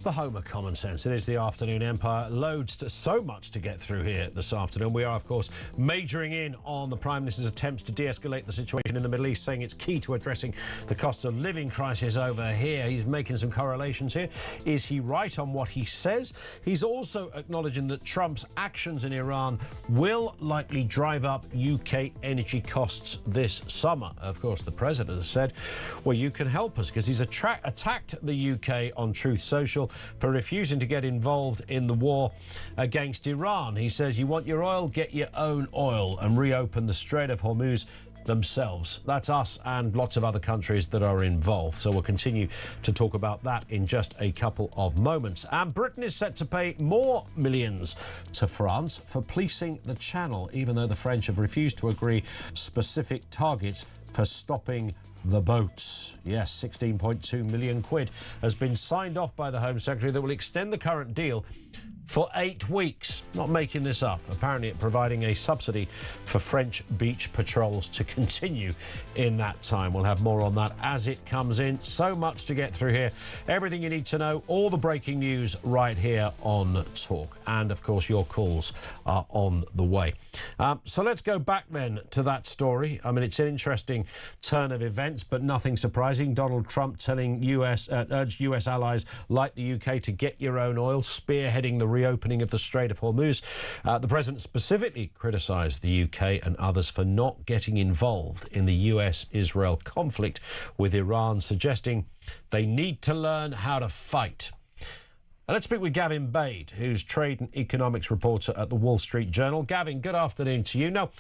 the home of common sense. It is the Afternoon Empire. So much to get through here this afternoon. We are, of course, majoring in on the Prime Minister's attempts to de-escalate the situation in the Middle East, saying it's key to addressing the cost of living crisis over here. He's making some correlations here. Is he right on what he says? He's also acknowledging that Trump's actions in Iran will likely drive up UK energy costs this summer. Of course, the president has said, well, you can help us, because he's attacked the UK on Truth Social for refusing to get involved in the war against Iran. He says, you want your oil, get your own oil and reopen the Strait of Hormuz themselves. That's us and lots of other countries that are involved. So we'll continue to talk about that in just a couple of moments. And Britain is set to pay more millions to France for policing the Channel, even though the French have refused to agree specific targets for stopping the boats. Yes, 16.2 million quid has been signed off by the Home Secretary that will extend the current deal for 8 weeks. Not making this up. Apparently providing a subsidy for French beach patrols to continue in that time. We'll have more on that as it comes in. So much to get through here. Everything you need to know, all the breaking news right here on Talk. And, of course, your calls are on the way. So let's go back then to that story. I mean, it's an interesting turn of events, but nothing surprising. Donald Trump telling urged US allies like the UK to get your own oil, spearheading the reopening of the Strait of Hormuz. The president specifically criticised the UK and others for not getting involved in the US-Israel conflict with Iran, suggesting they need to learn how to fight. Now, let's speak with Gavin Bade, who's trade and economics reporter at the Wall Street Journal. Gavin, good afternoon to you. Now,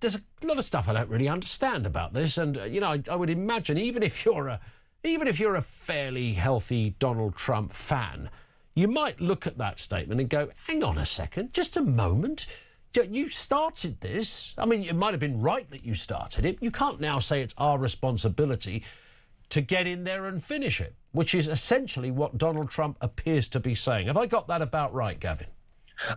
there's a lot of stuff I don't really understand about this, and I would imagine even if you're a fairly healthy Donald Trump fan, you might look at that statement and go, hang on a second, just a moment. You started this. I mean, it might have been right that you started it. You can't now say it's our responsibility to get in there and finish it, which is essentially what Donald Trump appears to be saying. Have I got that about right, Gavin?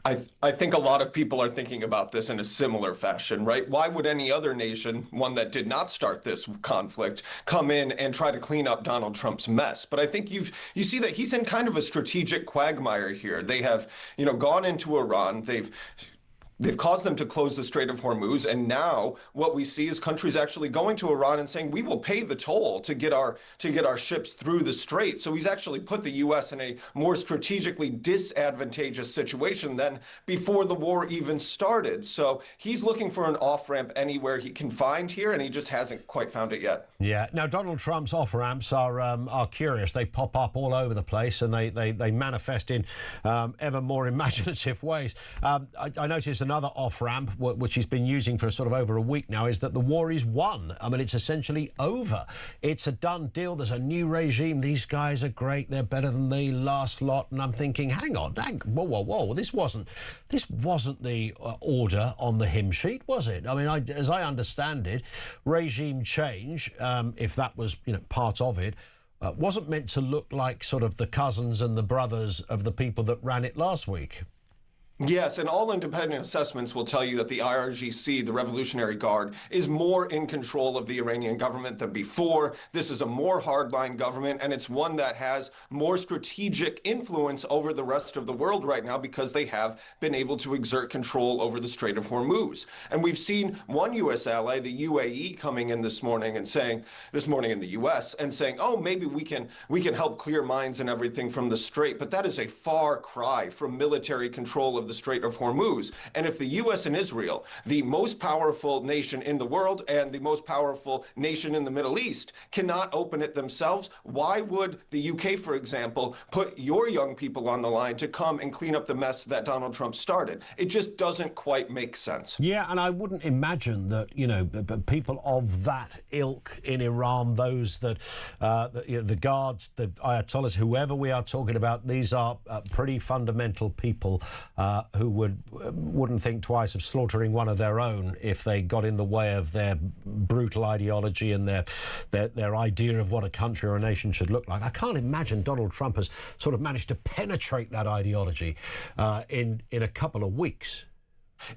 I think a lot of people are thinking about this in a similar fashion, right? Why would any other nation, one that did not start this conflict, come in and try to clean up Donald Trump's mess? But I think you see that he's in kind of a strategic quagmire here. They have, gone into Iran. They've caused them to close the Strait of Hormuz, and now what we see is countries actually going to Iran and saying, we will pay the toll to get our ships through the strait. So he's actually put the U.S. in a more strategically disadvantageous situation than before the war even started. So he's looking for an off-ramp anywhere he can find here, and he just hasn't quite found it yet. Yeah. Now, Donald Trump's off-ramps are curious. They pop up all over the place, and they manifest in ever more imaginative ways. I noticed another off-ramp, which he's been using for sort of over a week now, is that the war is won. I mean, it's essentially over. It's a done deal. There's a new regime. These guys are great. They're better than the last lot. And I'm thinking, hang on, whoa. This wasn't the order on the hymn sheet, was it? I mean, as I understand it, regime change, if that was part of it, wasn't meant to look like sort of the cousins and the brothers of the people that ran it last week. Yes, and all independent assessments will tell you that the IRGC, the Revolutionary Guard, is more in control of the Iranian government than before. This is a more hardline government, and it's one that has more strategic influence over the rest of the world right now because they have been able to exert control over the Strait of Hormuz. And we've seen one U.S. ally, the UAE, coming in this morning in the U.S. and saying, oh, maybe we can help clear mines and everything from the strait. But that is a far cry from military control of the Strait of Hormuz. And if the U.S. and Israel, the most powerful nation in the world and the most powerful nation in the Middle East, cannot open it themselves, why would the UK, for example, put your young people on the line to come and clean up the mess that Donald Trump started? It just doesn't quite make sense. Yeah, and I wouldn't imagine that, people of that ilk in Iran, those that, the guards, the Ayatollahs, whoever we are talking about, these are pretty fundamental people who wouldn't think twice of slaughtering one of their own if they got in the way of their brutal ideology and their idea of what a country or a nation should look like. I can't imagine Donald Trump has sort of managed to penetrate that ideology in a couple of weeks.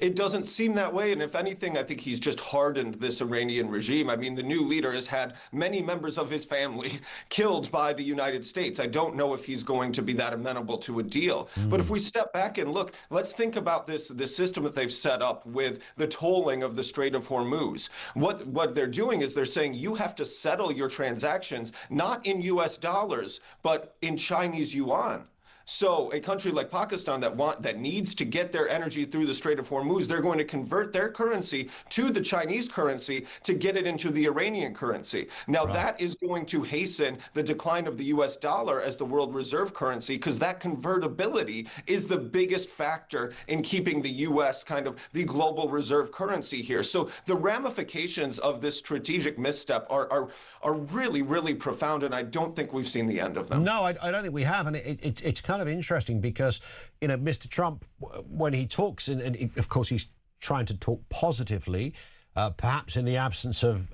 It doesn't seem that way, and if anything, I think he's just hardened this Iranian regime. I mean, the new leader has had many members of his family killed by the United States. I don't know if he's going to be that amenable to a deal. But if we step back and look, let's think about this system that they've set up with the tolling of the Strait of Hormuz. What they're doing is they're saying you have to settle your transactions not in US dollars, but in Chinese yuan. So a country like Pakistan that needs to get their energy through the Strait of Hormuz, they're going to convert their currency to the Chinese currency to get it into the Iranian currency. Now, that is going to hasten the decline of the US dollar as the world reserve currency, because that convertibility is the biggest factor in keeping the US kind of the global reserve currency here. So the ramifications of this strategic misstep are really, really profound, and I don't think we've seen the end of them. No, I don't think we have, and it's kind of interesting because, you know, Mr. Trump, when he talks, and of course he's trying to talk positively, perhaps in the absence of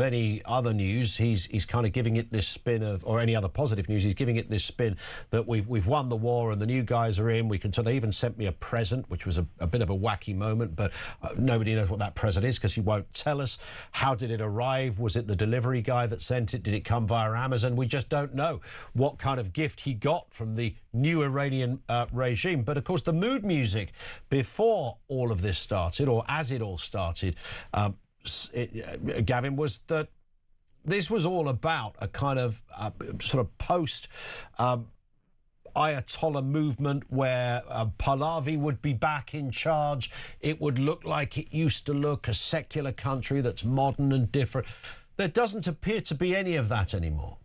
any other news, he's kind of giving it this spin of, or any other positive news, he's giving it this spin that we've won the war and the new guys are in. So they even sent me a present, which was a bit of a wacky moment, but nobody knows what that present is because he won't tell us. How did it arrive? Was it the delivery guy that sent it? Did it come via Amazon? We just don't know what kind of gift he got from the new Iranian regime. But of course, the mood music before all of this started, or as it all started, Gavin, was that this was all about a kind of sort of post Ayatollah movement where Pahlavi would be back in charge. It would look like it used to look, a secular country that's modern and different. There doesn't appear to be any of that anymore.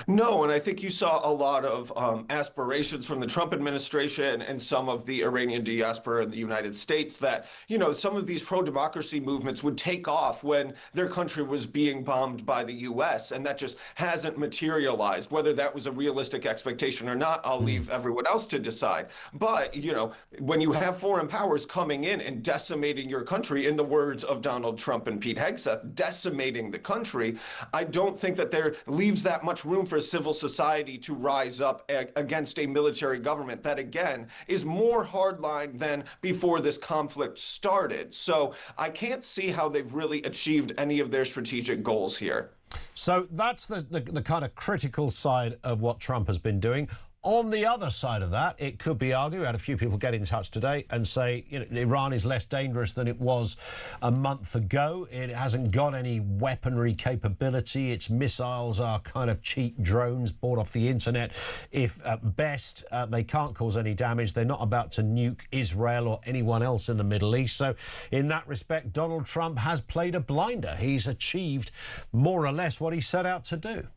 No, and I think you saw a lot of aspirations from the Trump administration and some of the Iranian diaspora in the United States that, you know, some of these pro-democracy movements would take off when their country was being bombed by the U.S., and that just hasn't materialized. Whether that was a realistic expectation or not, I'll leave everyone else to decide. But, you know, when you have foreign powers coming in and decimating your country, in the words of Donald Trump and Pete Hegseth, decimating the country, I don't think that there leaves that much room for civil society to rise up against a military government that, again, is more hardline than before this conflict started. So I can't see how they've really achieved any of their strategic goals here. So that's the kind of critical side of what Trump has been doing. On the other side of that, it could be argued, we had a few people get in touch today and say, you know, Iran is less dangerous than it was a month ago. It hasn't got any weaponry capability. Its missiles are kind of cheap drones bought off the internet. If at best they can't cause any damage, they're not about to nuke Israel or anyone else in the Middle East. So in that respect, Donald Trump has played a blinder. He's achieved more or less what he set out to do.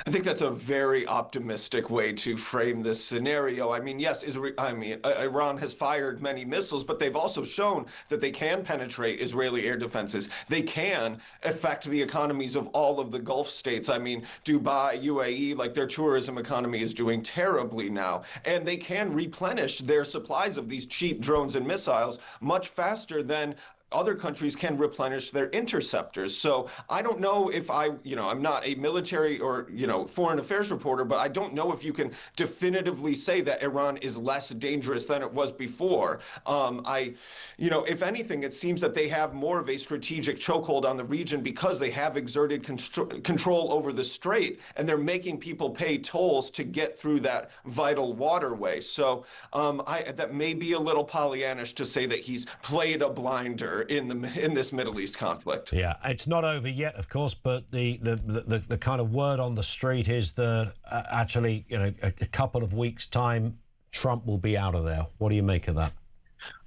I think that's a very optimistic way to frame this scenario. I mean, yes, Iran has fired many missiles, but they've also shown that they can penetrate Israeli air defenses. They can affect the economies of all of the Gulf states. I mean, Dubai, UAE, like their tourism economy is doing terribly now. And they can replenish their supplies of these cheap drones and missiles much faster than other countries can replenish their interceptors. So I don't know if I'm not a military or, foreign affairs reporter, but I don't know if you can definitively say that Iran is less dangerous than it was before. If anything, it seems that they have more of a strategic chokehold on the region because they have exerted control over the strait, and they're making people pay tolls to get through that vital waterway. So that may be a little Pollyannish to say that he's played a blinder in this Middle East conflict. Yeah, it's not over yet, of course, but the kind of word on the street is that actually, a couple of weeks' time, Trump will be out of there. What do you make of that?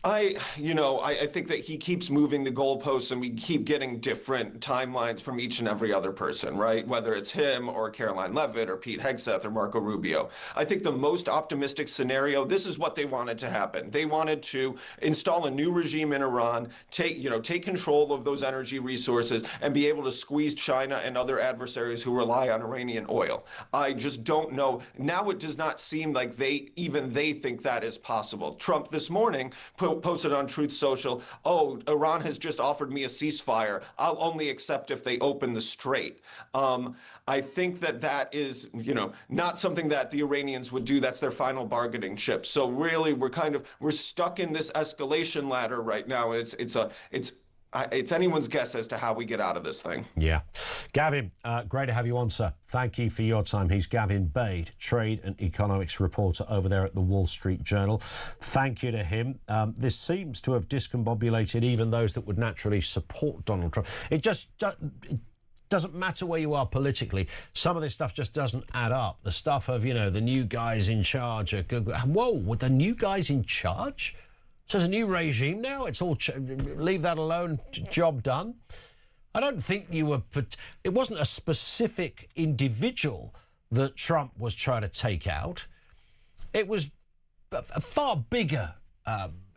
I think that he keeps moving the goalposts and we keep getting different timelines from each and every other person, right? Whether it's him or Caroline Leavitt or Pete Hegseth or Marco Rubio. I think the most optimistic scenario, this is what they wanted to happen. They wanted to install a new regime in Iran, take control of those energy resources and be able to squeeze China and other adversaries who rely on Iranian oil. I just don't know. Now it does not seem like they think that is possible. Trump this morning posted on Truth Social, "Oh, Iran has just offered me a ceasefire. I'll only accept if they open the strait." I think that is, not something that the Iranians would do. That's their final bargaining chip. So really, we're stuck in this escalation ladder right now. It's anyone's guess as to how we get out of this thing. Yeah. Gavin, great to have you on, sir. Thank you for your time. He's Gavin Bade, trade and economics reporter over there at the Wall Street Journal. Thank you to him. This seems to have discombobulated even those that would naturally support Donald Trump. It doesn't matter where you are politically. Some of this stuff just doesn't add up. The stuff of, the new guys in charge. Whoa, with the new guys in charge? So there's a new regime now. It's all leave that alone. Job done. I don't think it wasn't a specific individual that Trump was trying to take out. It was a far bigger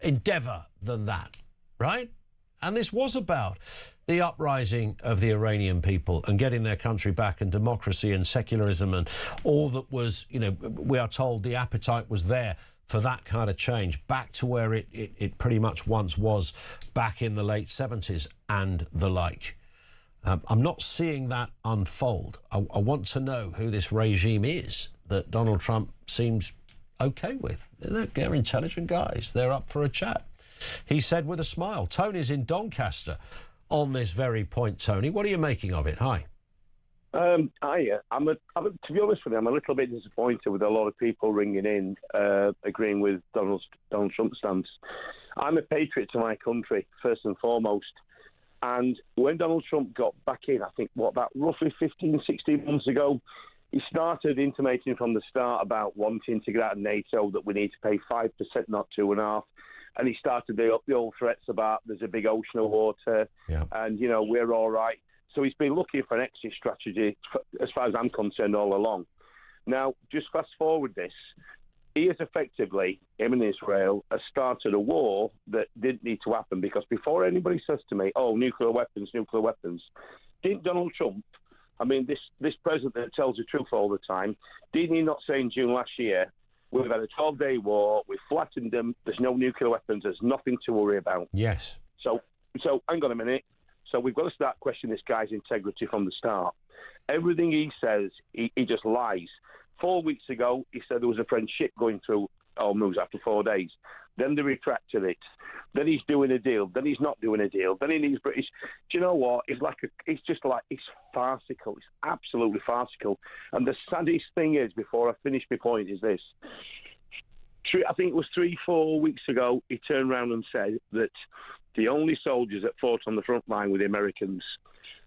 endeavour than that, right? And this was about the uprising of the Iranian people and getting their country back, and democracy and secularism and all that was, we are told the appetite was there for that kind of change, back to where it pretty much once was back in the late 70s and the like. I'm not seeing that unfold. I want to know who this regime is that Donald Trump seems okay with. They're intelligent guys. They're up for a chat. He said with a smile. Tony's in Doncaster on this very point. Tony, what are you making of it? Hi. To be honest with you, I'm a little bit disappointed with a lot of people ringing in, agreeing with Donald Trump's stance. I'm a patriot to my country, first and foremost. And when Donald Trump got back in, I think, about roughly 15, 16 months ago, he started intimating from the start about wanting to get out of NATO, that we need to pay 5%, not 2.5%. And he started the old threats about there's a big ocean of water and, we're all right. So he's been looking for an exit strategy, as far as I'm concerned, all along. Now, just fast forward this. He has effectively, him and Israel, has started a war that didn't need to happen, because before anybody says to me, oh, nuclear weapons, didn't Donald Trump, this president that tells the truth all the time, didn't he not say in June last year, we've had a 12-day war, we've flattened them, there's no nuclear weapons, there's nothing to worry about. Yes. So hang on a minute. So we've got to start questioning this guy's integrity from the start. Everything he says, he just lies. 4 weeks ago, he said there was a French ship going through Hormuz after 4 days. Then they retracted it. Then he's doing a deal. Then he's not doing a deal. Then he needs British. Do you know what? It's farcical. It's absolutely farcical. And the saddest thing is, before I finish my point, is this. I think it was 3-4 weeks ago, he turned around and said that the only soldiers that fought on the front line were the Americans.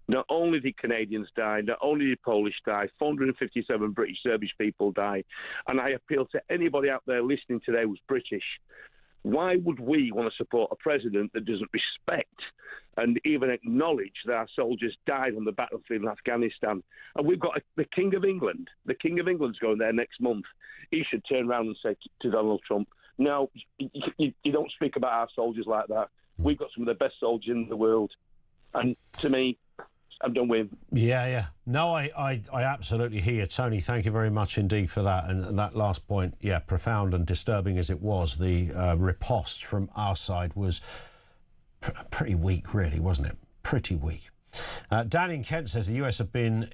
Not only did Canadians die, not only did Polish die, 457 British service people die. And I appeal to anybody out there listening today who's British. Why would we want to support a president that doesn't respect and even acknowledge that our soldiers died on the battlefield in Afghanistan? And we've got the King of England. The King of England's going there next month. He should turn around and say to Donald Trump, no, you don't speak about our soldiers like that. We've got some of the best soldiers in the world. And to me, I'm done with. Yeah. No, I absolutely hear you, Tony. Thank you very much indeed for that. And that last point, profound and disturbing as it was, the riposte from our side was pretty weak, really, wasn't it? Pretty weak. Dan in Kent says the US have been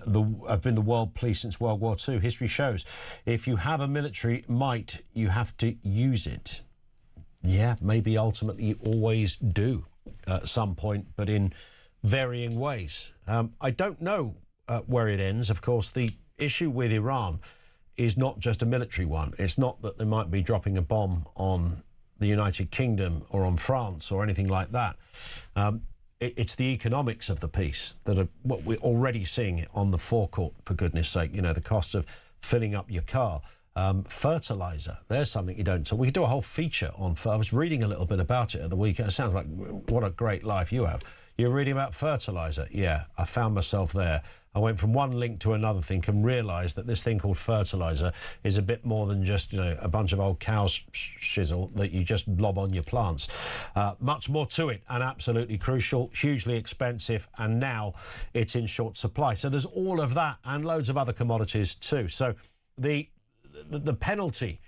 the world police since World War II. History shows if you have a military might, you have to use it. Yeah, maybe ultimately you always do at some point, but in varying ways. I don't know where it ends. Of course, the issue with Iran is not just a military one. It's not that they might be dropping a bomb on the United Kingdom or on France or anything like that. It's the economics of the piece that are what we're already seeing on the forecourt, for goodness sake. The cost of filling up your car Fertiliser. There's something you don't talk. We could do a whole feature on. I was reading a little bit about it at the weekend. It sounds like what a great life you have. You're reading about fertiliser. Yeah, I found myself there. I went from one link to another thing and realised that this thing called fertiliser is a bit more than just, you know, a bunch of old cow's shizzle that you just lob on your plants. Much more to it, and absolutely crucial, hugely expensive, and now it's in short supply. So there's all of that and loads of other commodities too. So the penalty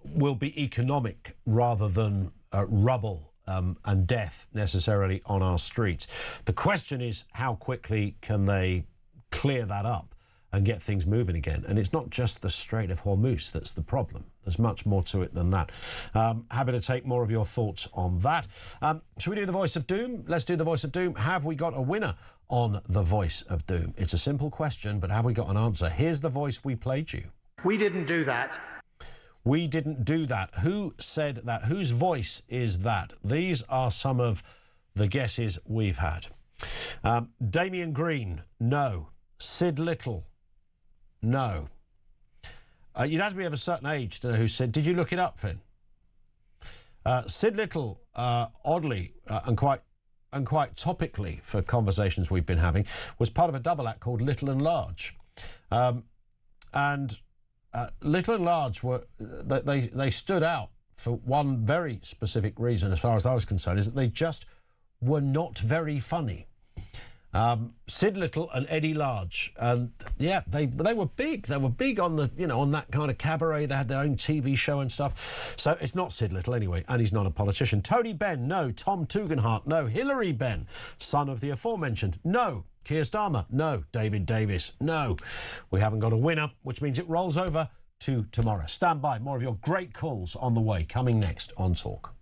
will be economic rather than rubble and death necessarily on our streets. The question is, how quickly can they clear that up and get things moving again? And it's not just the Strait of Hormuz that's the problem. There's much more to it than that. Happy to take more of your thoughts on that. Should we do the Voice of Doom? Let's do the Voice of Doom. Have we got a winner on the Voice of Doom? It's a simple question, but have we got an answer? Here's the voice we played you. We didn't do that. We didn't do that. Who said that? Whose voice is that? These are some of the guesses we've had. Damien Green, no. Sid Little, no. You'd have to be of a certain age to know who said. Did you look it up, Finn? Sid Little, oddly and quite topically for conversations we've been having, was part of a double act called Little and Large, and Little and Large were they stood out for one very specific reason, as far as I was concerned, is that they just were not very funny. Sid Little and Eddie Large, and yeah, they were big. They were big on the, you know, on that kind of cabaret. They had their own TV show and stuff. So it's not Sid Little anyway, and he's not a politician. Tony Benn, no. Tom Tugendhat, no. Hilary Benn, son of the aforementioned, no. Keir Starmer, no. David Davis, no. We haven't got a winner, which means it rolls over to tomorrow. Stand by, more of your great calls on the way, coming next on Talk.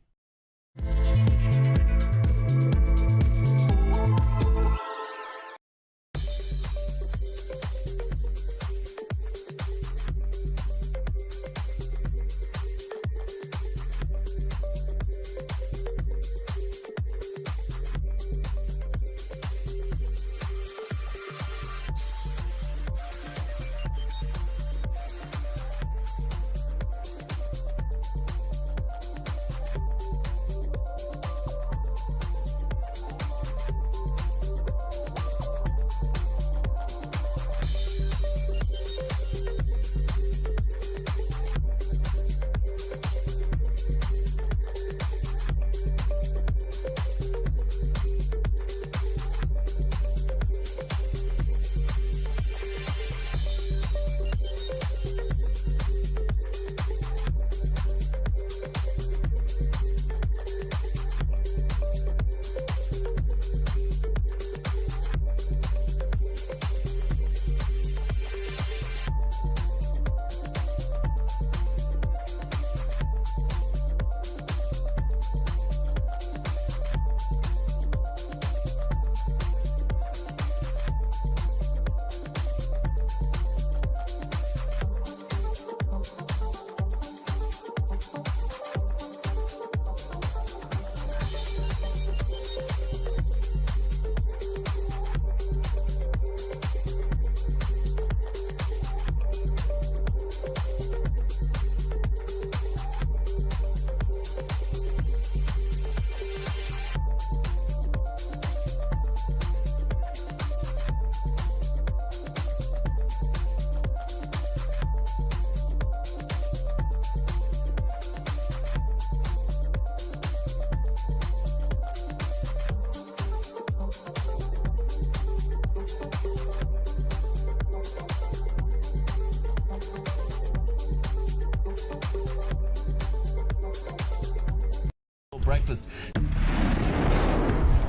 Breakfast.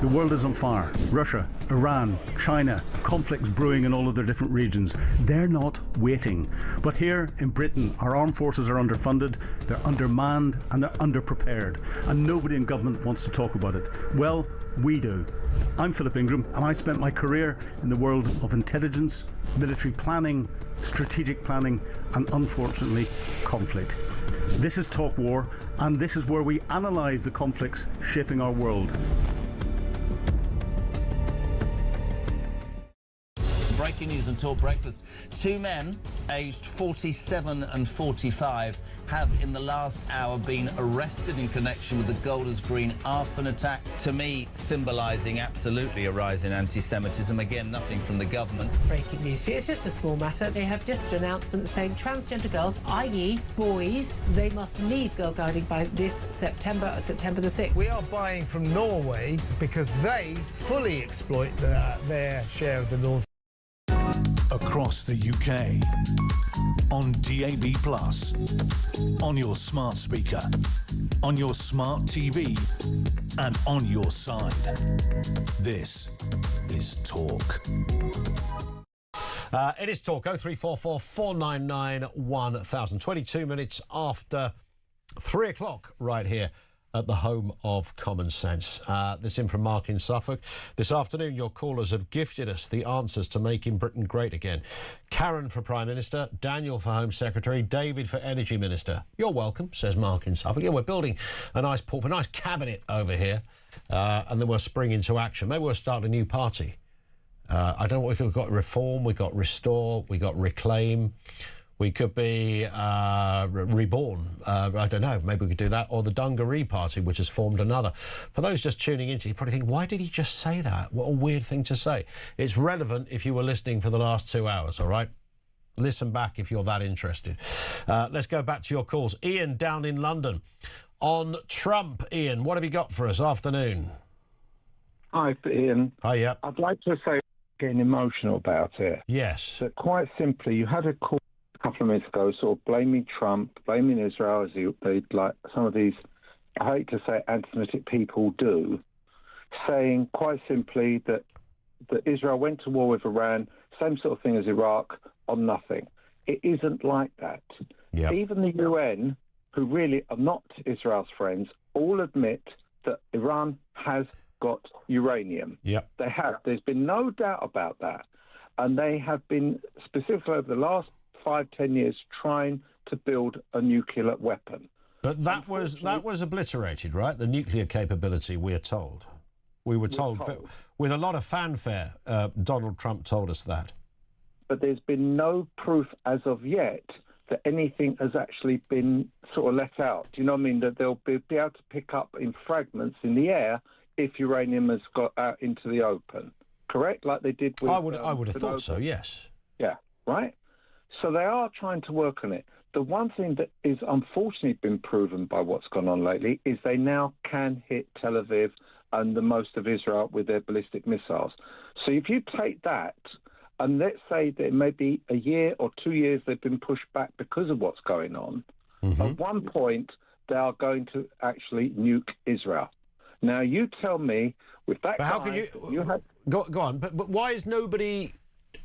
The world is on fire. Russia, Iran, China, conflicts brewing in all of their different regions. They're not waiting. But here in Britain, our armed forces are underfunded, they're undermanned, and they're underprepared. And nobody in government wants to talk about it. Well, we do. I'm Philip Ingram, and I spent my career in the world of intelligence, military planning, strategic planning, and unfortunately, conflict. This is Talk War, and this is where we analyse the conflicts shaping our world. breaking news on Talk Breakfast. Two men aged 47 and 45 have in the last hour been arrested in connection with the Golders Green arson attack, to me symbolising absolutely a rise in anti-Semitism. Again, nothing from the government. Breaking news for you. It's just a small matter. They have just an announcement saying transgender girls, i.e. boys, they must leave girl guiding by this September the 6th. We are buying from Norway because they fully exploit their share of the North. Across the UK, on DAB+, on your smart speaker, on your smart TV, and on your side. This is Talk. It is Talk. 0344 499 1000. 22 minutes after 3 o'clock right here at the home of Common Sense. This in from Mark in Suffolk. This afternoon, your callers have gifted us the answers to making Britain great again. Karen for Prime Minister, Daniel for Home Secretary, David for Energy Minister. You're welcome, says Mark in Suffolk. Yeah, we're building a nice cabinet over here, and then we'll spring into action. Maybe we'll start a new party. I don't know what we've got. Reform, we've got Restore, we've got Reclaim. We could be Reborn. I don't know. Maybe we could do that. Or the Dungaree Party, which has formed another. For those just tuning in, you probably think, why did he just say that? What a weird thing to say. It's relevant if you were listening for the last 2 hours, all right? Listen back if you're that interested. Let's go back to your calls. Ian down in London. On Trump, Ian, what have you got for us? Afternoon. Hi, Ian. Hi, yeah. I'd like to say, getting emotional about it. Yes. That quite simply, you had a call a couple of minutes ago, sort of blaming Trump, blaming Israel, as they like some of these, I hate to say, anti-Semitic people do, saying quite simply that Israel went to war with Iran, same sort of thing as Iraq, on nothing. It isn't like that. Yep. Even the UN, who really are not Israel's friends, all admit that Iran has got uranium. Yep. They have. There's been no doubt about that. And they have been, specifically over the last 5-10 years, trying to build a nuclear weapon. But that was obliterated, right? The nuclear capability, we're told. We were told. With a lot of fanfare, Donald Trump told us that. But there's been no proof as of yet that anything has actually been sort of let out. Do you know what I mean? That they'll be able to pick up in fragments in the air if uranium has got out into the open. Correct? Like they did with... I would have thought so, yes. Yeah, right? So they are trying to work on it. The one thing that is unfortunately been proven by what's gone on lately is they now can hit Tel Aviv and the most of Israel with their ballistic missiles. So if you take that, and let's say that it may be a year or 2 years they've been pushed back because of what's going on, at one point they are going to actually nuke Israel. Now, you tell me, with that but how can you have... Go on, but why is nobody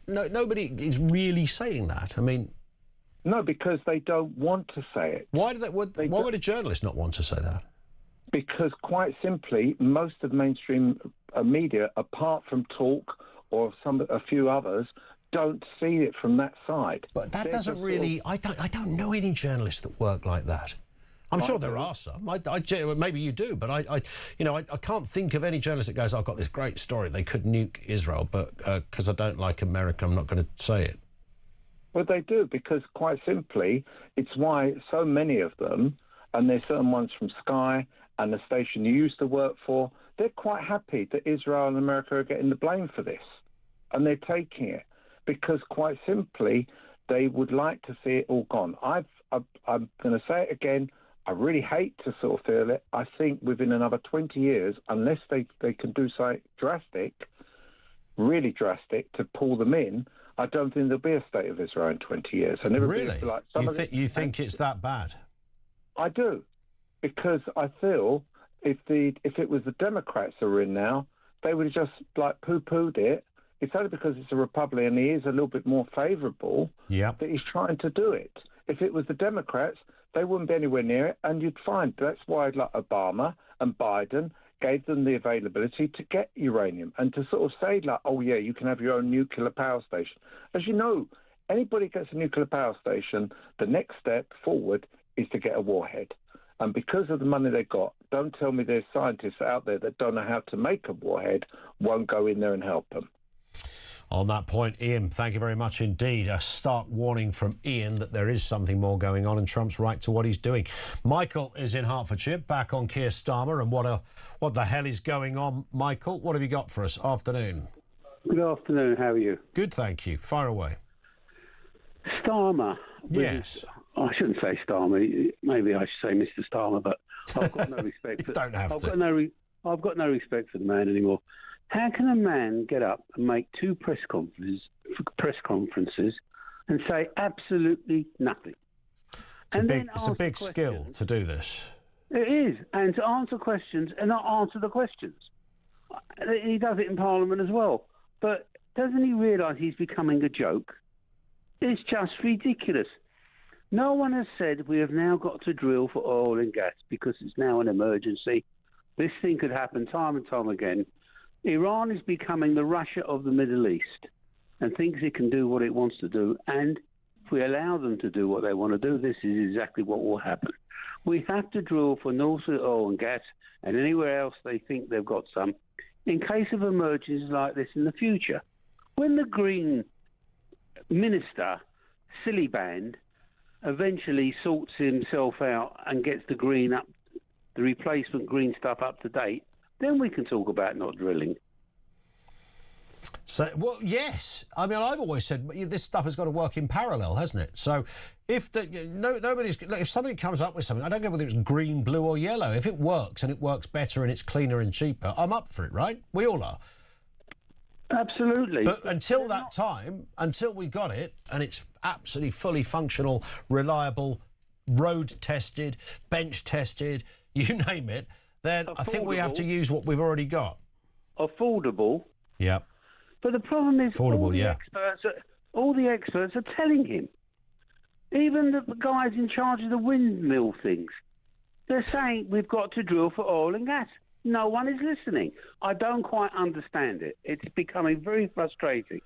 is really saying that? I mean... No, because they don't want to say it. Why would a journalist not want to say that? Because, quite simply, most of mainstream media, apart from Talk or a few others, don't see it from that side. But that doesn't really... I don't know any journalists that work like that. I'm sure there are some. Maybe you do, but I can't think of any journalist that goes, I've got this great story, they could nuke Israel, but because I don't like America, I'm not going to say it. Well, they do, because quite simply, it's why so many of them, and there's certain ones from Sky and the station you used to work for, they're quite happy that Israel and America are getting the blame for this. And they're taking it because, quite simply, they would like to see it all gone. I'm going to say it again. I really hate to sort of feel it. I think within another 20 years, unless they can do something drastic, really drastic, to pull them in, I don't think there'll be a state of Israel in 20 years. And really? Like you think it's that bad? I do, because I feel if it was the Democrats that were in now, they would have just like poo-pooed it. It's only because it's a Republican and he is a little bit more favourable that he's trying to do it. If it was the Democrats, they wouldn't be anywhere near it, and you'd find that's why like Obama and Biden gave them the availability to get uranium and to sort of say like, oh yeah, you can have your own nuclear power station. As you know, anybody gets a nuclear power station, the next step forward is to get a warhead. And because of the money they got, don't tell me there's scientists out there that don't know how to make a warhead, won't go in there and help them. On that point, Ian, thank you very much indeed. A stark warning from Ian that there is something more going on and Trump's right to what he's doing. Michael is in Hertfordshire, back on Keir Starmer, and what the hell is going on, Michael? What have you got for us? Afternoon. Good afternoon, how are you? Good, thank you. Fire away. Starmer. Yes. I shouldn't say Starmer. Maybe I should say Mr. Starmer, but I've got no respect for... Don't have to. I've got no respect for the man anymore. How can a man get up and make two press conferences and say absolutely nothing? It's a big skill to do this. It is, and to answer questions and not answer the questions. He does it in Parliament as well. But doesn't he realise he's becoming a joke? It's just ridiculous. No one has said we have now got to drill for oil and gas because it's now an emergency. This thing could happen time and time again. Iran is becoming the Russia of the Middle East and thinks it can do what it wants to do. And if we allow them to do what they want to do, this is exactly what will happen. We have to drill for North Sea oil and gas and anywhere else they think they've got some in case of emergencies like this in the future. When the Green Minister, silly band, eventually sorts himself out and gets the replacement green stuff up to date, then we can talk about not drilling. So, well, yes. I mean, I've always said this stuff has got to work in parallel, hasn't it? So, if somebody comes up with something, I don't care whether it's green, blue, or yellow. If it works and it works better and it's cleaner and cheaper, I'm up for it, right? We all are. Absolutely. But until that time, until we got it and it's absolutely fully functional, reliable, road tested, bench tested, you name it, then affordable. I think we have to use what we've already got. Affordable. Yeah. But the problem is affordable, all the experts are telling him. Even the guys in charge of the windmill things. They're saying we've got to drill for oil and gas. No one is listening. I don't quite understand it. It's becoming very frustrating.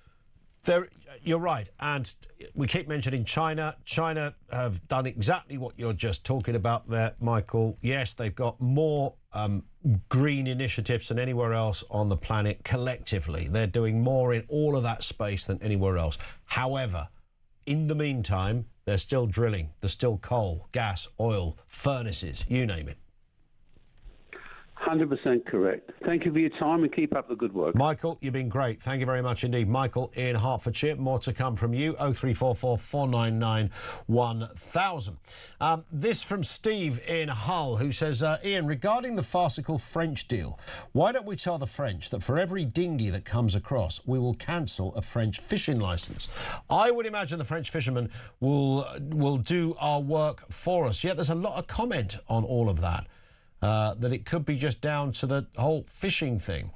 You're right. And we keep mentioning China. China have done exactly what you're just talking about there, Michael. Yes, they've got more green initiatives than anywhere else on the planet collectively. They're doing more in all of that space than anywhere else. However, in the meantime, they're still drilling. There's still coal, gas, oil, furnaces, you name it. 100% correct. Thank you for your time and keep up the good work. Michael, you've been great. Thank you very much indeed. Michael in Hertfordshire. More to come from you. 0344 499 1000. This from Steve in Hull, who says, Ian, regarding the farcical French deal, why don't we tell the French that for every dinghy that comes across, we will cancel a French fishing licence? I would imagine the French fishermen will do our work for us. Yet there's a lot of comment on all of that. That it could be just down to the whole fishing thing.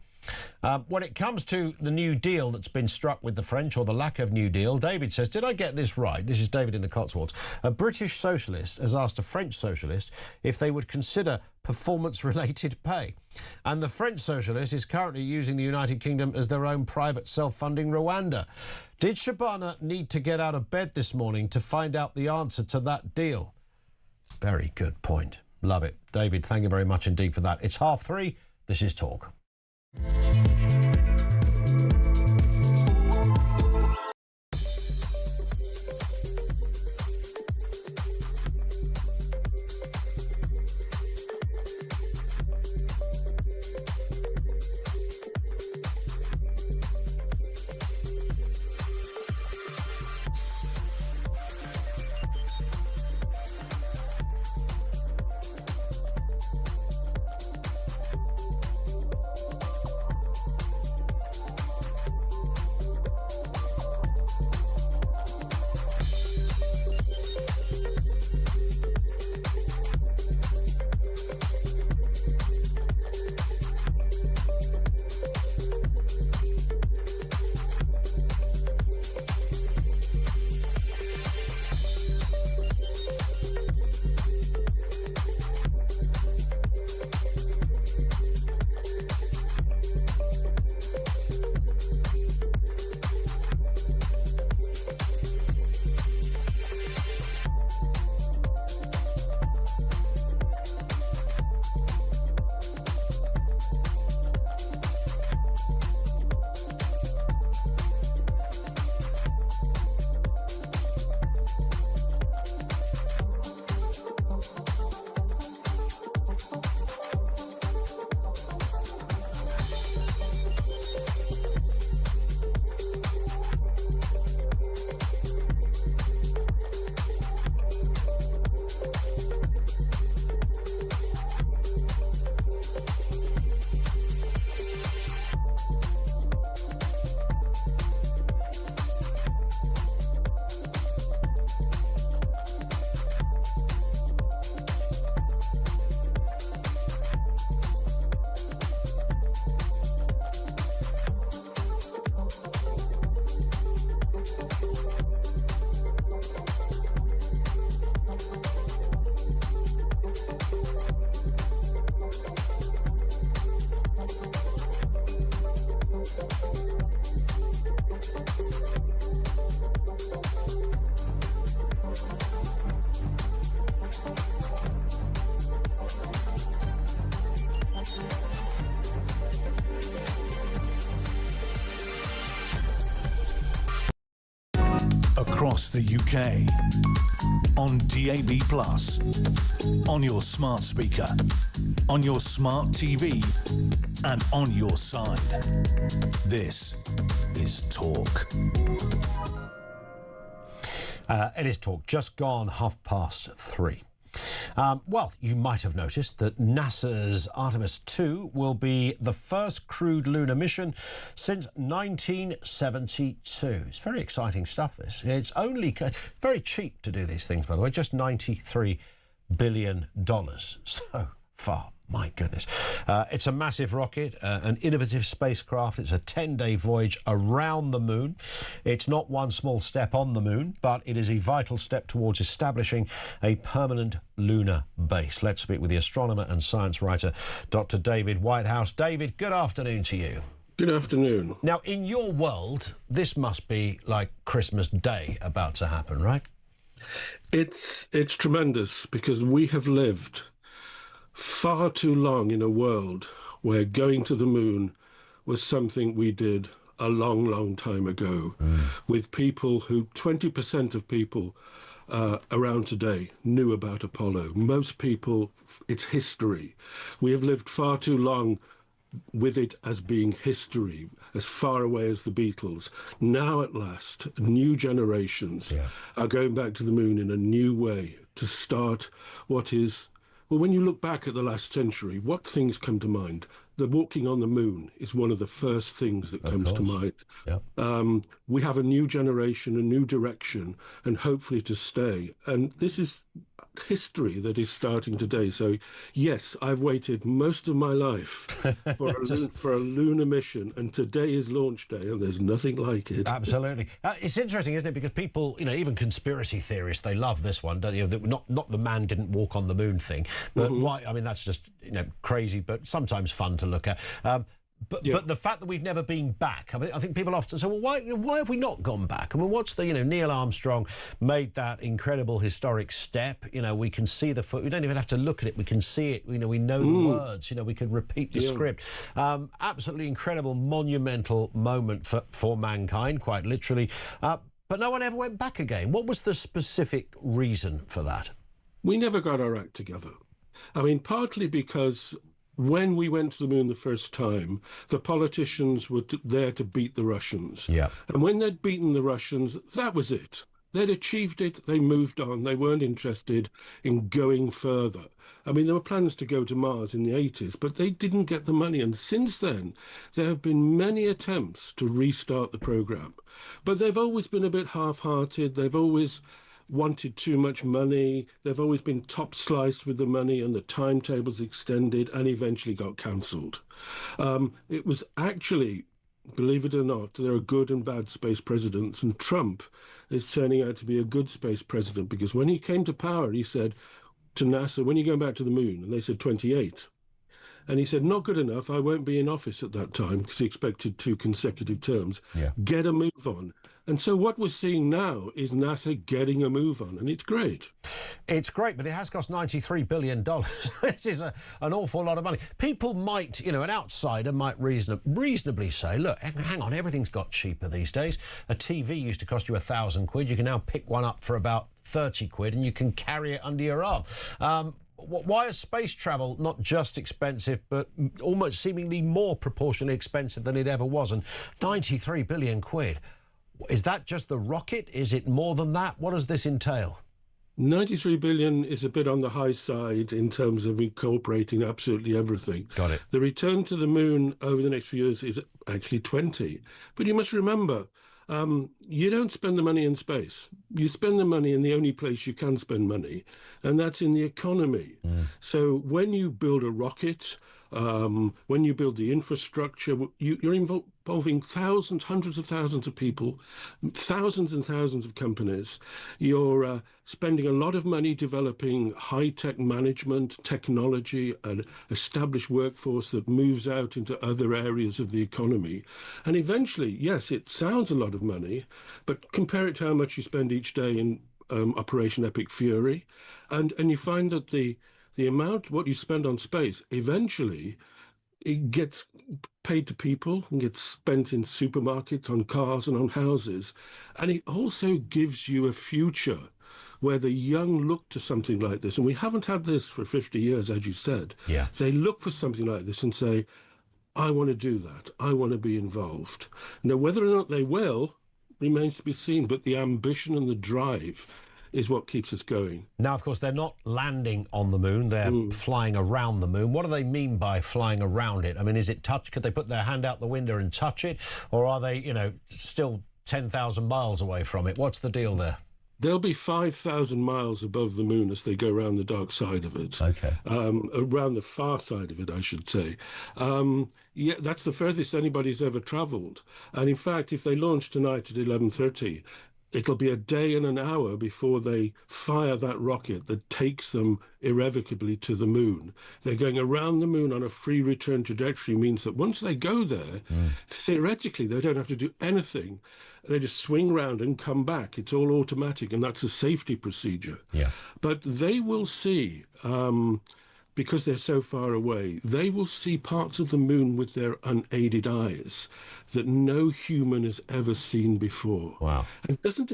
When it comes to the new deal that's been struck with the French, or the lack of new deal, David says, did I get this right? This is David in the Cotswolds. A British socialist has asked a French socialist if they would consider performance-related pay. And the French socialist is currently using the United Kingdom as their own private self-funding Rwanda. Did Shabana need to get out of bed this morning to find out the answer to that deal? Very good point. Love it. David, thank you very much indeed for that. It's 3:30. This is Talk. across the UK. On DAB+, on your smart speaker, on your smart TV, and on your side. This is Talk. It is Talk, just gone 3:30. Well, you might have noticed that NASA's Artemis 2 will be the first crewed lunar mission since 1972. It's very exciting stuff, this. It's only very cheap to do these things, by the way, just $93 billion so far. My goodness. It's a massive rocket, an innovative spacecraft. It's a 10-day voyage around the moon. It's not one small step on the moon, but it is a vital step towards establishing a permanent lunar base. Let's speak with the astronomer and science writer, Dr. David Whitehouse. David, good afternoon to you. Good afternoon. Now, in your world, this must be like Christmas Day about to happen, right? It's tremendous because we have lived far too long in a world where going to the moon was something we did a long, long time ago, with people who 20% of people around today knew about Apollo. Most people, it's history. We have lived far too long with it as being history, as far away as the Beatles. Now, at last, new generations are going back to the moon in a new way to start what is... Well, when you look back at the last century, what things come to mind? The walking on the moon is one of the first things that comes to mind. Yep. We have a new generation, a new direction, and hopefully to stay. And this is history that is starting today. So, yes, I've waited most of my life for a lunar mission, and today is launch day, and there's nothing like it. Absolutely. It's interesting, isn't it? Because people, even conspiracy theorists, they love this one, don't you? Not the man didn't walk on the moon thing, but why? I mean, that's just crazy, but sometimes fun to look at. But the fact that we've never been back, I think people often say, well, why have we not gone back? I mean, what's the, Neil Armstrong made that incredible historic step. We can see the foot. We don't even have to look at it. We can see it. We know the words. We can repeat the script. Absolutely incredible, monumental moment for mankind, quite literally. But no one ever went back again. What was the specific reason for that? We never got our act together. I mean, partly because when we went to the moon the first time, the politicians were there to beat the Russians. Yeah. And when they'd beaten the Russians, that was it. They'd achieved it. They moved on. They weren't interested in going further. I mean, there were plans to go to Mars in the 80s, but they didn't get the money. And since then, there have been many attempts to restart the program. But they've always been a bit half-hearted. They've always wanted too much money. They've always been top sliced with the money, and the timetables extended and eventually got cancelled. It was actually, believe it or not, there are good and bad space presidents, and Trump is turning out to be a good space president, because when he came to power, he said to NASA, when are you going back to the moon? And they said 28. And he said, not good enough. I won't be in office at that time, because he expected 2 consecutive terms. Get a move on. And so what we're seeing now is NASA getting a move on, and it's great. It's great, but it has cost $93 billion. This is an awful lot of money. People might, an outsider might reasonably say, look, hang on, everything's got cheaper these days. A TV used to cost you £1,000. You can now pick one up for about 30 quid, and you can carry it under your arm. Why is space travel not just expensive, but almost seemingly more proportionally expensive than it ever was? And 93 billion quid. Is that just the rocket? Is it more than that? What does this entail? 93 billion is a bit on the high side in terms of incorporating absolutely everything. Got it. The return to the moon over the next few years is actually 20. But you must remember, you don't spend the money in space. You spend the money in the only place you can spend money, and that's in the economy. So when you build a rocket, when you build the infrastructure, you're involving thousands, hundreds of thousands of people, thousands and thousands of companies. You're spending a lot of money developing high-tech management, technology, an established workforce that moves out into other areas of the economy. And eventually, yes, it sounds a lot of money, but compare it to how much you spend each day in Operation Epic Fury, and you find that the amount, what you spend on space, eventually it gets paid to people and gets spent in supermarkets, on cars and on houses. And it also gives you a future where the young look to something like this. And we haven't had this for 50 years, as you said. Yeah. They look for something like this and say, I want to do that. I want to be involved. Now, whether or not they will remains to be seen, but the ambition and the drive is what keeps us going. Now, of course, they're not landing on the moon. They're flying around the moon. What do they mean by flying around it? I mean, is it touch? Could they put their hand out the window and touch it? Or are they, still 10,000 miles away from it? What's the deal there? They'll be 5,000 miles above the moon as they go around the dark side of it. Okay. Around the far side of it, I should say. Yeah, that's the furthest anybody's ever travelled. And in fact, if they launch tonight at 11:30, it'll be a day and an hour before they fire that rocket that takes them irrevocably to the moon. They're going around the moon on a free return trajectory, means that once they go there, theoretically, they don't have to do anything. They just swing round and come back. It's all automatic, and that's a safety procedure. Yeah. But they will see, because they're so far away, they will see parts of the moon with their unaided eyes that no human has ever seen before. Wow. And doesn't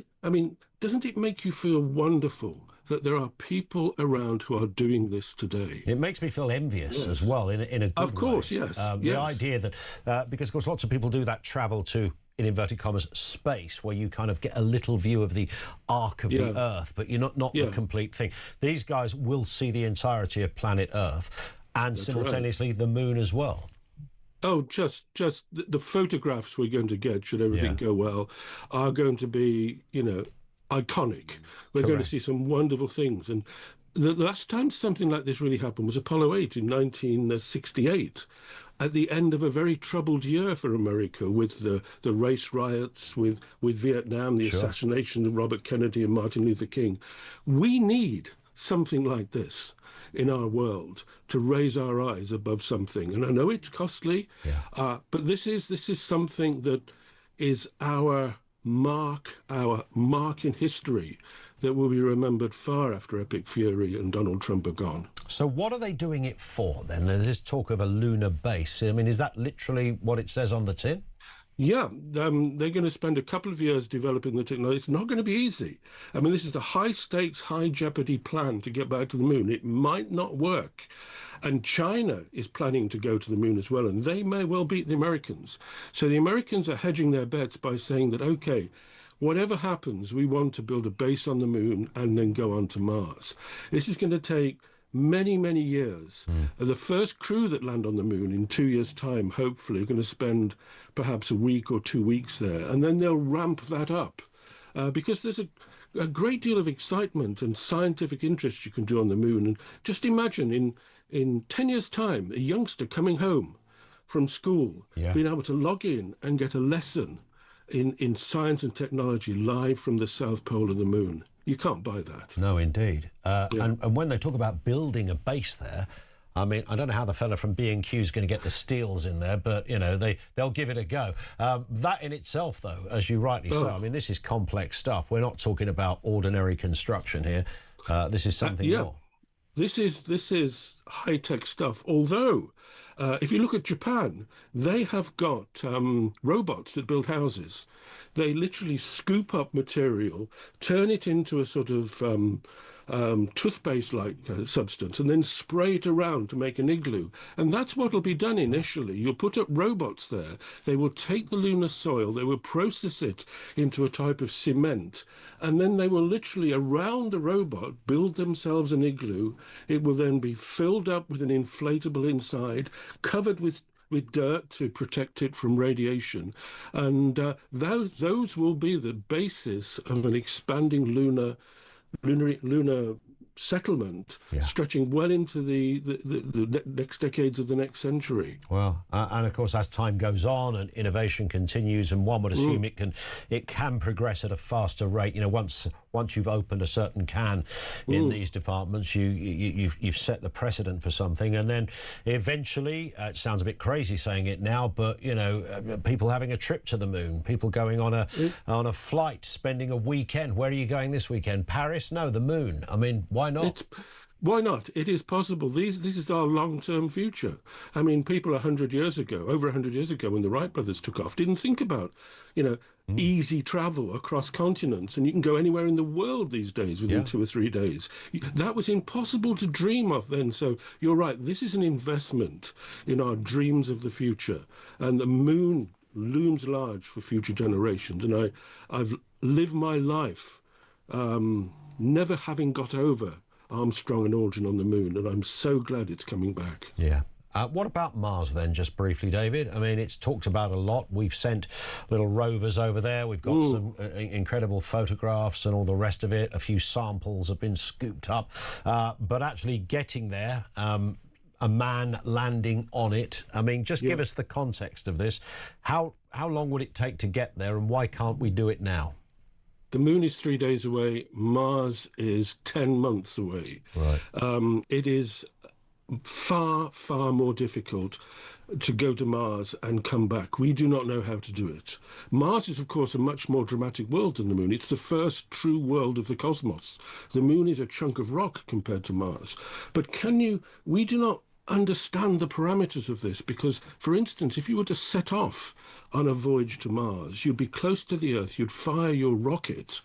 it make you feel wonderful that there are people around who are doing this today? It makes me feel envious as well, in a good way. Of course, yes. The idea that, because of course lots of people do that travel to, in inverted commas, space, where you kind of get a little view of the arc of the Earth, but you're not the complete thing. These guys will see the entirety of planet Earth and simultaneously the moon as well. Oh, just the photographs we're going to get, should everything go well, are going to be, iconic. We're going to see some wonderful things. And the last time something like this really happened was Apollo 8 in 1968. At the end of a very troubled year for America, with the race riots, with Vietnam, the assassination of Robert Kennedy and Martin Luther King. We need something like this in our world to raise our eyes above something. And I know it's costly, but this is something that is our mark in history that will be remembered far after Epic Fury and Donald Trump are gone. So what are they doing it for, then? There's this talk of a lunar base. I mean, is that literally what it says on the tin? Yeah, they're going to spend a couple of years developing the technology. It's not going to be easy. I mean, this is a high-stakes, high-jeopardy plan to get back to the moon. It might not work. And China is planning to go to the moon as well, and they may well beat the Americans. So the Americans are hedging their bets by saying that, OK, whatever happens, we want to build a base on the moon and then go on to Mars. This is going to take many, many years. The first crew that land on the moon in 2 years' time, hopefully, are going to spend perhaps a week or 2 weeks there, and then they'll ramp that up because there's a great deal of excitement and scientific interest you can do on the moon. And just imagine in 10 years' time, a youngster coming home from school, being able to log in and get a lesson in science and technology live from the South Pole of the moon. You can't buy that. No, indeed. And when they talk about building a base there, I mean, I don't know how the fella from B&Q is going to get the steels in there, but, they'll give it a go. That in itself, though, as you rightly say, I mean, this is complex stuff. We're not talking about ordinary construction here. This is something more. This is high-tech stuff, although if you look at Japan, they have got robots that build houses. They literally scoop up material, turn it into a sort of toothpaste-like substance, and then spray it around to make an igloo. And that's what will be done initially. You'll put up robots there. They will take the lunar soil, they will process it into a type of cement, and then they will literally, around the robot, build themselves an igloo. It will then be filled up with an inflatable inside, covered with dirt to protect it from radiation. And those will be the basis of an expanding lunar settlement, stretching well into the next decades of the next century. Well, and of course, as time goes on and innovation continues, and one would assume it can progress at a faster rate. Once you've opened a certain can in these departments, you've set the precedent for something, and then eventually, it sounds a bit crazy saying it now, but people having a trip to the moon, people going on a flight, spending a weekend. Where are you going this weekend? Paris? No, the moon. I mean, why not? Why not? It is possible. This is our long-term future. I mean, people over 100 years ago, when the Wright brothers took off, didn't think about, easy travel across continents, and you can go anywhere in the world these days within 2 or 3 days. That was impossible to dream of then. So you're right. This is an investment in our dreams of the future, and the moon looms large for future generations. And I've lived my life never having got over Armstrong and Aldrin on the moon, and I'm so glad it's coming back. Yeah. What about Mars then, just briefly, David? I mean, it's talked about a lot. We've sent little rovers over there. We've got some incredible photographs and all the rest of it. A few samples have been scooped up. But actually getting there, a man landing on it, I mean, just give us the context of this. How long would it take to get there, and why can't we do it now? The moon is 3 days away. Mars is 10 months away. Right. It is far, far more difficult to go to Mars and come back. We do not know how to do it. Mars is, of course, a much more dramatic world than the moon. It's the first true world of the cosmos. The moon is a chunk of rock compared to Mars. But we do not understand the parameters of this, because, for instance, if you were to set off on a voyage to Mars, you'd be close to the Earth, you'd fire your rocket,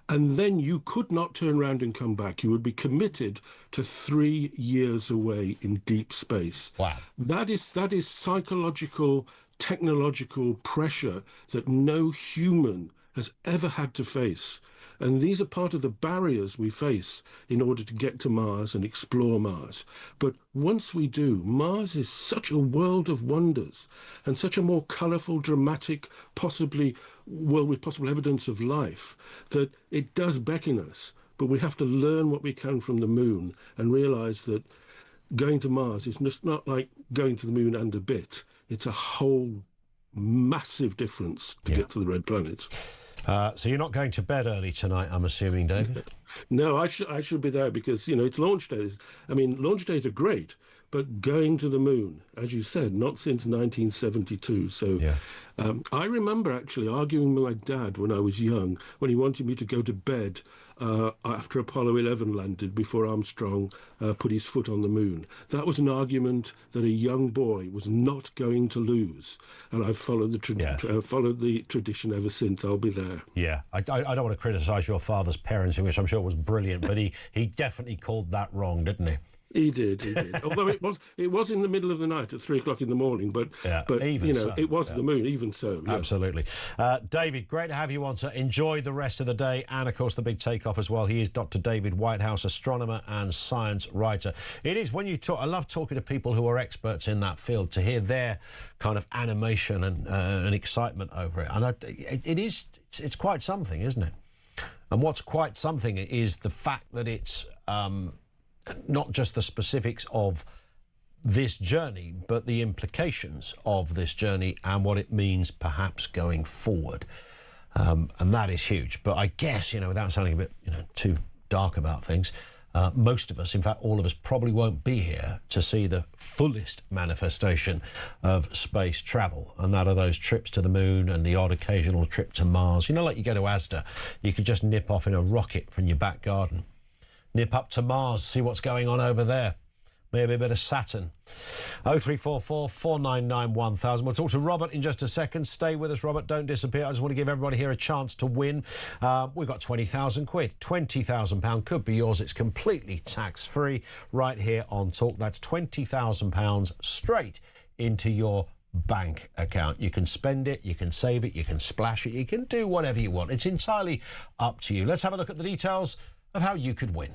and then you could not turn around and come back. You would be committed to 3 years away in deep space. Wow. That is psychological, technological pressure that no human has ever had to face. And these are part of the barriers we face in order to get to Mars and explore Mars. But once we do, Mars is such a world of wonders and such a more colourful, dramatic, possibly world with possible evidence of life, that it does beckon us. But we have to learn what we can from the moon and realise that going to Mars is just not like going to the moon and a bit. It's a whole massive difference to get to the red planet. So you're not going to bed early tonight, I'm assuming, David? No, I should be there because, it's launch days. I mean, launch days are great, but going to the moon, as you said, not since 1972. So I remember actually arguing with my dad when I was young, when he wanted me to go to bed after Apollo 11 landed, before Armstrong put his foot on the moon. That was an argument that a young boy was not going to lose, and I've followed the tradition ever since. I'll be there. Yeah, I don't want to criticise your father's parenting, which I'm sure was brilliant, but he definitely called that wrong, didn't he? He did. Although it was in the middle of the night at 3 o'clock in the morning, but even so, it was the moon, even so. Yeah. Absolutely. David, great to have you on to enjoy the rest of the day, and of course the big takeoff as well. He is Dr. David Whitehouse, astronomer and science writer. It is, when you talk, I love talking to people who are experts in that field, to hear their kind of animation and excitement over it. And it's quite something, isn't it? And what's quite something is the fact that it's not just the specifics of this journey, but the implications of this journey and what it means perhaps going forward. And that is huge. But I guess, without sounding a bit, too dark about things, most of us, in fact, all of us probably won't be here to see the fullest manifestation of space travel. And that are those trips to the moon and the odd occasional trip to Mars. Like you go to Asda, you could just nip off in a rocket from your back garden. Nip up to Mars, see what's going on over there. Maybe a bit of Saturn. 0344 499 1000. We'll talk to Robert in just a second. Stay with us, Robert. Don't disappear. I just want to give everybody here a chance to win. We've got 20,000 quid. £20,000 could be yours. It's completely tax-free right here on Talk. That's £20,000 straight into your bank account. You can spend it, you can save it, you can splash it, you can do whatever you want. It's entirely up to you. Let's have a look at the details of how you could win.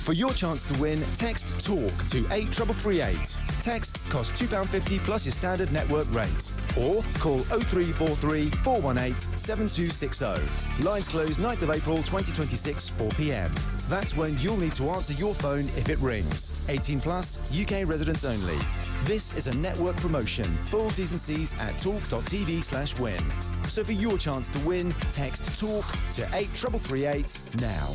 For your chance to win, text TALK to 83338. Texts cost £2.50 plus your standard network rate. Or call 0343 418 7260. Lines close 9th of April 2026, 4 p.m. That's when you'll need to answer your phone if it rings. 18 plus, UK residents only. This is a network promotion. Full T's and C's at talk.tv/win. So for your chance to win, text TALK to 83338 now.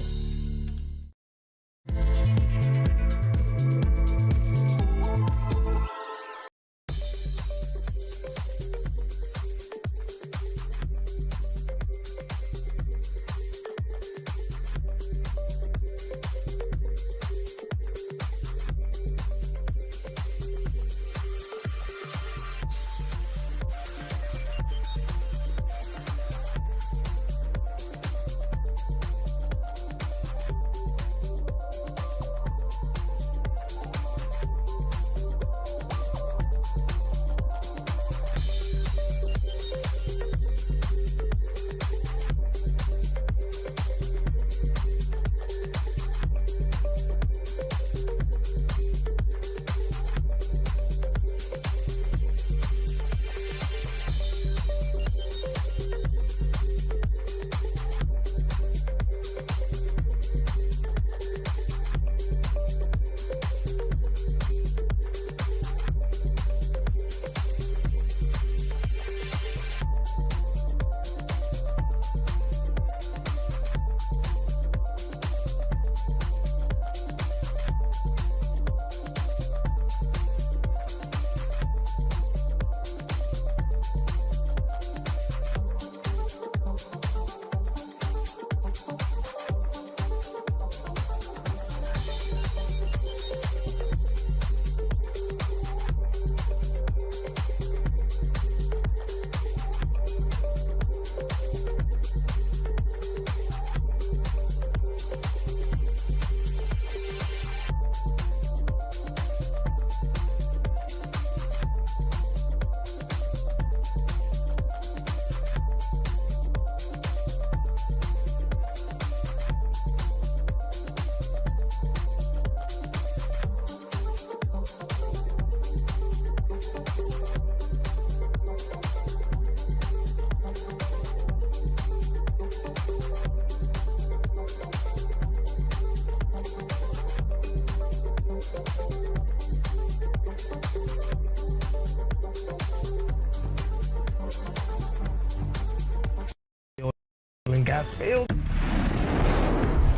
and gas fields.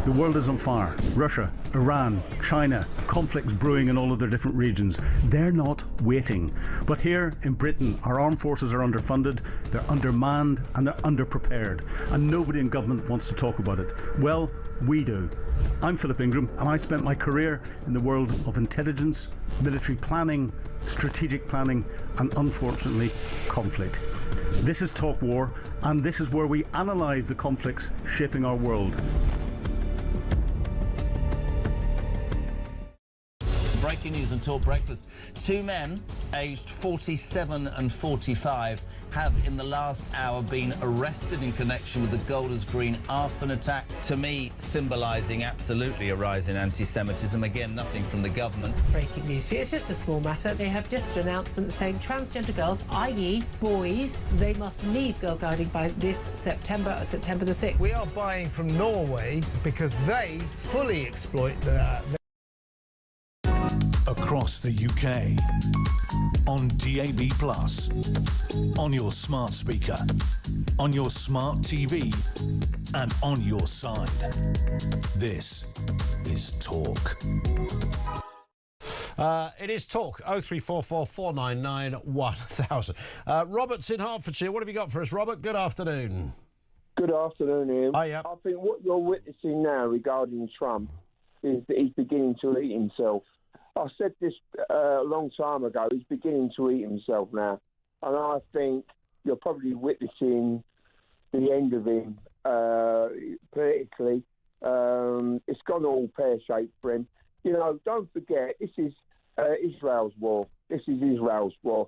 The world is on fire. Russia, Iran, China, conflicts brewing in all of their different regions. They're not waiting. But here in Britain, our armed forces are underfunded, they're undermanned, and they're underprepared. And nobody in government wants to talk about it. Well, we do. I'm Philip Ingram, and I spent my career in the world of intelligence, military planning, strategic planning, and unfortunately, conflict. This is Talk War, and this is where we analyse the conflicts shaping our world. Breaking news and Talk Breakfast. Two men, aged 47 and 45, have in the last hour been arrested in connection with the Golders Green arson attack. To me, symbolising absolutely a rise in anti-Semitism. Again, nothing from the government. Breaking news. It's just a small matter. They have just an announcement saying transgender girls, i.e. boys, they must leave girl guiding by this September the 6th. We are buying from Norway because they fully exploit Across the UK, on DAB+, on your smart speaker, on your smart TV, and on your side. This is Talk. It is Talk, 0344 499 1000. Robert's in Hertfordshire. What have you got for us, Robert? Good afternoon. Good afternoon, Ian. Oh, yeah. I think what you're witnessing now regarding Trump is that he's beginning to eat himself. I said this a long time ago. He's beginning to eat himself now. And I think you're probably witnessing the end of him politically. It's gone all pear-shaped for him. You know, don't forget, this is Israel's war. This is Israel's war.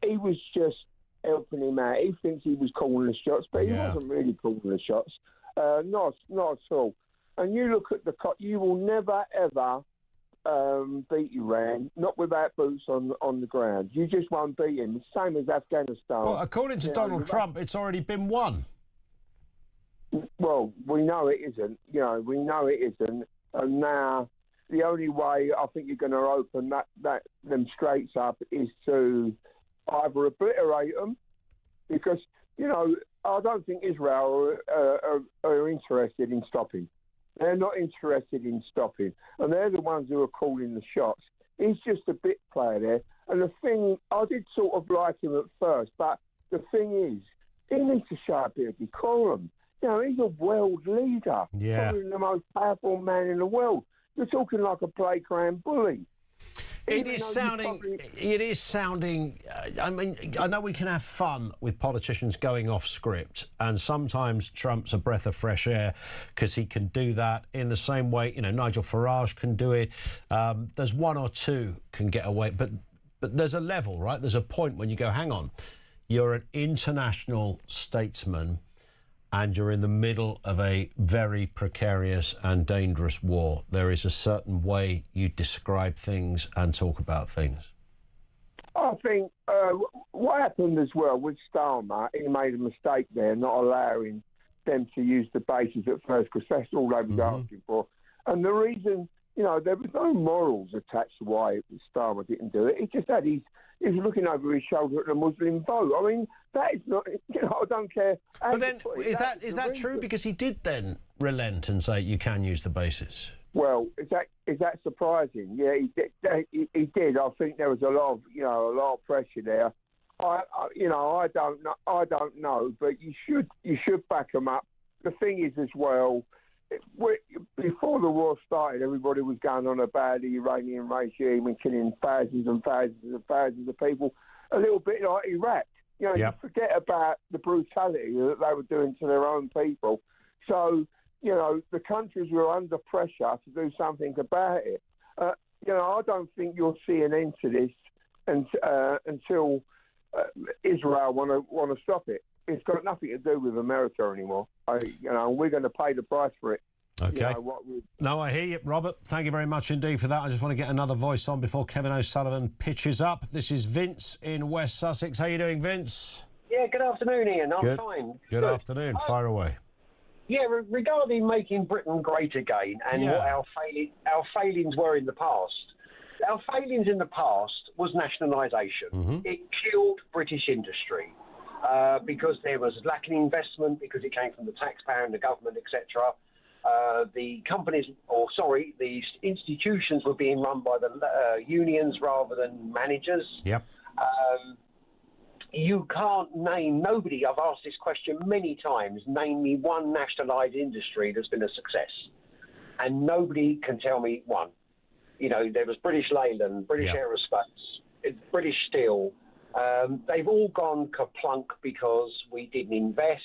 He was just helping him out. He thinks he was calling the shots, but he wasn't really calling the shots. Not at all. And you look at you will never, ever beat Iran, not without boots on the ground. You just won't beat him. It's the same as Afghanistan. Well, according to Donald Trump, it's already been won. Well, we know it isn't. You know, we know it isn't. And now the only way I think you're going to open them straits up is to either obliterate them, because, you know, I don't think Israel are interested in stopping. They're not interested in stopping. And they're the ones who are calling the shots. He's just a bit player there. And the thing, I did sort of like him at first, but the thing is, he needs to show a bit of decorum. You know, he's a world leader. Yeah. Probably the most powerful man in the world. You're talking like a playground bully. It is sounding. I mean, I know we can have fun with politicians going off script, and sometimes Trump's a breath of fresh air because he can do that in the same way. You know, Nigel Farage can do it. There's one or two can get away, but there's a level, right? There's a point when you go, hang on, you're an international statesman, and you're in the middle of a very precarious and dangerous war. There is a certain way you describe things and talk about things. I think what happened as well with Starmer, he made a mistake there, not allowing them to use the bases at first, because that's all they was asking for. And the reason, you know, there was no morals attached to why Starmer didn't do it. He just had he was looking over his shoulder at the Muslim vote. I mean, that is not, you know, I don't care. But then, is that true? Because he did then relent and say you can use the bases. Well, is that surprising? Yeah, he did. I think there was a lot of pressure there. I don't know, but you should back them up. The thing is as well, before the war started, everybody was going on about the Iranian regime and killing thousands and thousands and thousands of people, a little bit like Iraq. You know, you forget about the brutality that they were doing to their own people. So, you know, the countries were under pressure to do something about it. You know, I don't think you'll see an end to this until Israel want to stop it. It's got nothing to do with America anymore. You know, we're going to pay the price for it. Okay. You know, No, I hear you, Robert. Thank you very much indeed for that. I just want to get another voice on before Kevin O'Sullivan pitches up. This is Vince in West Sussex. How you doing, Vince? Yeah, good afternoon, Ian. I'm Good. fine. Good afternoon. Fire away. Yeah, regarding making Britain great again and what our failings were in the past. Our failings in the past was nationalisation. It killed British industry. because there was lacking investment, because it came from the taxpayer and the government, etc. The institutions were being run by the unions rather than managers. Yep. You can't name nobody. I've asked this question many times. Name me one nationalised industry that's been a success, and nobody can tell me one. You know, there was British Leyland, British Aerospace, British Steel. They've all gone kerplunk because we didn't invest.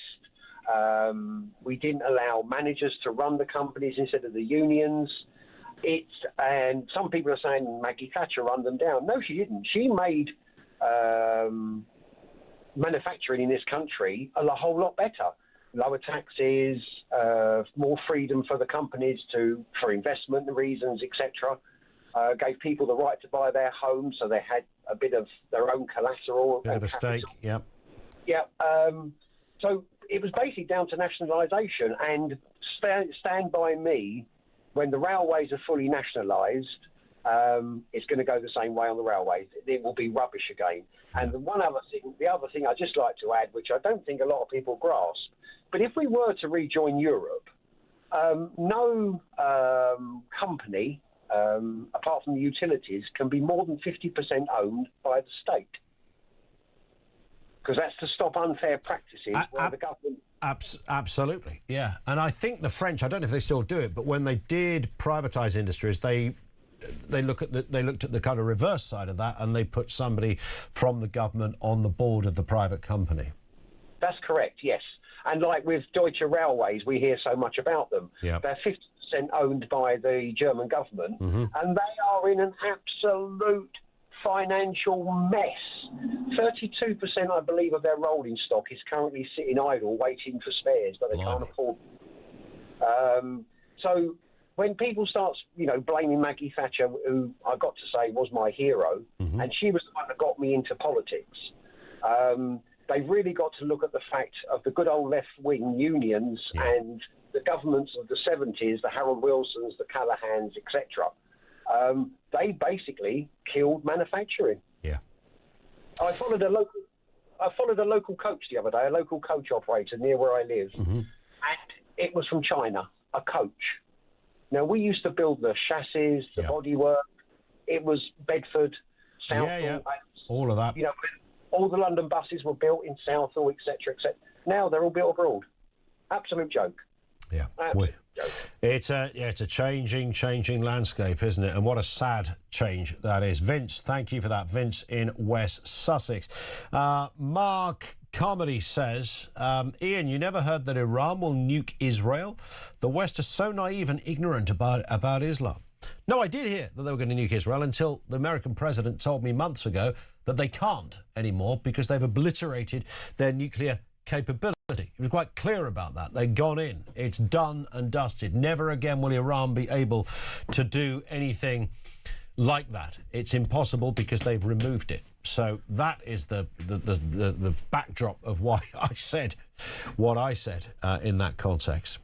We didn't allow managers to run the companies instead of the unions. And some people are saying Maggie Thatcher run them down. No, she didn't. She made manufacturing in this country a whole lot better. Lower taxes, more freedom for the companies for investment reasons, etc. Gave people the right to buy their homes, so they had a bit of their own collateral. Bit of a stake, yep. Yeah. So it was basically down to nationalisation, and stand by me, when the railways are fully nationalised, it's going to go the same way on the railways. It will be rubbish again. And the other thing I'd just like to add, which I don't think a lot of people grasp, but if we were to rejoin Europe, no company, apart from the utilities, can be more than 50% owned by the state. Because that's to stop unfair practices where the government... Absolutely, yeah. And I think the French, I don't know if they still do it, but when they did privatise industries, they looked at the kind of reverse side of that, and they put somebody from the government on the board of the private company. That's correct, yes. And like with Deutsche Railways, we hear so much about them. Yep. They're 50% owned by the German government, and they are in an absolute financial mess. 32%, I believe, of their rolling stock is currently sitting idle, waiting for spares, but they can't afford them. So when people start, blaming Maggie Thatcher, who I got to say was my hero, and she was the one that got me into politics, they've really got to look at the fact of the good old left-wing unions and the governments of the 70s, the Harold Wilsons, the Callahans, etc. They basically killed manufacturing. Yeah. I followed a local coach the other day, a local coach operator near where I live, and it was from China, a coach. Now, we used to build the chassis, the bodywork. It was Bedford, Southall. All of that. All the London buses were built in Southall, etc., etc. Now they're all built abroad. Absolute joke. Yeah. It's a changing landscape, isn't it? And what a sad change that is. Vince, thank you for that. Vince in West Sussex. Mark Comedy says, Ian, you never heard that Iran will nuke Israel? The West is so naive and ignorant about Islam. No, I did hear that they were going to nuke Israel until the American president told me months ago that they can't anymore because they've obliterated their nuclear capability. He was quite clear about that. They've gone in. It's done and dusted. Never again will Iran be able to do anything like that. It's impossible because they've removed it. So that is the backdrop of why I said what I said in that context.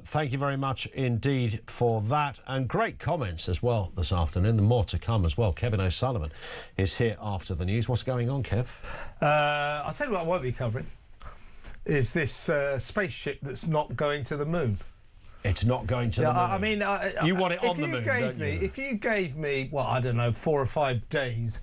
Thank you very much indeed for that, and great comments as well this afternoon. And more to come as well. Kevin O'Sullivan is here after the news. What's going on, Kev? I'll tell you what I won't be covering is this spaceship that's not going to the moon. It's not going to the moon. I mean, you want it on the moon, don't you? If you gave me, well, I don't know, 4 or 5 days